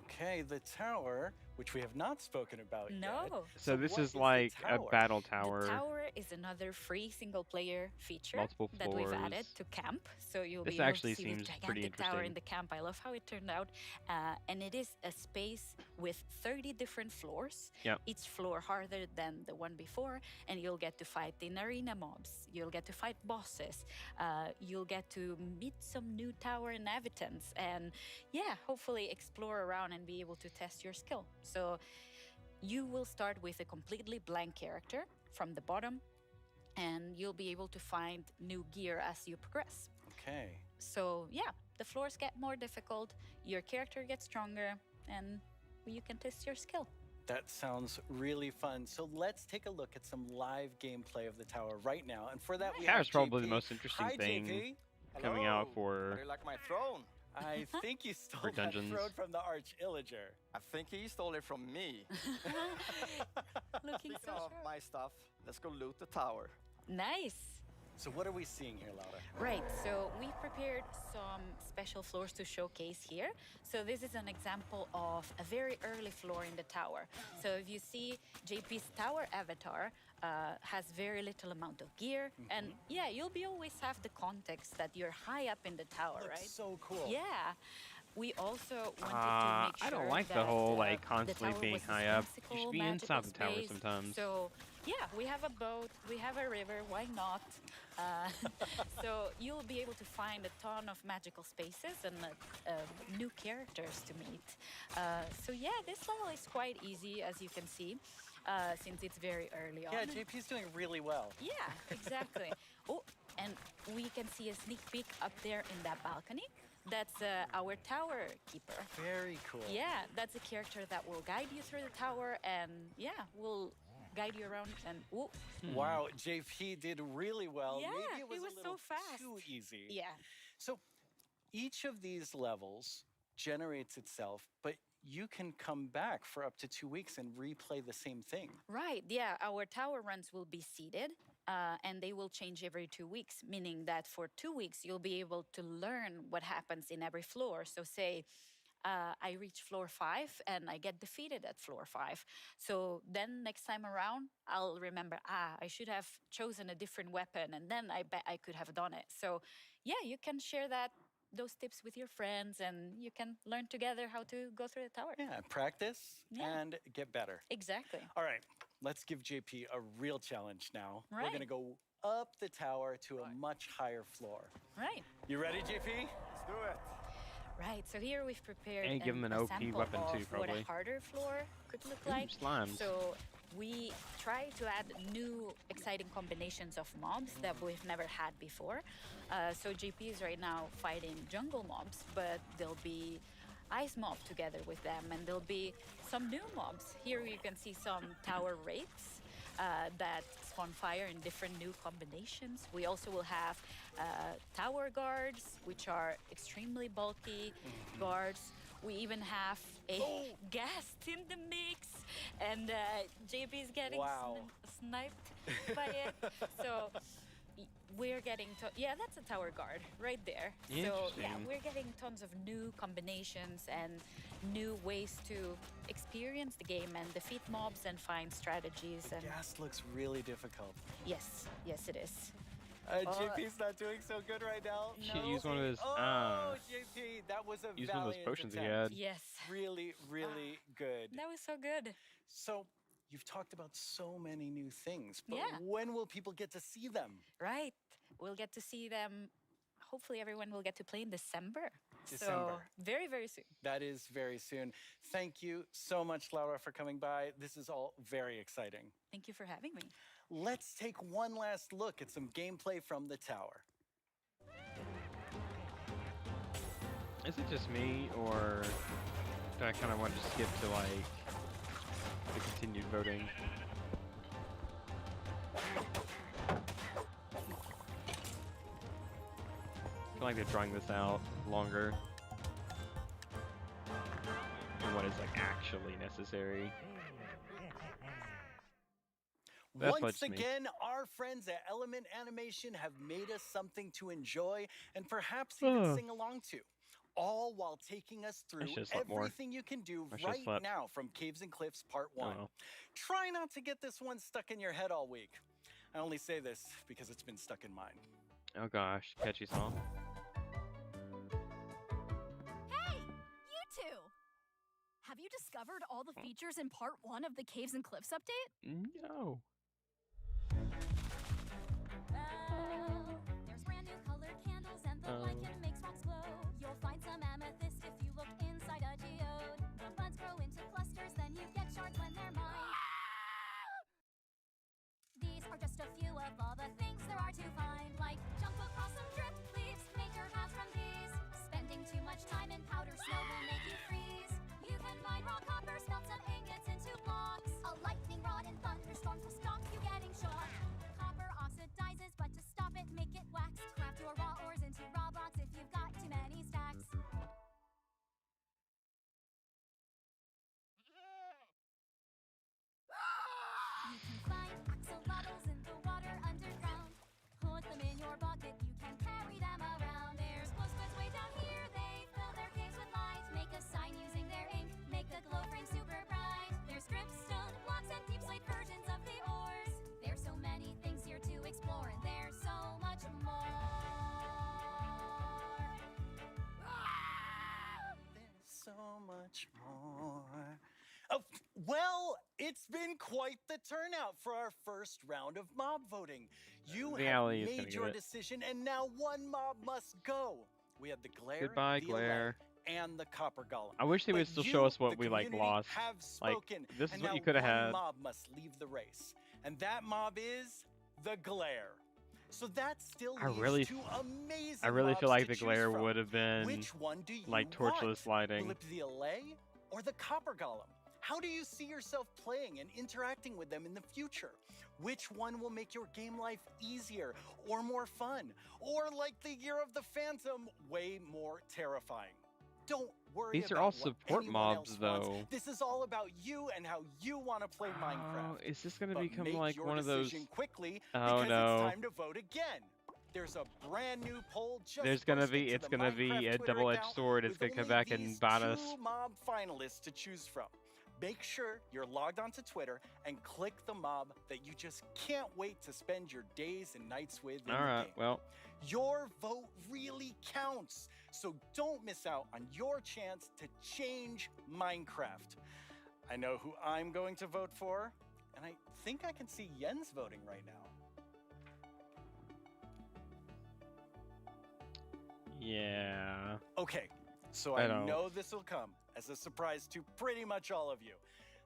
Speaker 22: Okay, the tower, which we have not spoken about yet.
Speaker 26: No.
Speaker 2: So this
Speaker 22: what
Speaker 2: is
Speaker 22: the
Speaker 2: like a
Speaker 22: tower?
Speaker 2: battle tower.
Speaker 26: The tower is another free single-player feature
Speaker 2: Multiple
Speaker 26: that we've added
Speaker 2: floors.
Speaker 26: to camp. So you'll
Speaker 2: This
Speaker 26: be able
Speaker 2: actually
Speaker 26: to see this
Speaker 2: seems pretty
Speaker 26: gigantic tower in
Speaker 2: interesting.
Speaker 26: the camp. I love how it turned out. And it is a space with 30 different floors.
Speaker 2: Yep.
Speaker 26: Each floor harder than the one before. And you'll get to fight in arena mobs. You'll get to fight bosses. You'll get to meet some new tower inhabitants. And yeah, hopefully explore around and be able to test your skill. So you will start with a completely blank character from the bottom, and you'll be able to find new gear as you progress.
Speaker 22: Okay.
Speaker 26: So yeah, the floors get more difficult, your character gets stronger, and you can test your skill.
Speaker 22: That sounds really fun. So let's take a look at some live gameplay of the tower right now. And for that, we have
Speaker 2: Tower's probably
Speaker 22: JP.
Speaker 2: the most interesting
Speaker 22: Hi,
Speaker 2: thing
Speaker 22: JP.
Speaker 2: coming out
Speaker 1: How
Speaker 2: for
Speaker 1: do you like my throne?
Speaker 22: I think you stole
Speaker 2: For
Speaker 22: that
Speaker 2: dungeons.
Speaker 22: throne from the Arch-Illager.
Speaker 1: I think he stole it from me.
Speaker 26: Looking
Speaker 1: Speaking
Speaker 26: so
Speaker 1: of
Speaker 26: sure.
Speaker 1: my stuff, let's go loot the tower.
Speaker 26: Nice.
Speaker 22: So what are we seeing here, Laura?
Speaker 26: Right, so we've prepared some special floors to showcase here. So this is an example of a very early floor in the tower. So if you see JP's tower avatar has very little amount of gear. And yeah, you'll be always have the context that you're high up in the tower,
Speaker 22: Looks
Speaker 26: right?
Speaker 22: so cool.
Speaker 26: Yeah. We also wanted to make sure
Speaker 2: I don't like
Speaker 26: that
Speaker 2: the whole like
Speaker 26: the
Speaker 2: constantly
Speaker 26: tower
Speaker 2: being
Speaker 26: was a
Speaker 2: high up. You
Speaker 26: whimsical,
Speaker 2: should be
Speaker 26: magical
Speaker 2: inside the tower
Speaker 26: space.
Speaker 2: sometimes.
Speaker 26: So yeah, we have a boat, we have a river, why not? So you'll be able to find a ton of magical spaces and new characters to meet. So yeah, this level is quite easy, as you can see, since it's very early on.
Speaker 22: Yeah, JP's doing really well.
Speaker 26: Yeah, exactly. Oh, and we can see a sneak peek up there in that balcony. That's our tower keeper.
Speaker 22: Very cool.
Speaker 26: Yeah, that's a character that will guide you through the tower and yeah, will guide you around and ooh.
Speaker 22: Wow, JP did really well.
Speaker 26: Yeah,
Speaker 22: Maybe it was,
Speaker 26: it was
Speaker 22: a little
Speaker 26: so fast.
Speaker 22: too easy.
Speaker 26: Yeah.
Speaker 22: So each of these levels generates itself, but you can come back for up to 2 weeks and replay the same thing.
Speaker 26: Right, yeah, our tower runs will be seeded and they will change every 2 weeks, meaning that for 2 weeks you'll be able to learn what happens in every floor. So say I reach floor 5 and I get defeated at floor 5. So then next time around, I'll remember, I should have chosen a different weapon and then I bet I could have done it. So yeah, you can share those tips with your friends and you can learn together how to go through the tower.
Speaker 22: Yeah, practice and get better.
Speaker 26: Exactly.
Speaker 22: All right, let's give JP a real challenge now. We're
Speaker 26: Right.
Speaker 22: going to go up the tower to a much higher floor.
Speaker 26: Right.
Speaker 22: You ready, JP?
Speaker 1: Let's do it.
Speaker 26: Right, so here we've prepared
Speaker 2: And give 'em an
Speaker 26: a
Speaker 2: OP
Speaker 26: sample
Speaker 2: weapon
Speaker 26: of
Speaker 2: too,
Speaker 26: what
Speaker 2: probably.
Speaker 26: a harder floor could look
Speaker 2: Ooh,
Speaker 26: like.
Speaker 2: slimes.
Speaker 26: So we try to add new exciting combinations of mobs that we've never had before. So JP is right now fighting jungle mobs, but there'll be ice mob together with them, and there'll be some new mobs. Here you can see some tower wraiths that spawn fire in different new combinations. We also will have tower guards, which are extremely bulky guards. We even have a guest in the mix, and JP is getting
Speaker 22: Wow.
Speaker 26: sniped by it. So we're getting yeah, that's a tower guard right there. So yeah,
Speaker 2: Interesting.
Speaker 26: we're getting tons of new combinations and new ways to experience the game and defeat mobs and find strategies. And
Speaker 22: Gas looks really difficult.
Speaker 26: yes, it is.
Speaker 22: JP's not doing so good right now.
Speaker 2: Should use one of his.
Speaker 22: Oh, JP, that was a
Speaker 2: use one of those
Speaker 22: valiant
Speaker 2: potions he
Speaker 22: attempt.
Speaker 2: had.
Speaker 26: Yes.
Speaker 22: Really, really good.
Speaker 26: That was so good.
Speaker 22: So you've talked about so many new things, but
Speaker 26: Yeah.
Speaker 22: when will people get to see them?
Speaker 26: Right. We'll get to see them. Hopefully, everyone will get to play in December. So
Speaker 22: December.
Speaker 26: very, very soon.
Speaker 22: That is very soon. Thank you so much, Laura, for coming by. This is all very exciting.
Speaker 26: Thank you for having me.
Speaker 22: Let's take one last look at some gameplay from the tower.
Speaker 2: Is it just me, or do I kind of want to skip to like the continued voting? I feel like they're drawing this out longer than what what is like actually necessary. That's
Speaker 22: Once
Speaker 2: just me.
Speaker 22: again, our friends at Element Animation have made us something to enjoy and perhaps even sing along to, all while taking us through
Speaker 2: should've slept more.
Speaker 22: everything you can do
Speaker 2: I should've
Speaker 22: right
Speaker 2: slept.
Speaker 22: now from Caves and Cliffs Part 1.
Speaker 2: well.
Speaker 22: Try not to get this one stuck in your head all week. I only say this because it's been stuck in mine.
Speaker 2: Oh gosh, catchy song.
Speaker 5: Hey, you two! Have you discovered all the features in Part 1 of the Caves and Cliffs update?
Speaker 2: No.
Speaker 5: There's brand new colored candles and the lichen makes rocks glow. You'll find some amethyst if you look inside a geode. The buds grow into clusters, then you get shards when they're mined. These are just a few of all the things there are to find, like jump across some drift leaves, make your house from these. Spending too much time in powder snow will make you freeze. You can mine raw copper, smelt some ingots into blocks. A lightning rod and thunderstorms will stop you getting shocked. Copper oxidizes, but to stop it, make it wax. Craft your raw ores into raw blocks if you've got too many stacks. You can find axolotls in the water underground. Put them in your bucket, you can carry them around. There's glow squids way down here, they fill their caves with light. Make a sign using their ink, make the glow frame super bright. There's dripstone blocks and deep slate versions of the ores. There's so many things here to explore, and there's so much more.
Speaker 22: There's so much more. Oh, well, it's been quite the turnout for our first round of mob voting. You
Speaker 2: The
Speaker 22: have
Speaker 2: alley is gonna
Speaker 22: made
Speaker 2: get
Speaker 22: your
Speaker 2: it.
Speaker 22: decision, and now one mob must go. We had the Glare,
Speaker 2: Goodbye,
Speaker 22: the
Speaker 2: Glare.
Speaker 22: Allay, and the Copper Golem.
Speaker 2: I wish they
Speaker 22: But
Speaker 2: would still
Speaker 22: you,
Speaker 2: show us what
Speaker 22: the
Speaker 2: we like
Speaker 22: community,
Speaker 2: lost.
Speaker 22: have
Speaker 2: Like
Speaker 22: spoken,
Speaker 2: this is
Speaker 22: and
Speaker 2: what
Speaker 22: now
Speaker 2: you could have
Speaker 22: one
Speaker 2: had.
Speaker 22: mob must leave the race, and that mob is the Glare. So that still
Speaker 2: I
Speaker 22: leaves
Speaker 2: really,
Speaker 22: two amazing
Speaker 2: I really feel
Speaker 22: mobs
Speaker 2: like
Speaker 22: to
Speaker 2: the
Speaker 22: choose
Speaker 2: glare
Speaker 22: from.
Speaker 2: would have been
Speaker 22: Which one do you
Speaker 2: like
Speaker 22: want?
Speaker 2: torchless lighting.
Speaker 22: Will it be the Allay or the Copper Golem? How do you see yourself playing and interacting with them in the future? Which one will make your game life easier or more fun? Or like the Year of the Phantom, way more terrifying? Don't worry
Speaker 2: These are
Speaker 22: about
Speaker 2: all
Speaker 22: what
Speaker 2: support
Speaker 22: anyone
Speaker 2: mobs,
Speaker 22: else wants.
Speaker 2: though.
Speaker 22: This is all about you and how you want to play Minecraft.
Speaker 2: Is this gonna
Speaker 22: But
Speaker 2: become
Speaker 22: make
Speaker 2: like
Speaker 22: your
Speaker 2: one of those?
Speaker 22: decision quickly
Speaker 2: Oh
Speaker 22: because
Speaker 2: no!
Speaker 22: it's time to vote again. There's a brand new poll just
Speaker 2: There's gonna
Speaker 22: posted
Speaker 2: be,
Speaker 22: to
Speaker 2: it's
Speaker 22: the
Speaker 2: gonna be
Speaker 22: Minecraft
Speaker 2: a
Speaker 22: Twitter
Speaker 2: double-edged
Speaker 22: account
Speaker 2: sword. It's
Speaker 22: with
Speaker 2: gonna come
Speaker 22: only
Speaker 2: back
Speaker 22: these
Speaker 2: and bite us.
Speaker 22: 2 mob finalists to choose from. Make sure you're logged onto Twitter and click the mob that you just can't wait to spend your days and nights with in
Speaker 2: All
Speaker 22: the
Speaker 2: right,
Speaker 22: game.
Speaker 2: well,
Speaker 22: Your vote really counts, so don't miss out on your chance to change Minecraft. I know who I'm going to vote for, and I think I can see Jens voting right now.
Speaker 2: yeah.
Speaker 22: Okay, so
Speaker 2: I
Speaker 22: I
Speaker 2: don't-
Speaker 22: know this will come as a surprise to pretty much all of you,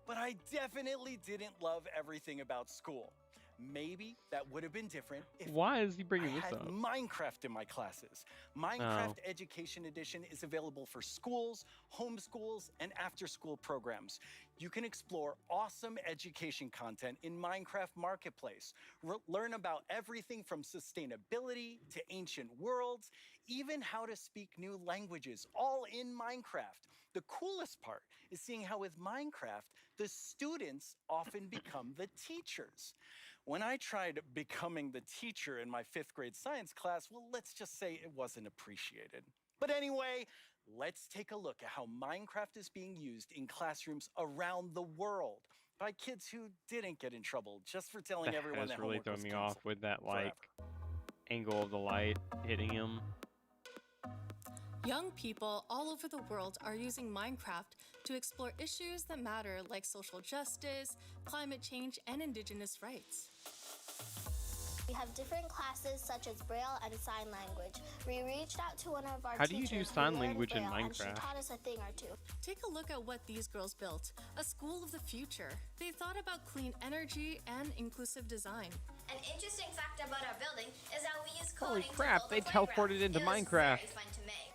Speaker 22: but I definitely didn't love everything about school. Maybe that would have been different if
Speaker 2: Why is he bringing
Speaker 22: I
Speaker 2: this
Speaker 22: had
Speaker 2: up?
Speaker 22: Minecraft in my classes. Minecraft
Speaker 2: Oh.
Speaker 22: Education Edition is available for schools, homeschools, and after-school programs. You can explore awesome education content in Minecraft Marketplace. Learn about everything from sustainability to ancient worlds, even how to speak new languages, all in Minecraft. The coolest part is seeing how with Minecraft, the students often become the teachers. When I tried becoming the teacher in my 5th grade science class, well, let's just say it wasn't appreciated. But anyway, let's take a look at how Minecraft is being used in classrooms around the world by kids who didn't get in trouble just for telling
Speaker 2: That
Speaker 22: everyone
Speaker 2: has
Speaker 22: that
Speaker 2: really
Speaker 22: homework
Speaker 2: thrown
Speaker 22: was
Speaker 2: me
Speaker 22: canceled
Speaker 2: off with that
Speaker 22: forever.
Speaker 2: like angle of the light hitting him.
Speaker 12: Young people all over the world are using Minecraft to explore issues that matter like social justice, climate change, and indigenous rights.
Speaker 16: We have different classes such as Braille and Sign Language. We reached out to one of our
Speaker 2: How do you do
Speaker 16: teachers who
Speaker 2: sign
Speaker 16: learned
Speaker 2: language in
Speaker 16: Braille, and she
Speaker 2: Minecraft?
Speaker 16: taught us a thing or two.
Speaker 12: Take a look at what these girls built, a school of the future. They thought about clean energy and inclusive design.
Speaker 19: An interesting fact about our building is that we use
Speaker 2: Holy
Speaker 19: coding to
Speaker 2: crap,
Speaker 19: build
Speaker 2: they
Speaker 19: a playground.
Speaker 2: teleported into
Speaker 19: It was
Speaker 2: Minecraft.
Speaker 19: very fun to make.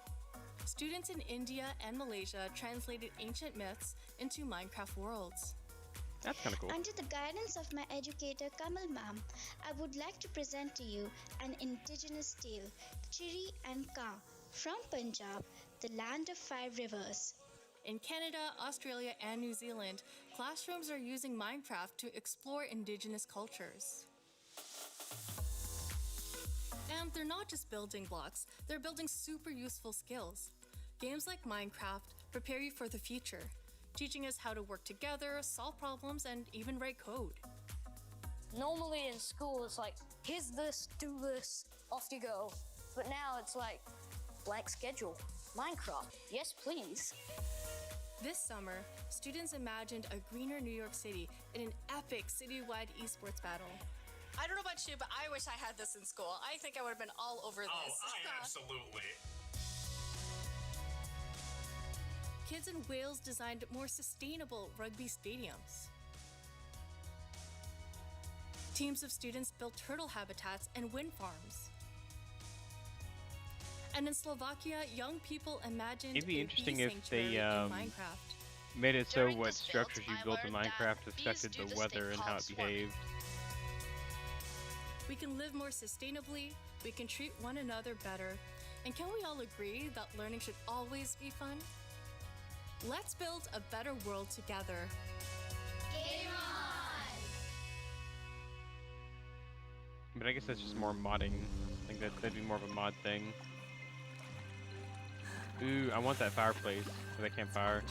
Speaker 12: Students in India and Malaysia translated ancient myths into Minecraft worlds.
Speaker 2: That's kind of cool.
Speaker 20: Under the guidance of my educator Kamal Ma'am, I would like to present to you an indigenous tale, Chiri and Ka, from Punjab, the land of 5 rivers.
Speaker 12: In Canada, Australia, and New Zealand, classrooms are using Minecraft to explore Indigenous cultures. And they're not just building blocks, they're building super useful skills. Games like Minecraft prepare you for the future, teaching us how to work together, solve problems, and even write code.
Speaker 7: Normally in school, it's like, here's this, do this, off you go. But now it's like, blank schedule, Minecraft, yes please.
Speaker 12: This summer, students imagined a greener New York City in an epic citywide esports battle.
Speaker 8: I don't know about you, but I wish I had this in school. I think I would have been all over this.
Speaker 13: Oh, absolutely.
Speaker 12: Kids in Wales designed more sustainable rugby stadiums. Teams of students built turtle habitats and wind farms. And in Slovakia, young people imagined
Speaker 2: It'd be
Speaker 12: a
Speaker 2: interesting
Speaker 12: bee
Speaker 2: if
Speaker 12: sanctuary
Speaker 2: they
Speaker 12: in Minecraft.
Speaker 2: made it so
Speaker 12: During
Speaker 2: what
Speaker 12: this build,
Speaker 2: structures you
Speaker 12: I
Speaker 2: built in
Speaker 12: learned
Speaker 2: Minecraft
Speaker 12: that
Speaker 2: affected
Speaker 12: bees do
Speaker 2: the
Speaker 12: this
Speaker 2: weather
Speaker 12: thing
Speaker 2: and how
Speaker 12: called
Speaker 2: it
Speaker 12: swarming.
Speaker 2: behaved.
Speaker 12: We can live more sustainably, we can treat one another better, and can we all agree that learning should always be fun? Let's build a better world together.
Speaker 19: Game on!
Speaker 2: But I guess that's just more modding. I think that'd be more of a mod thing. Ooh, I want that fireplace for that campfire.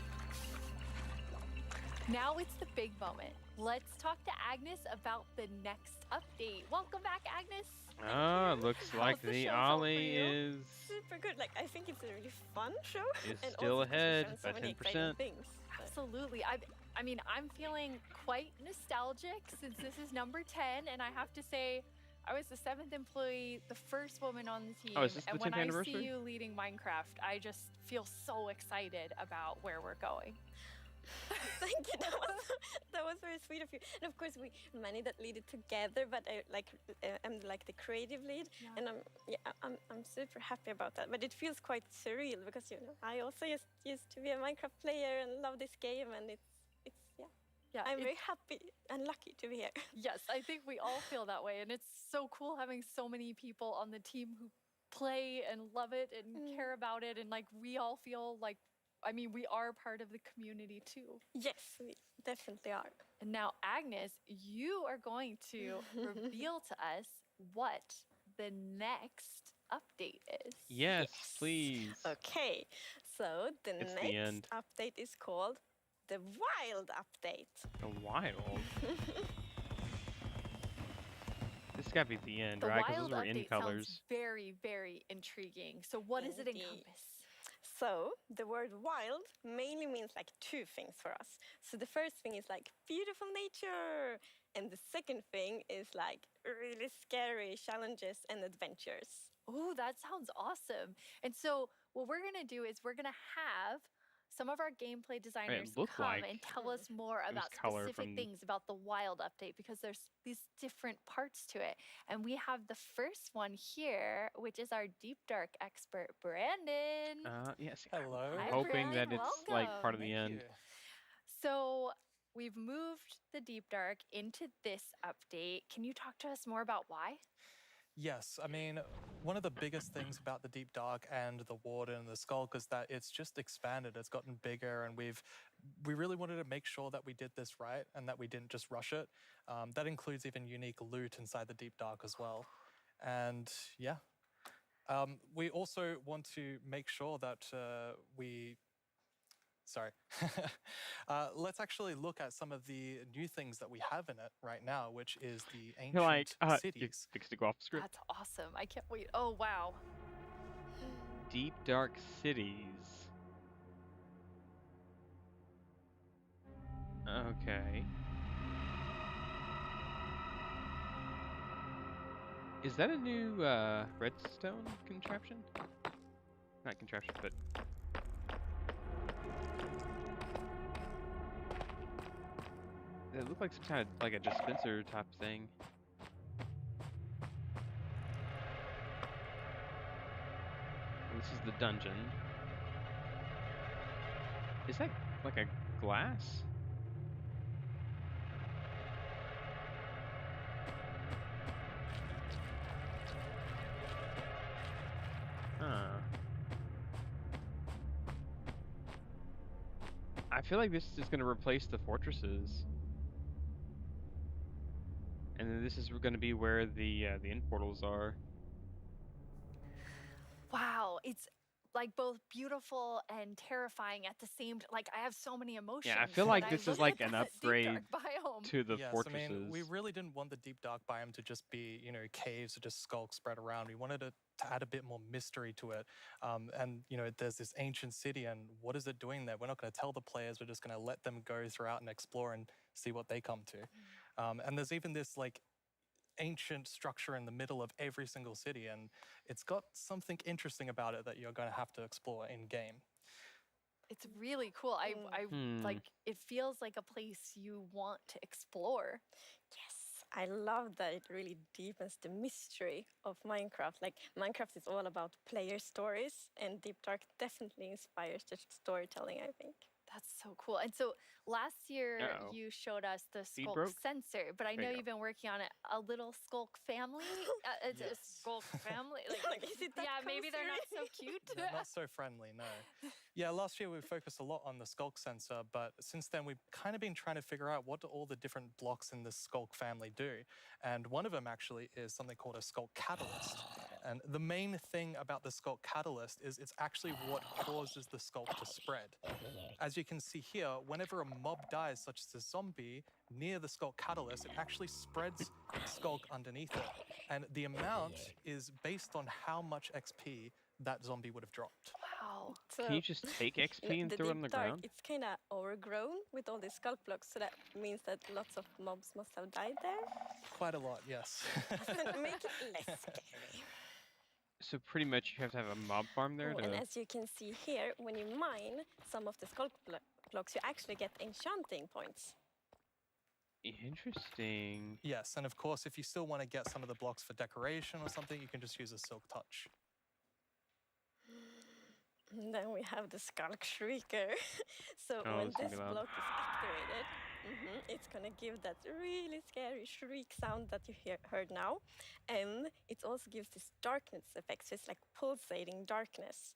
Speaker 17: Now it's the big moment. Let's talk to Agnes about the next update. Welcome back, Agnes.
Speaker 2: Ah, looks like
Speaker 18: How's the
Speaker 2: the
Speaker 18: show
Speaker 2: ollie
Speaker 18: felt for you?
Speaker 2: is
Speaker 18: Super good. Like, I think it's a really fun show.
Speaker 2: is
Speaker 18: and
Speaker 2: still
Speaker 18: also 'cause we've
Speaker 2: ahead
Speaker 18: done so
Speaker 2: by
Speaker 18: many exciting
Speaker 2: 10%.
Speaker 18: things.
Speaker 17: Absolutely. I mean, I'm feeling quite nostalgic since this is number 10, and I have to say, I was the 7th employee, the first woman on the team,
Speaker 2: Oh, is this the
Speaker 17: and
Speaker 2: 10th
Speaker 17: when I
Speaker 2: anniversary?
Speaker 17: see you leading Minecraft, I just feel so excited about where we're going.
Speaker 18: Thank you. That was very sweet of you. And of course, we many that lead it together. But I'm like the creative lead, and I'm super happy about that. But it feels quite surreal because I also used to be a Minecraft player and love this game, and it's
Speaker 17: Yeah,
Speaker 18: I'm very happy and lucky to be here.
Speaker 17: Yes, I think we all feel that way, and it's so cool having so many people on the team who play and love it and care about it, and like we all feel like, I mean, we are part of the community too.
Speaker 18: Yes, we definitely are.
Speaker 17: And now, Agnes, you are going to reveal to us what the next update is.
Speaker 2: Yes, please.
Speaker 18: Okay, so the
Speaker 2: It's the
Speaker 18: next
Speaker 2: end.
Speaker 18: update is called the Wild Update.
Speaker 2: The wild. This gotta be the end,
Speaker 17: The
Speaker 2: right? Because
Speaker 17: wild
Speaker 2: those were in
Speaker 17: update
Speaker 2: colors.
Speaker 17: sounds very, very intriguing. So what does it
Speaker 18: Indeed.
Speaker 17: encompass?
Speaker 18: So the word wild mainly means like two things for us. So the first thing is like beautiful nature, and the second thing is like really scary challenges and adventures.
Speaker 17: Oh, that sounds awesome. And so what we're going to do is we're going to have some of our gameplay designers
Speaker 2: looked
Speaker 17: come
Speaker 2: like
Speaker 17: and tell us more
Speaker 2: it was
Speaker 17: about
Speaker 2: color
Speaker 17: specific
Speaker 2: from-
Speaker 17: things about the wild update because there's these different parts to it. And we have the first one here, which is our deep dark expert, Brandon.
Speaker 2: Yes.
Speaker 3: Hello.
Speaker 17: Hi,
Speaker 2: I'm hoping that
Speaker 17: Brandon.
Speaker 2: it's like part of the
Speaker 17: Welcome.
Speaker 2: end.
Speaker 17: So we've moved the deep dark into this update. Can you talk to us more about why?
Speaker 25: Yes, I mean, one of the biggest things about the Deep Dark and the Warden and the Skulk is that it's just expanded, it's gotten bigger, and we really wanted to make sure that we did this right and that we didn't just rush it. That includes even unique loot inside the Deep Dark as well. And yeah, we also want to make sure that let's actually look at some of the new things that we have in it right now, which is the ancient
Speaker 2: You're like, you
Speaker 25: cities.
Speaker 2: fixed to go off script.
Speaker 17: That's awesome. I can't wait. Oh, wow.
Speaker 2: Deep dark cities. Okay. Is that a new redstone contraption? Not contraption, but it looked like some kind of like a dispenser type thing. And this is the dungeon. Is that like a glass? Huh. I feel like this is going to replace the fortresses. And then this is going to be where the end portals are.
Speaker 17: Wow, it's like both beautiful and terrifying at the same time. Like I have so many emotions.
Speaker 2: Yeah, I feel
Speaker 17: when
Speaker 2: like this is
Speaker 17: look
Speaker 2: like
Speaker 17: at
Speaker 2: an
Speaker 17: that
Speaker 2: upgrade
Speaker 17: deep dark biome.
Speaker 2: to the
Speaker 25: Yes,
Speaker 2: fortresses.
Speaker 25: I mean, we really didn't want the deep dark biome to just be, you know, caves or just skulks spread around. We wanted it to add a bit more mystery to it. And, you know, there's this ancient city, and what is it doing there? We're not going to tell the players. We're just going to let them go throughout and explore and see what they come to. And there's even this, like, ancient structure in the middle of every single city, and it's got something interesting about it that you're going to have to explore in game.
Speaker 17: It's really cool. I like it feels like a place you want to explore.
Speaker 18: Yes, I love that it really deepens the mystery of Minecraft. Like Minecraft is all about player stories, and Deep Dark definitely inspires the storytelling, I think.
Speaker 17: That's so cool. And so last year
Speaker 2: Uh-oh.
Speaker 17: you showed us the
Speaker 2: Feed
Speaker 17: Skulk
Speaker 2: broke?
Speaker 17: sensor, but I
Speaker 2: There
Speaker 17: know
Speaker 2: you
Speaker 17: you've been working on it. A little Skulk family. It's a Skulk family. Like,
Speaker 18: is it that
Speaker 17: yeah, maybe they're not so cute.
Speaker 25: They're not so friendly, no. Yeah, last year we focused a lot on the Skulk sensor, but since then we've kind of been trying to figure out what do all the different blocks in the Skulk family do. And one of them actually is something called a Skulk catalyst. And the main thing about the Skulk catalyst is it's actually what causes the Skulk to spread. As you can see here, whenever a mob dies, such as a zombie, near the Skulk catalyst, it actually spreads Skulk underneath it. And the amount is based on how much XP that zombie would have dropped.
Speaker 17: Wow.
Speaker 18: So,
Speaker 2: Can you just take XP and
Speaker 18: the
Speaker 2: throw it
Speaker 18: Deep
Speaker 2: on the
Speaker 18: Dark,
Speaker 2: ground?
Speaker 18: it's kind of overgrown with all these Skulk blocks, so that means that lots of mobs must have died there.
Speaker 25: Quite a lot, yes.
Speaker 18: Make it less scary.
Speaker 2: So pretty much you have to have a mob farm there
Speaker 18: And
Speaker 2: to...
Speaker 18: as you can see here, when you mine some of the Skulk blocks, you actually get enchanting points.
Speaker 2: Interesting.
Speaker 25: Yes, and of course, if you still want to get some of the blocks for decoration or something, you can just use a Silk Touch.
Speaker 18: And then we have the Skulk Shrieker. So
Speaker 2: Oh,
Speaker 18: when
Speaker 2: it's gonna
Speaker 18: this
Speaker 2: be loud.
Speaker 18: block is activated, it's gonna give that really scary shriek sound that you heard now. And it also gives this darkness effect, so it's like pulsating darkness.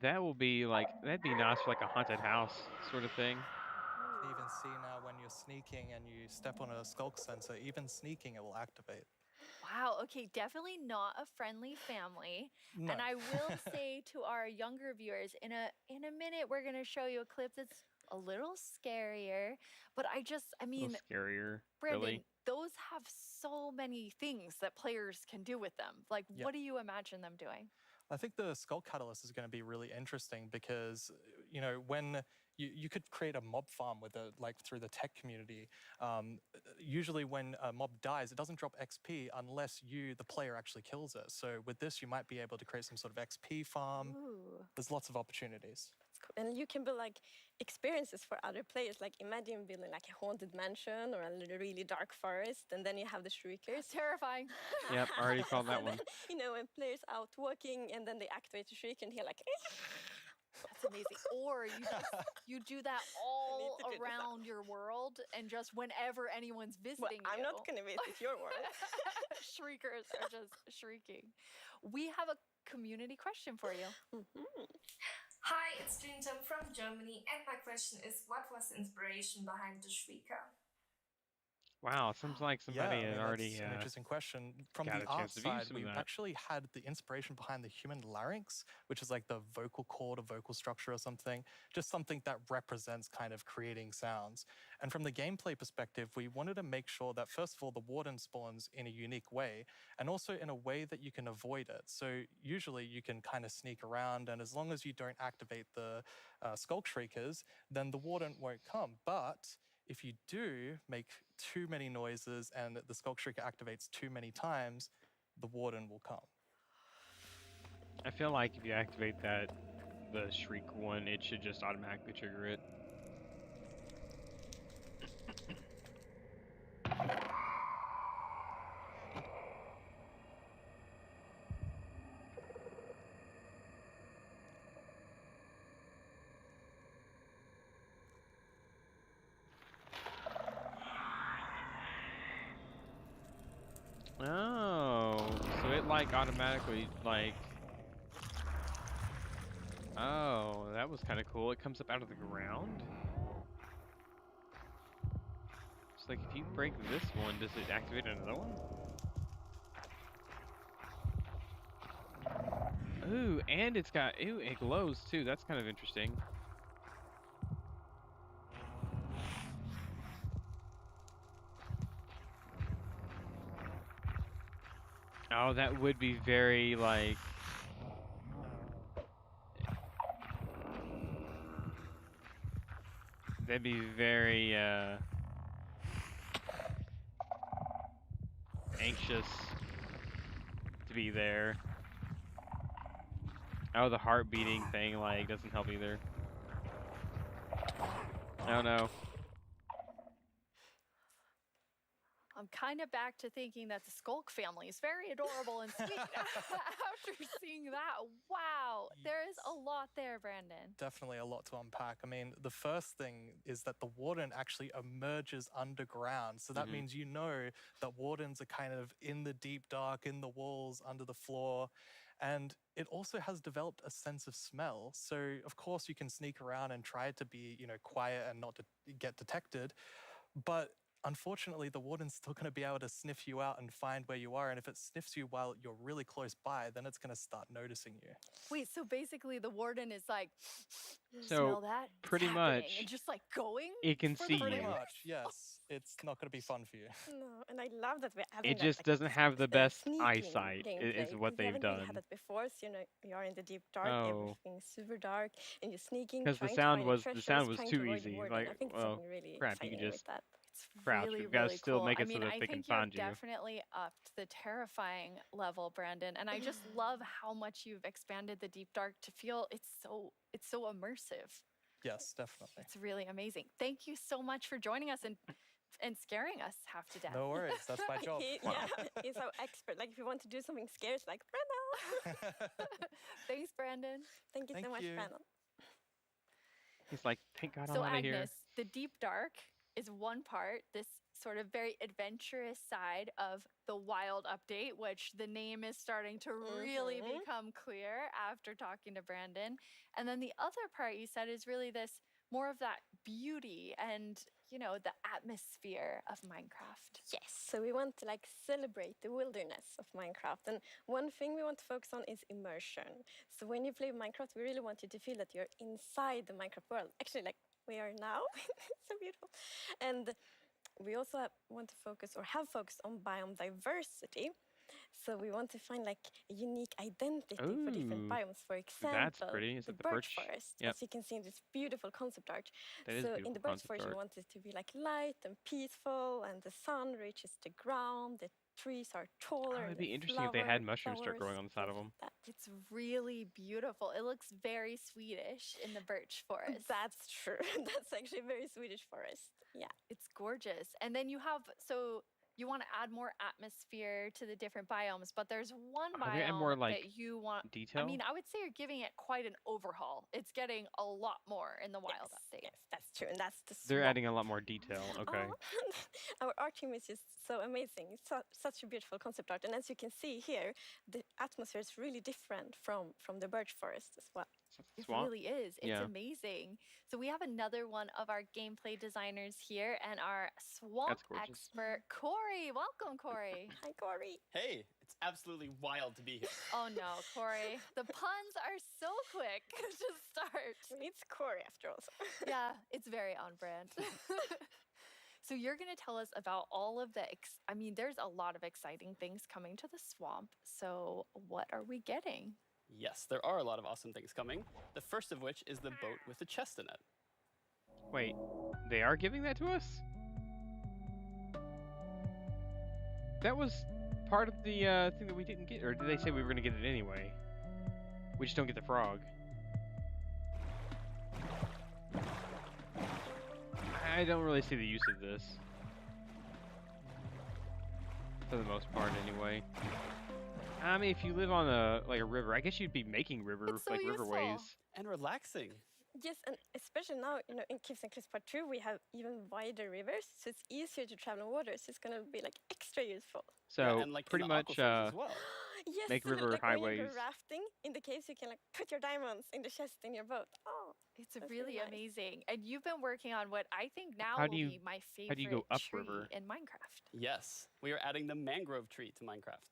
Speaker 2: That will be like, that'd be nice for like a haunted house sort of thing.
Speaker 25: You can even see now when you're sneaking and you step on a Skulk sensor, even sneaking it will activate.
Speaker 17: Wow, okay, definitely not a friendly family.
Speaker 25: No.
Speaker 17: And I will say to our younger viewers, in a minute we're gonna show you a clip that's a little scarier. But I mean,
Speaker 2: Scarier.
Speaker 17: Brandon,
Speaker 2: Really?
Speaker 17: those have so many things that players can do with them. Like,
Speaker 25: Yeah.
Speaker 17: what do you imagine them doing?
Speaker 25: I think the Skull Catalyst is going to be really interesting because, you know, when you could create a mob farm with it, like through the tech community. Usually when a mob dies, it doesn't drop XP unless you, the player, actually kills it. So with this, you might be able to create some sort of XP farm.
Speaker 18: Ooh.
Speaker 25: There's lots of opportunities.
Speaker 18: And you can build like experiences for other players. Like imagine building like a haunted mansion or a really dark forest, and then you have the shriekers.
Speaker 17: Terrifying.
Speaker 2: Yep, I already called that
Speaker 18: And
Speaker 2: one.
Speaker 18: then, you know, when players out walking and then they activate the shriek and hear like.
Speaker 17: That's amazing. Or you do that all around your world, and just whenever anyone's visiting
Speaker 18: I'm
Speaker 17: you.
Speaker 18: not going to visit your world.
Speaker 17: Shriekers are just shrieking. We have a community question for you.
Speaker 11: Hi, it's Jinjam from Germany, and my question is, what was the inspiration behind the Shrieker?
Speaker 2: Wow, it seems like somebody had already
Speaker 25: That's an interesting question. From
Speaker 2: got
Speaker 25: the
Speaker 2: a
Speaker 25: art
Speaker 2: chance to view
Speaker 25: side,
Speaker 2: some of
Speaker 25: we
Speaker 2: that.
Speaker 25: actually had the inspiration behind the human larynx, which is like the vocal cord or vocal structure or something, just something that represents kind of creating sounds. And from the gameplay perspective, we wanted to make sure that, first of all, the warden spawns in a unique way, and also in a way that you can avoid it. So usually you can kind of sneak around, and as long as you don't activate the Skulk Shriekers, then the warden won't come. But if you do make too many noises and the Skulk Shrieker activates too many times, the warden will come.
Speaker 2: I feel like if you activate that, the shriek one, it should just automatically trigger it. Oh, so it like automatically like Oh, that was kind of cool. It comes up out of the ground. It's like if you break this one, does it activate another one? Ooh, and it's got, ooh, it glows too. That's kind of interesting. Oh, that would be very, like... That'd be very, anxious to be there. Oh, the heart beating thing, like, doesn't help either. Oh, no.
Speaker 17: I'm kind of back to thinking that the Skulk family is very adorable and sweet after seeing that. Wow, there is a lot there, Brandon.
Speaker 25: Definitely a lot to unpack. I mean, the first thing is that the warden actually emerges underground. So that means you know that wardens are kind of in the deep dark, in the walls, under the floor. And it also has developed a sense of smell. So, of course, you can sneak around and try to be, quiet and not to get detected. But unfortunately, the warden's still going to be able to sniff you out and find where you are. And if it sniffs you while you're really close by, then it's going to start noticing you.
Speaker 17: Wait, so basically the warden is like,
Speaker 2: So,
Speaker 17: smell that? It's
Speaker 2: pretty
Speaker 17: happening,"
Speaker 2: much,
Speaker 17: and just like going?
Speaker 2: it can
Speaker 17: for
Speaker 2: see
Speaker 17: the
Speaker 2: you.
Speaker 25: Pretty
Speaker 17: flavors?
Speaker 25: much, yes. It's not going to be fun for you.
Speaker 18: No, and I love that we're adding
Speaker 2: It
Speaker 18: that,
Speaker 2: just
Speaker 18: like,
Speaker 2: doesn't have the best
Speaker 18: sneaking
Speaker 2: eyesight, is
Speaker 18: gameplay.
Speaker 2: what
Speaker 18: We
Speaker 2: they've
Speaker 18: haven't really
Speaker 2: done.
Speaker 18: had that before. So, you are in the deep dark,
Speaker 2: Oh.
Speaker 18: everything's super dark, and you're sneaking,
Speaker 2: Because
Speaker 18: trying to find
Speaker 2: the sound was
Speaker 18: trying
Speaker 2: too
Speaker 18: to avoid the
Speaker 2: easy.
Speaker 18: warden.
Speaker 2: Like,
Speaker 18: I think it's
Speaker 2: well,
Speaker 18: something really
Speaker 2: crap, you
Speaker 18: exciting
Speaker 2: can
Speaker 18: with
Speaker 2: just
Speaker 18: that.
Speaker 2: crouch.
Speaker 17: Really,
Speaker 2: We've got to
Speaker 17: really
Speaker 2: still
Speaker 17: cool.
Speaker 2: make
Speaker 17: I
Speaker 2: it so
Speaker 17: mean,
Speaker 2: that
Speaker 17: I
Speaker 2: they can
Speaker 17: think you've
Speaker 2: find you.
Speaker 17: definitely upped the terrifying level, Brandon. And I just love how much you've expanded the deep dark to feel it's so immersive.
Speaker 25: Yes, definitely.
Speaker 17: It's really amazing. Thank you so much for joining us and scaring us half to death.
Speaker 25: No worries, that's my job.
Speaker 18: Yeah, he's our expert. Like, if you want to do something scary, it's like, Brandon.
Speaker 17: Thanks, Brandon.
Speaker 18: Thank you so much, Brandon.
Speaker 2: He's like, thank God
Speaker 17: So
Speaker 2: I'm out of here.
Speaker 17: Agnes, the deep dark is one part, this sort of very adventurous side of the wild update, which the name is starting to really become clear after talking to Brandon. And then the other part you said is really this more of that beauty and, the atmosphere of Minecraft.
Speaker 18: Yes, so we want to celebrate the wilderness of Minecraft. And one thing we want to focus on is immersion. So when you play Minecraft, we really want you to feel that you're inside the Minecraft world. Actually, like we are now. It's so beautiful. And we also want to focus or have focused on biome diversity. So we want to find a unique identity for different biomes. For example,
Speaker 2: that's pretty. Is
Speaker 18: the
Speaker 2: it the
Speaker 18: birch
Speaker 2: birch?
Speaker 18: forest,
Speaker 2: Yep.
Speaker 18: as you can see in this beautiful concept art.
Speaker 2: That is
Speaker 18: So in
Speaker 2: beautiful
Speaker 18: the birch
Speaker 2: concept
Speaker 18: forest, we
Speaker 2: art.
Speaker 18: want it to be light and peaceful, and the sun reaches the ground. The trees are taller.
Speaker 2: It'd be interesting if they had mushrooms start growing on the side of them.
Speaker 17: It's really beautiful. It looks very Swedish in the birch forest.
Speaker 18: That's true. That's actually a very Swedish forest. Yeah.
Speaker 17: It's gorgeous. And then you have, so you want to add more atmosphere to the different biomes, but there's one
Speaker 2: Are they add
Speaker 17: biome
Speaker 2: more, like,
Speaker 17: that you want.
Speaker 2: detail?
Speaker 17: I mean, I would say you're giving it quite an overhaul. It's getting a lot more in the wild update.
Speaker 18: Yes, that's true. And that's the
Speaker 2: They're
Speaker 18: swamp.
Speaker 2: adding a lot more detail. Okay.
Speaker 18: Our art team is just so amazing. It's such a beautiful concept art. And as you can see here, the atmosphere is really different from the birch forest as well.
Speaker 17: It
Speaker 2: Swamp?
Speaker 17: really is. It's
Speaker 2: Yeah.
Speaker 17: amazing. So we have another one of our gameplay designers here and our swamp
Speaker 2: That's gorgeous.
Speaker 17: expert, Corey. Welcome, Corey.
Speaker 18: Hi, Corey.
Speaker 13: Hey, it's absolutely wild to be here.
Speaker 17: Oh no, Corey. The puns are so quick to start.
Speaker 18: It's Corey after all.
Speaker 17: Yeah, it's very on brand. So you're going to tell us about all of the, I mean, there's a lot of exciting things coming to the swamp. So what are we getting?
Speaker 13: Yes, there are a lot of awesome things coming. The first of which is the boat with the chest in it.
Speaker 2: Wait, they are giving that to us? That was part of the thing that we didn't get, or did they say we were going to get it anyway? We just don't get the frog. I don't really see the use of this. For the most part, anyway. I mean, if you live on a river, I guess you'd be making riverways.
Speaker 13: And relaxing.
Speaker 18: Yes, and especially now, in Kids and Cliffs Part 2, we have even wider rivers, so it's easier to travel on water, so it's going to be extra useful.
Speaker 2: So
Speaker 13: and
Speaker 2: pretty
Speaker 13: in the
Speaker 2: much,
Speaker 13: aquifers as well.
Speaker 18: Yes,
Speaker 2: Make
Speaker 18: so
Speaker 2: river
Speaker 18: like when you
Speaker 2: highways.
Speaker 18: go rafting in the caves, you can like put your diamonds in the chest in your boat. Oh,
Speaker 17: It's
Speaker 18: that's
Speaker 17: really
Speaker 18: nice.
Speaker 17: amazing. And you've been working on what I think now
Speaker 2: How
Speaker 17: will
Speaker 2: do you
Speaker 17: be my
Speaker 2: how do you go
Speaker 17: favorite tree
Speaker 2: upriver?
Speaker 17: in Minecraft.
Speaker 13: Yes, we are adding the mangrove tree to Minecraft.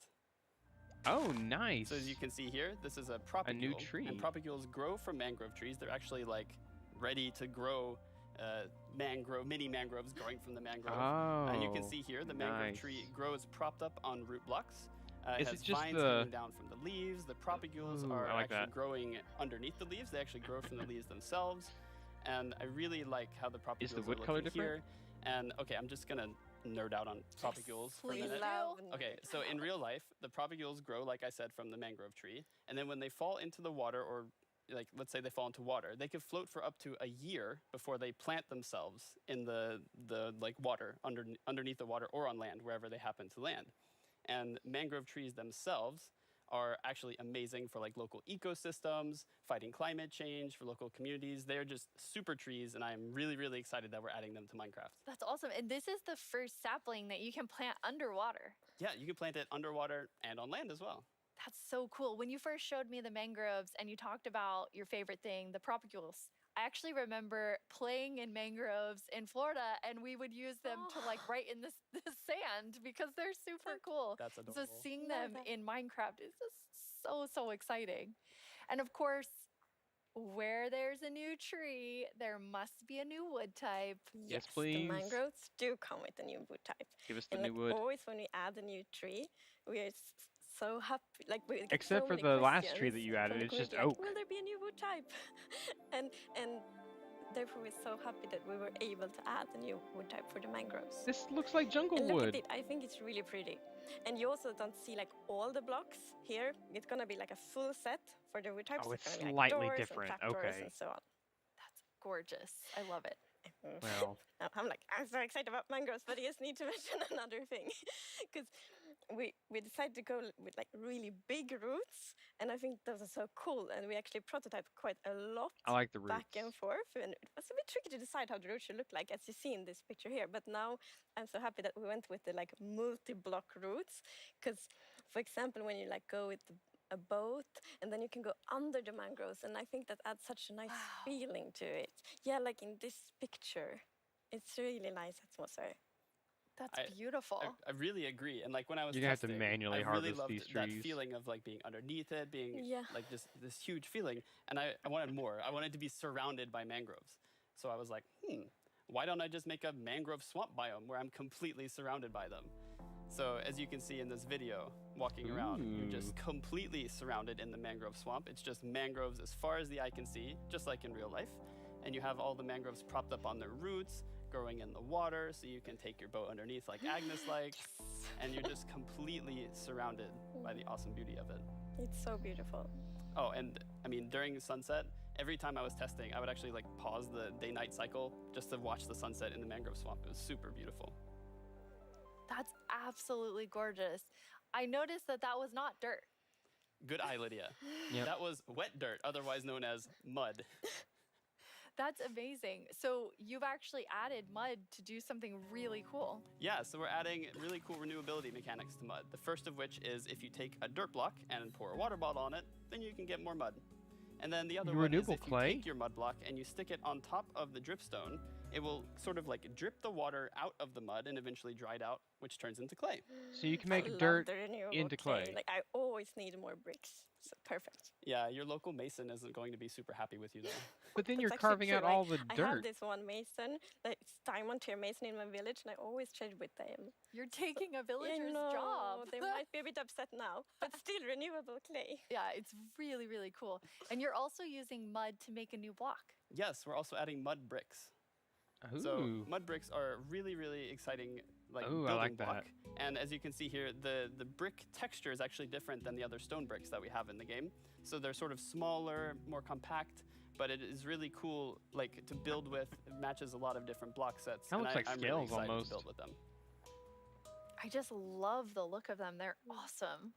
Speaker 2: Oh, nice.
Speaker 13: So as you can see here, this is a propagule.
Speaker 2: new tree.
Speaker 13: And propagules grow from mangrove trees. They're actually like ready to grow mini mangroves growing from the mangrove. And you can
Speaker 2: Oh,
Speaker 13: see here, the mangrove
Speaker 2: nice.
Speaker 13: tree grows propped up on root blocks. It
Speaker 2: Is
Speaker 13: has
Speaker 2: it just
Speaker 13: vines
Speaker 2: the-
Speaker 13: coming down from the leaves. The propagules
Speaker 2: Ooh,
Speaker 13: are
Speaker 2: I like
Speaker 13: actually
Speaker 2: that.
Speaker 13: growing underneath the leaves. They actually grow from the leaves themselves. And I really like how the propagules
Speaker 2: Is the
Speaker 13: are
Speaker 2: wood color
Speaker 13: looking here.
Speaker 2: different?
Speaker 13: And okay, I'm just gonna nerd out on propagules for a
Speaker 17: Please
Speaker 13: minute.
Speaker 17: do.
Speaker 13: Okay, so in real life, the propagules grow, like I said, from the mangrove tree. And then when they fall into the water, or like let's say they fall into water, they could float for up to a year before they plant themselves in the like water, underneath the water or on land, wherever they happen to land. And mangrove trees themselves are actually amazing for like local ecosystems, fighting climate change, for local communities. They're just super trees, and I'm really, really excited that we're adding them to Minecraft.
Speaker 17: That's awesome. And this is the first sapling that you can plant underwater.
Speaker 13: Yeah, you can plant it underwater and on land as well.
Speaker 17: That's so cool. When you first showed me the mangroves and you talked about your favorite thing, the propagules, I actually remember playing in mangroves in Florida, and we would use them to like write in the sand because they're super cool.
Speaker 13: That's
Speaker 17: So
Speaker 13: adorable.
Speaker 17: seeing them in Minecraft is just so exciting. And of course, where there's a new tree, there must be a new wood type.
Speaker 2: Yes, please.
Speaker 18: The mangroves do come with a new wood type.
Speaker 2: Give us the
Speaker 18: And
Speaker 2: new
Speaker 18: like
Speaker 2: wood.
Speaker 18: always when we add a new tree, we are so happy. Like we get
Speaker 2: Except
Speaker 18: so
Speaker 2: for
Speaker 18: many
Speaker 2: the last tree that
Speaker 18: questions
Speaker 2: you added,
Speaker 18: from the
Speaker 2: it's just
Speaker 18: community, like,
Speaker 2: oak.
Speaker 18: will there be a new wood type? and therefore we're so happy that we were able to add a new wood type for the mangroves.
Speaker 2: This looks like jungle
Speaker 18: And look
Speaker 2: wood.
Speaker 18: at it, I think it's really pretty. And you also don't see like all the blocks here. It's gonna be like a full set for the wood types.
Speaker 2: Oh, it's
Speaker 18: gonna be, like,
Speaker 2: slightly
Speaker 18: doors and
Speaker 2: different.
Speaker 18: trapdoors
Speaker 2: Okay.
Speaker 18: and so on.
Speaker 17: That's gorgeous. I love it.
Speaker 2: Well,
Speaker 18: I'm so excited about mangroves, but I just need to mention another thing, because we decided to go with like really big roots, and I think those are so cool. And we actually prototyped quite a lot.
Speaker 2: I like the
Speaker 18: back
Speaker 2: roots.
Speaker 18: and forth, and it was a bit tricky to decide how the roots should look like, as you see in this picture here. But now I'm so happy that we went with the like multi-block roots, because, for example, when you like go with a boat, and then you can go under the mangroves, and I think that adds such a nice feeling to it. Yeah, like in this picture, it's really nice atmosphere.
Speaker 17: That's beautiful.
Speaker 13: I really agree. And like when I was
Speaker 2: You're gonna have to
Speaker 13: testing,
Speaker 2: manually
Speaker 13: I really
Speaker 2: harvest
Speaker 13: loved
Speaker 2: these
Speaker 13: that
Speaker 2: trees.
Speaker 13: feeling of like being underneath it, being
Speaker 18: Yeah.
Speaker 13: like just this huge feeling. And I wanted more. I wanted to be surrounded by mangroves. So I was like, why don't I just make a mangrove swamp biome where I'm completely surrounded by them? So as you can see in this video, walking around, you're just completely surrounded in the mangrove swamp. It's just mangroves as far as the eye can see, just like in real life. And you have all the mangroves propped up on their roots, growing in the water, so you can take your boat underneath like Agnes likes. And you're just completely surrounded by the awesome beauty of it.
Speaker 18: It's so beautiful.
Speaker 13: Oh, and I mean, during sunset, every time I was testing, I would actually like pause the day-night cycle just to watch the sunset in the mangrove swamp. It was super beautiful.
Speaker 17: That's absolutely gorgeous. I noticed that was not dirt.
Speaker 13: Good eye, Lydia.
Speaker 2: Yep.
Speaker 13: That was wet dirt, otherwise known as mud.
Speaker 17: That's amazing. So you've actually added mud to do something really cool.
Speaker 13: Yeah, so we're adding really cool renewability mechanics to mud. The first of which is if you take a dirt block and pour a water bottle on it, then you can get more mud. And then the other one is
Speaker 2: Renewable
Speaker 13: if you
Speaker 2: clay?
Speaker 13: take your mud block and you stick it on top of the dripstone, it will sort of like drip the water out of the mud and eventually dry it out, which turns into clay.
Speaker 2: So you can
Speaker 18: I
Speaker 2: make
Speaker 18: love
Speaker 2: dirt
Speaker 18: the renewable
Speaker 2: into clay.
Speaker 18: Like I always need more bricks. So perfect.
Speaker 13: Yeah, your local mason isn't going to be super happy with you though.
Speaker 2: But then
Speaker 18: That's
Speaker 2: you're
Speaker 18: actually
Speaker 2: carving
Speaker 18: true.
Speaker 2: out all the
Speaker 18: I have
Speaker 2: dirt.
Speaker 18: this one mason, like it's diamond tier mason in my village, and I always trade with them.
Speaker 17: You're taking a villager's
Speaker 18: know,
Speaker 17: job.
Speaker 18: They might be a bit upset now, but still renewable clay.
Speaker 17: Yeah, it's really, really cool. And you're also using mud to make a new block.
Speaker 13: Yes, we're also adding mud bricks. So
Speaker 2: Ooh.
Speaker 13: mud bricks are really, really exciting like
Speaker 2: Ooh, I
Speaker 13: building
Speaker 2: like
Speaker 13: block.
Speaker 2: that.
Speaker 13: And as you can see here, the brick texture is actually different than the other stone bricks that we have in the game. So they're sort of smaller, more compact, but it is really cool like to build with. It matches a lot of different block sets.
Speaker 2: That looks like
Speaker 13: I'm really
Speaker 2: scales
Speaker 13: excited
Speaker 2: almost.
Speaker 13: to build with them.
Speaker 17: I just love the look of them. They're awesome.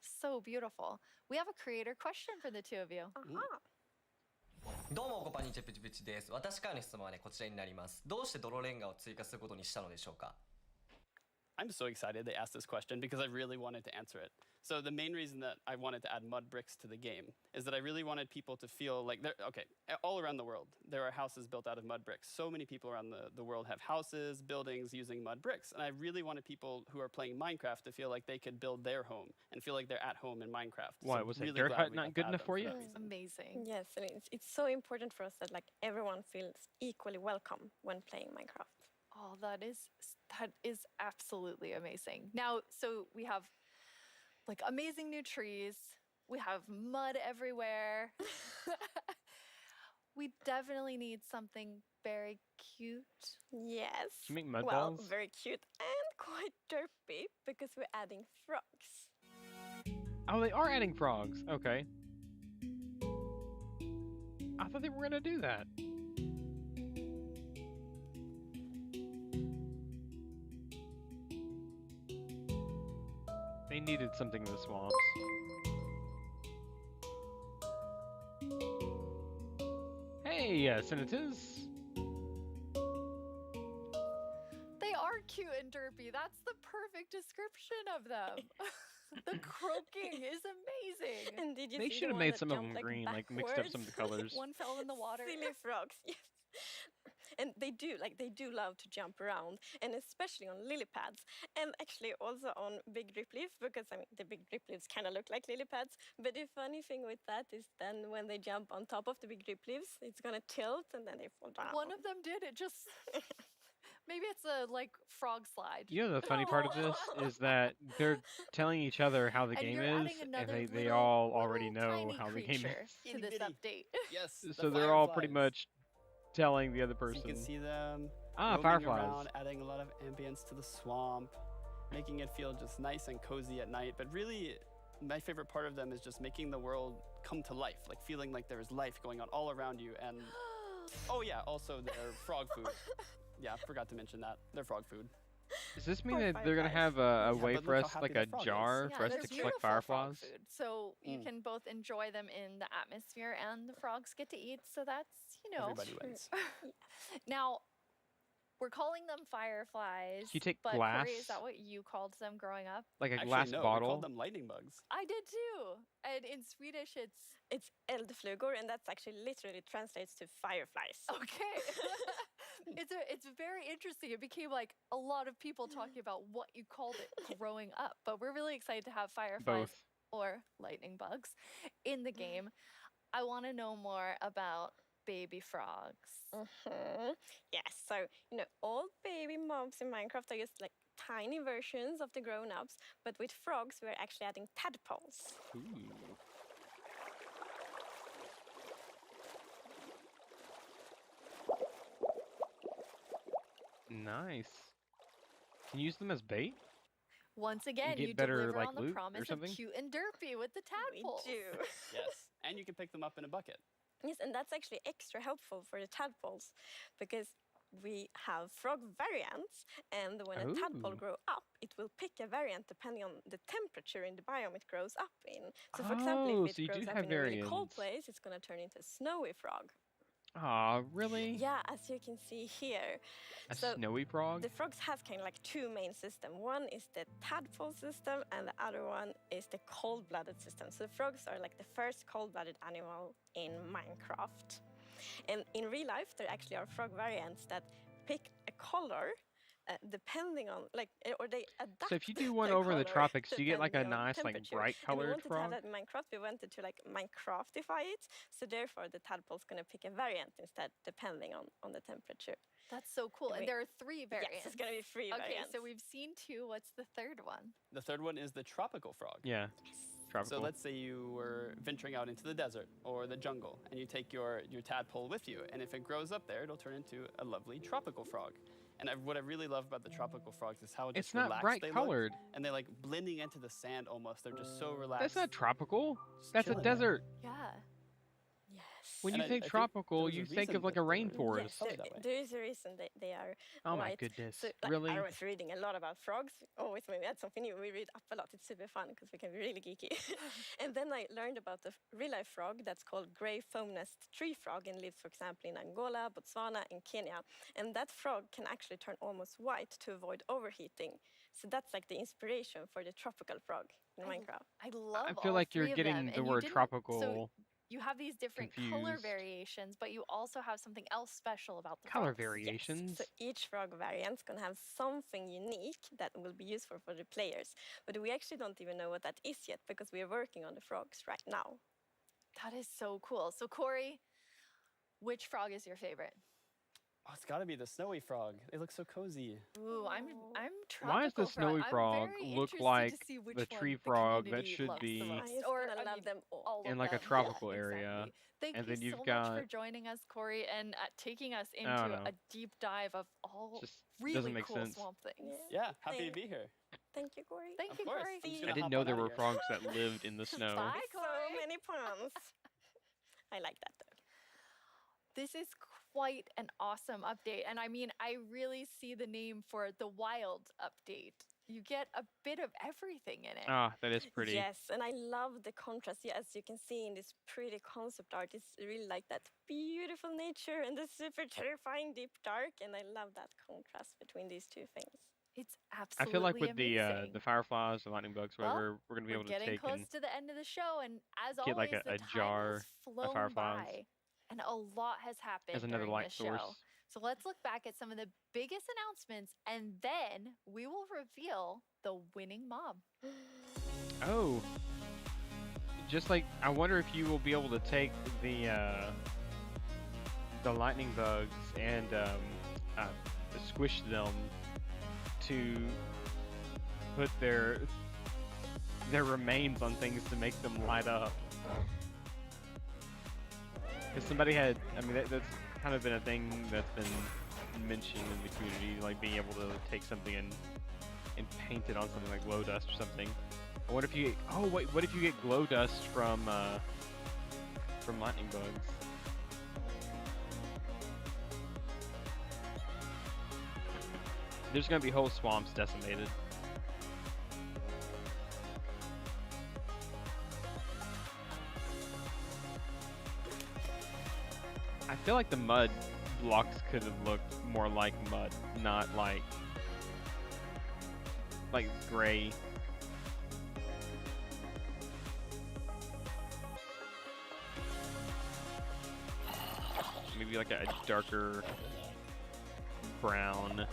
Speaker 17: So beautiful. We have a creator question for the two of you.
Speaker 18: Uh-huh.
Speaker 4: どうもこんにちはプチプチです。私からの質問はねこちらになります。どうして泥レンガを追加することにしたのでしょうか？
Speaker 13: I'm so excited they asked this question because I really wanted to answer it. So the main reason that I wanted to add mud bricks to the game is that I really wanted people to feel like all around the world, there are houses built out of mud bricks. So many people around the world have houses, buildings using mud bricks. And I really wanted people who are playing Minecraft to feel like they could build their home and feel like they're at home in Minecraft.
Speaker 2: Why,
Speaker 13: So
Speaker 2: was a
Speaker 13: really
Speaker 2: dirt
Speaker 13: glad
Speaker 2: hut
Speaker 13: we
Speaker 2: not
Speaker 13: got
Speaker 2: good
Speaker 13: to add
Speaker 2: enough
Speaker 13: them
Speaker 2: for you?
Speaker 13: that reason.
Speaker 17: Amazing.
Speaker 18: Yes, and it's so important for us that like everyone feels equally welcome when playing Minecraft.
Speaker 17: Oh, that is absolutely amazing. Now, so we have like amazing new trees. We have mud everywhere. We definitely need something very cute.
Speaker 18: Yes.
Speaker 2: Can you make mud
Speaker 18: well,
Speaker 2: balls?
Speaker 18: very cute and quite derpy because we're adding frogs.
Speaker 2: Oh, they are adding frogs. Okay. I thought they were gonna do that. They needed something in the swamps. Hey, senators.
Speaker 17: They are cute and derpy. That's the perfect description of them. The croaking is amazing.
Speaker 18: And did you
Speaker 2: They
Speaker 18: see
Speaker 2: should
Speaker 18: the
Speaker 2: have
Speaker 18: one
Speaker 2: made
Speaker 18: that
Speaker 2: some of
Speaker 18: jumped,
Speaker 2: them
Speaker 18: like,
Speaker 2: green, like mixed up some of the colors.
Speaker 17: One fell in the water.
Speaker 18: Silly frogs, yes. And they do love to jump around, and especially on lily pads, and actually also on big drip leaf, because I mean the big drip leaves kind of look like lily pads. But the funny thing with that is then when they jump on top of the big drip leaves, it's gonna tilt and then they fall down.
Speaker 17: One of them did. It just maybe it's a like frog slide.
Speaker 2: You know the funny part of this is that they're telling each other how the
Speaker 17: And
Speaker 2: game
Speaker 17: you're
Speaker 2: is,
Speaker 17: adding
Speaker 2: and
Speaker 17: another
Speaker 2: they
Speaker 17: little-
Speaker 2: all already
Speaker 17: little
Speaker 2: know
Speaker 17: tiny
Speaker 2: how the game
Speaker 17: creature
Speaker 2: is.
Speaker 17: to this update.
Speaker 13: Yes.
Speaker 2: So they're all pretty much telling the other
Speaker 13: So
Speaker 2: person.
Speaker 13: you can see them
Speaker 2: Ah,
Speaker 13: roaming
Speaker 2: fireflies.
Speaker 13: around, adding a lot of ambience to the swamp, making it feel just nice and cozy at night. But really, my favorite part of them is just making the world come to life, like feeling like there is life going on all around you. And oh yeah, also their frog food. Yeah, forgot to mention that. Their frog food.
Speaker 2: Does this mean
Speaker 18: Poor
Speaker 2: that they're gonna have a
Speaker 13: Yeah,
Speaker 2: way
Speaker 13: but
Speaker 2: for
Speaker 13: look
Speaker 2: us,
Speaker 13: how
Speaker 2: like
Speaker 13: happy
Speaker 2: a
Speaker 13: the frog is.
Speaker 2: jar
Speaker 17: Yeah,
Speaker 2: for us
Speaker 17: they're
Speaker 2: to collect
Speaker 17: beautiful frog
Speaker 2: fireflies?
Speaker 17: food. So you can both enjoy them in the atmosphere and the frogs get to eat. So that's, you know.
Speaker 13: Everybody wins.
Speaker 17: Now, we're calling them fireflies.
Speaker 2: you take
Speaker 17: but
Speaker 2: glass?
Speaker 17: Corey, is that what you called them growing up?
Speaker 2: Like a
Speaker 13: Actually,
Speaker 2: glass
Speaker 13: no, we
Speaker 2: bottle?
Speaker 13: called them lightning bugs.
Speaker 17: I did too. And in Swedish,
Speaker 18: it's eldflugor, and that's actually literally translates to fireflies.
Speaker 17: okay. It's very interesting. It became like a lot of people talking about what you called it growing up. But we're really excited to have fireflies
Speaker 2: Both.
Speaker 17: or lightning bugs in the game. I want to know more about baby frogs.
Speaker 18: Yes, so all baby mobs in Minecraft are just like tiny versions of the grown-ups, but with frogs we're actually adding tadpoles.
Speaker 2: Ooh. Nice. Can you use them as bait?
Speaker 17: Once again,
Speaker 2: get
Speaker 17: you
Speaker 2: better,
Speaker 17: deliver
Speaker 2: like,
Speaker 17: on the
Speaker 2: loot or
Speaker 17: promise of
Speaker 2: something?
Speaker 17: cute and derpy with the tadpoles.
Speaker 18: We do.
Speaker 13: Yes, and you can pick them up in a bucket.
Speaker 18: Yes, and that's actually extra helpful for the tadpoles because we have frog variants, and when a tadpole
Speaker 2: Ooh.
Speaker 18: grows up, it will pick a variant depending on the temperature in the biome it grows up in. So, for example,
Speaker 2: Oh,
Speaker 18: if
Speaker 2: so
Speaker 18: it
Speaker 2: you do
Speaker 18: grows up
Speaker 2: have
Speaker 18: in a really cold
Speaker 2: variants.
Speaker 18: place, it's going to turn into a snowy frog.
Speaker 2: Aw, really?
Speaker 18: Yeah, as you can see here.
Speaker 2: A
Speaker 18: So
Speaker 2: snowy frog?
Speaker 18: the frogs have kind of like two main systems. One is the tadpole system, and the other one is the cold-blooded system. So frogs are like the first cold-blooded animal in Minecraft. And in real life, there actually are frog variants that pick a color depending on or they adapt.
Speaker 2: So if you do one
Speaker 18: the
Speaker 2: over in the
Speaker 18: color
Speaker 2: tropics, do you get like a
Speaker 18: depending on
Speaker 2: nice, like
Speaker 18: temperature.
Speaker 2: bright
Speaker 18: And we
Speaker 2: colored
Speaker 18: wanted to have
Speaker 2: frog?
Speaker 18: that in Minecraft. We wanted to like Minecraftify it. So therefore, the tadpole's going to pick a variant instead, depending on the temperature.
Speaker 17: That's so cool. And there are 3 variants.
Speaker 18: Yes, it's going to be 3 variants.
Speaker 17: Okay, so we've seen 2. What's the third one?
Speaker 13: The third one is the tropical frog.
Speaker 2: Yeah. Tropical.
Speaker 13: So let's say you were venturing out into the desert or the jungle, and you take your tadpole with you, and if it grows up there, it'll turn into a lovely tropical frog. And what I really love about the tropical frogs is how just
Speaker 2: It's not
Speaker 13: relaxed
Speaker 2: bright
Speaker 13: they look,
Speaker 2: colored.
Speaker 13: and they're like blending into the sand almost. They're just so relaxed.
Speaker 2: That's not tropical.
Speaker 13: Just
Speaker 2: That's a
Speaker 13: chilling.
Speaker 2: desert.
Speaker 17: Yeah.
Speaker 2: When
Speaker 13: And
Speaker 2: you
Speaker 13: I
Speaker 2: think
Speaker 13: think
Speaker 2: tropical,
Speaker 13: there was a
Speaker 2: you think
Speaker 13: reason
Speaker 2: of like a
Speaker 13: that they were-
Speaker 2: rainforest.
Speaker 18: Yes,
Speaker 13: Probably that way.
Speaker 18: there is a reason they are
Speaker 2: Oh my
Speaker 18: white.
Speaker 2: goodness.
Speaker 18: So, like,
Speaker 2: Really?
Speaker 18: I was reading a lot about frogs. Always when we add something new, we read up a lot. It's super fun because we can be really geeky. And then I learned about the real-life frog that's called grey foam-nest tree frog and lives, for example, in Angola, Botswana, and Kenya. And that frog can actually turn almost white to avoid overheating So that's like the inspiration for the tropical frog in Minecraft.
Speaker 17: I love
Speaker 2: I feel
Speaker 17: all
Speaker 2: like you're
Speaker 17: three of them.
Speaker 2: getting the
Speaker 17: And you
Speaker 2: word
Speaker 17: didn't, so
Speaker 2: tropical
Speaker 17: you have these different color
Speaker 2: confused.
Speaker 17: variations, but you also have something else special about the
Speaker 2: Color
Speaker 17: frogs.
Speaker 2: variations.
Speaker 18: So each frog variant's gonna have something unique that will be useful for the players. But we actually don't even know what that is yet because we are working on the frogs right now.
Speaker 17: That is so cool. So Corey, which frog is your favorite?
Speaker 13: Oh, it's got to be the snowy frog. It looks so cozy.
Speaker 17: Ooh, I'm
Speaker 2: Why does
Speaker 17: tropical
Speaker 2: the snowy
Speaker 17: frog.
Speaker 2: frog
Speaker 17: I'm very
Speaker 2: look
Speaker 17: interested
Speaker 2: like
Speaker 17: to see which
Speaker 2: the
Speaker 17: one
Speaker 2: tree
Speaker 17: the
Speaker 2: frog that
Speaker 17: community
Speaker 2: should
Speaker 17: loves the
Speaker 2: be
Speaker 17: most.
Speaker 18: I'm
Speaker 17: Or
Speaker 18: gonna
Speaker 17: I
Speaker 18: love
Speaker 17: mean,
Speaker 18: them all.
Speaker 2: in
Speaker 17: of
Speaker 2: like a
Speaker 17: them.
Speaker 2: tropical
Speaker 17: Yeah,
Speaker 2: area?
Speaker 17: exactly. Thank
Speaker 2: And
Speaker 17: you
Speaker 2: then you've
Speaker 17: so
Speaker 2: got,
Speaker 17: much for joining us, Corey, and taking us
Speaker 2: I don't
Speaker 17: into
Speaker 2: know.
Speaker 17: a deep dive of all
Speaker 2: Just
Speaker 17: really
Speaker 2: doesn't make
Speaker 17: cool
Speaker 2: sense.
Speaker 17: swamp things.
Speaker 13: Yeah, happy to be here.
Speaker 18: Thank you, Corey.
Speaker 17: Thank
Speaker 13: Of
Speaker 17: you,
Speaker 13: course.
Speaker 17: Corey.
Speaker 13: I'm just
Speaker 2: I
Speaker 13: gonna
Speaker 2: didn't
Speaker 13: hop
Speaker 2: know
Speaker 13: on
Speaker 2: there
Speaker 13: out
Speaker 2: were
Speaker 13: of here.
Speaker 2: frogs that lived in the snow.
Speaker 17: Bye, Corey.
Speaker 18: So many puns. I like that though.
Speaker 17: This is quite an awesome update. And I mean, I really see the name for the wild update. You get a bit of everything in it.
Speaker 2: Ah, that is pretty.
Speaker 18: Yes, and I love the contrast. Yeah, as you can see in this pretty concept art, it's really like that beautiful nature and the super terrifying deep dark. And I love that contrast between these two things.
Speaker 17: It's
Speaker 2: I
Speaker 17: absolutely
Speaker 2: feel like with
Speaker 17: amazing.
Speaker 2: the fireflies, the lightning bugs, whatever, we're gonna be
Speaker 17: We're
Speaker 2: able to
Speaker 17: getting
Speaker 2: take
Speaker 17: close
Speaker 2: and
Speaker 17: to the end of the show, and as
Speaker 2: get
Speaker 17: always,
Speaker 2: like
Speaker 17: the
Speaker 2: a
Speaker 17: time
Speaker 2: jar
Speaker 17: has
Speaker 2: of
Speaker 17: flown
Speaker 2: fireflies
Speaker 17: by, and a lot has happened
Speaker 2: as another
Speaker 17: during
Speaker 2: light
Speaker 17: this
Speaker 2: source.
Speaker 17: show. So let's look back at some of the biggest announcements, and then we will reveal the winning mob.
Speaker 2: Oh, just like I wonder if you will be able to take the lightning bugs and squish them to put their remains on things to make them light up. Because somebody had, I mean, that's kind of been a thing that's been mentioned in the community, like being able to take something and paint it on something like glow dust or something. I wonder if you get, oh wait, what if you get glow dust from lightning bugs? There's gonna be whole swamps decimated. I feel like the mud blocks could have looked more like mud, not like gray. Maybe like a darker brown.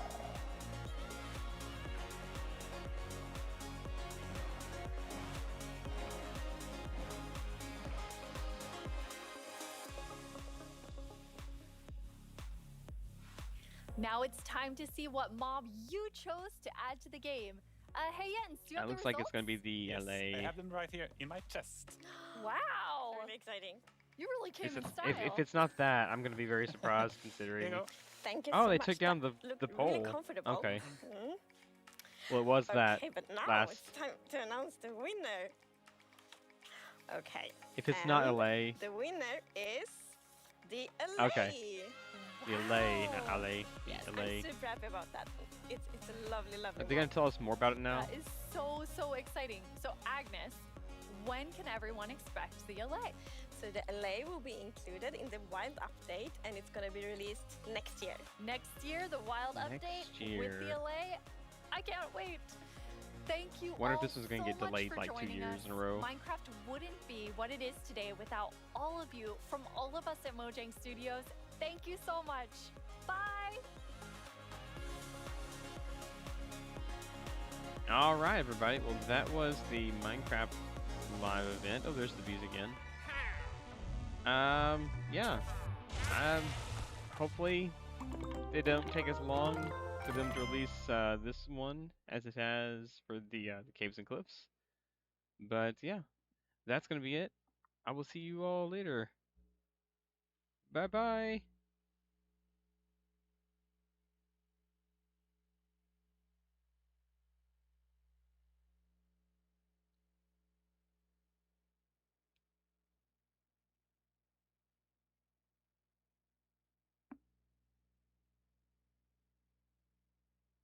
Speaker 17: Now it's time to see what mob you chose to add to the game. Hey Jens, do you have
Speaker 2: That
Speaker 17: the
Speaker 2: looks like it's
Speaker 17: results?
Speaker 2: gonna be the
Speaker 3: Yes,
Speaker 2: LA.
Speaker 3: I have them right here in my chest.
Speaker 17: Wow,
Speaker 18: Really exciting.
Speaker 17: you really came
Speaker 2: If
Speaker 17: in
Speaker 2: it's,
Speaker 17: style.
Speaker 2: if it's not that, I'm gonna be very surprised considering.
Speaker 18: Thank you
Speaker 2: Oh,
Speaker 18: so
Speaker 2: they
Speaker 18: much.
Speaker 2: took down
Speaker 18: That
Speaker 2: the
Speaker 18: looked
Speaker 2: pole.
Speaker 18: Really comfortable.
Speaker 2: Okay.
Speaker 18: Mhm.
Speaker 2: Well, it was that
Speaker 18: Okay, but now
Speaker 2: last.
Speaker 18: it's time to announce the winner. Okay.
Speaker 2: If it's not
Speaker 18: and
Speaker 2: LA,
Speaker 18: the winner is the LA.
Speaker 2: Okay. the LA, not
Speaker 18: Wow.
Speaker 2: LA, the
Speaker 18: Yes,
Speaker 2: LA.
Speaker 18: I'm super happy about that. It's a lovely, lovely.
Speaker 2: Are they gonna
Speaker 18: mob.
Speaker 2: tell us more about it now?
Speaker 17: That is so exciting. So Agnes, when can everyone expect the LA?
Speaker 18: So the LA will be included in the Wild update, and it's gonna be released next year.
Speaker 17: Next year, the Wild
Speaker 2: Next
Speaker 17: update with the
Speaker 2: year.
Speaker 17: LA. I can't wait. Thank you
Speaker 2: Wonder if
Speaker 17: all
Speaker 2: this was gonna
Speaker 17: so
Speaker 2: get
Speaker 17: much
Speaker 2: delayed
Speaker 17: for
Speaker 2: like 2
Speaker 17: joining
Speaker 2: years
Speaker 17: us.
Speaker 2: in a row.
Speaker 17: Minecraft wouldn't be what it is today without all of you. From all of us at Mojang Studios, thank you so much. Bye.
Speaker 2: All right, everybody. Well, that was the Minecraft live event. Oh, there's the bees again. Yeah. Hopefully they don't take as long for them to release this one as it has for the caves and cliffs. But yeah, that's gonna be it. I will see you all later. Bye bye.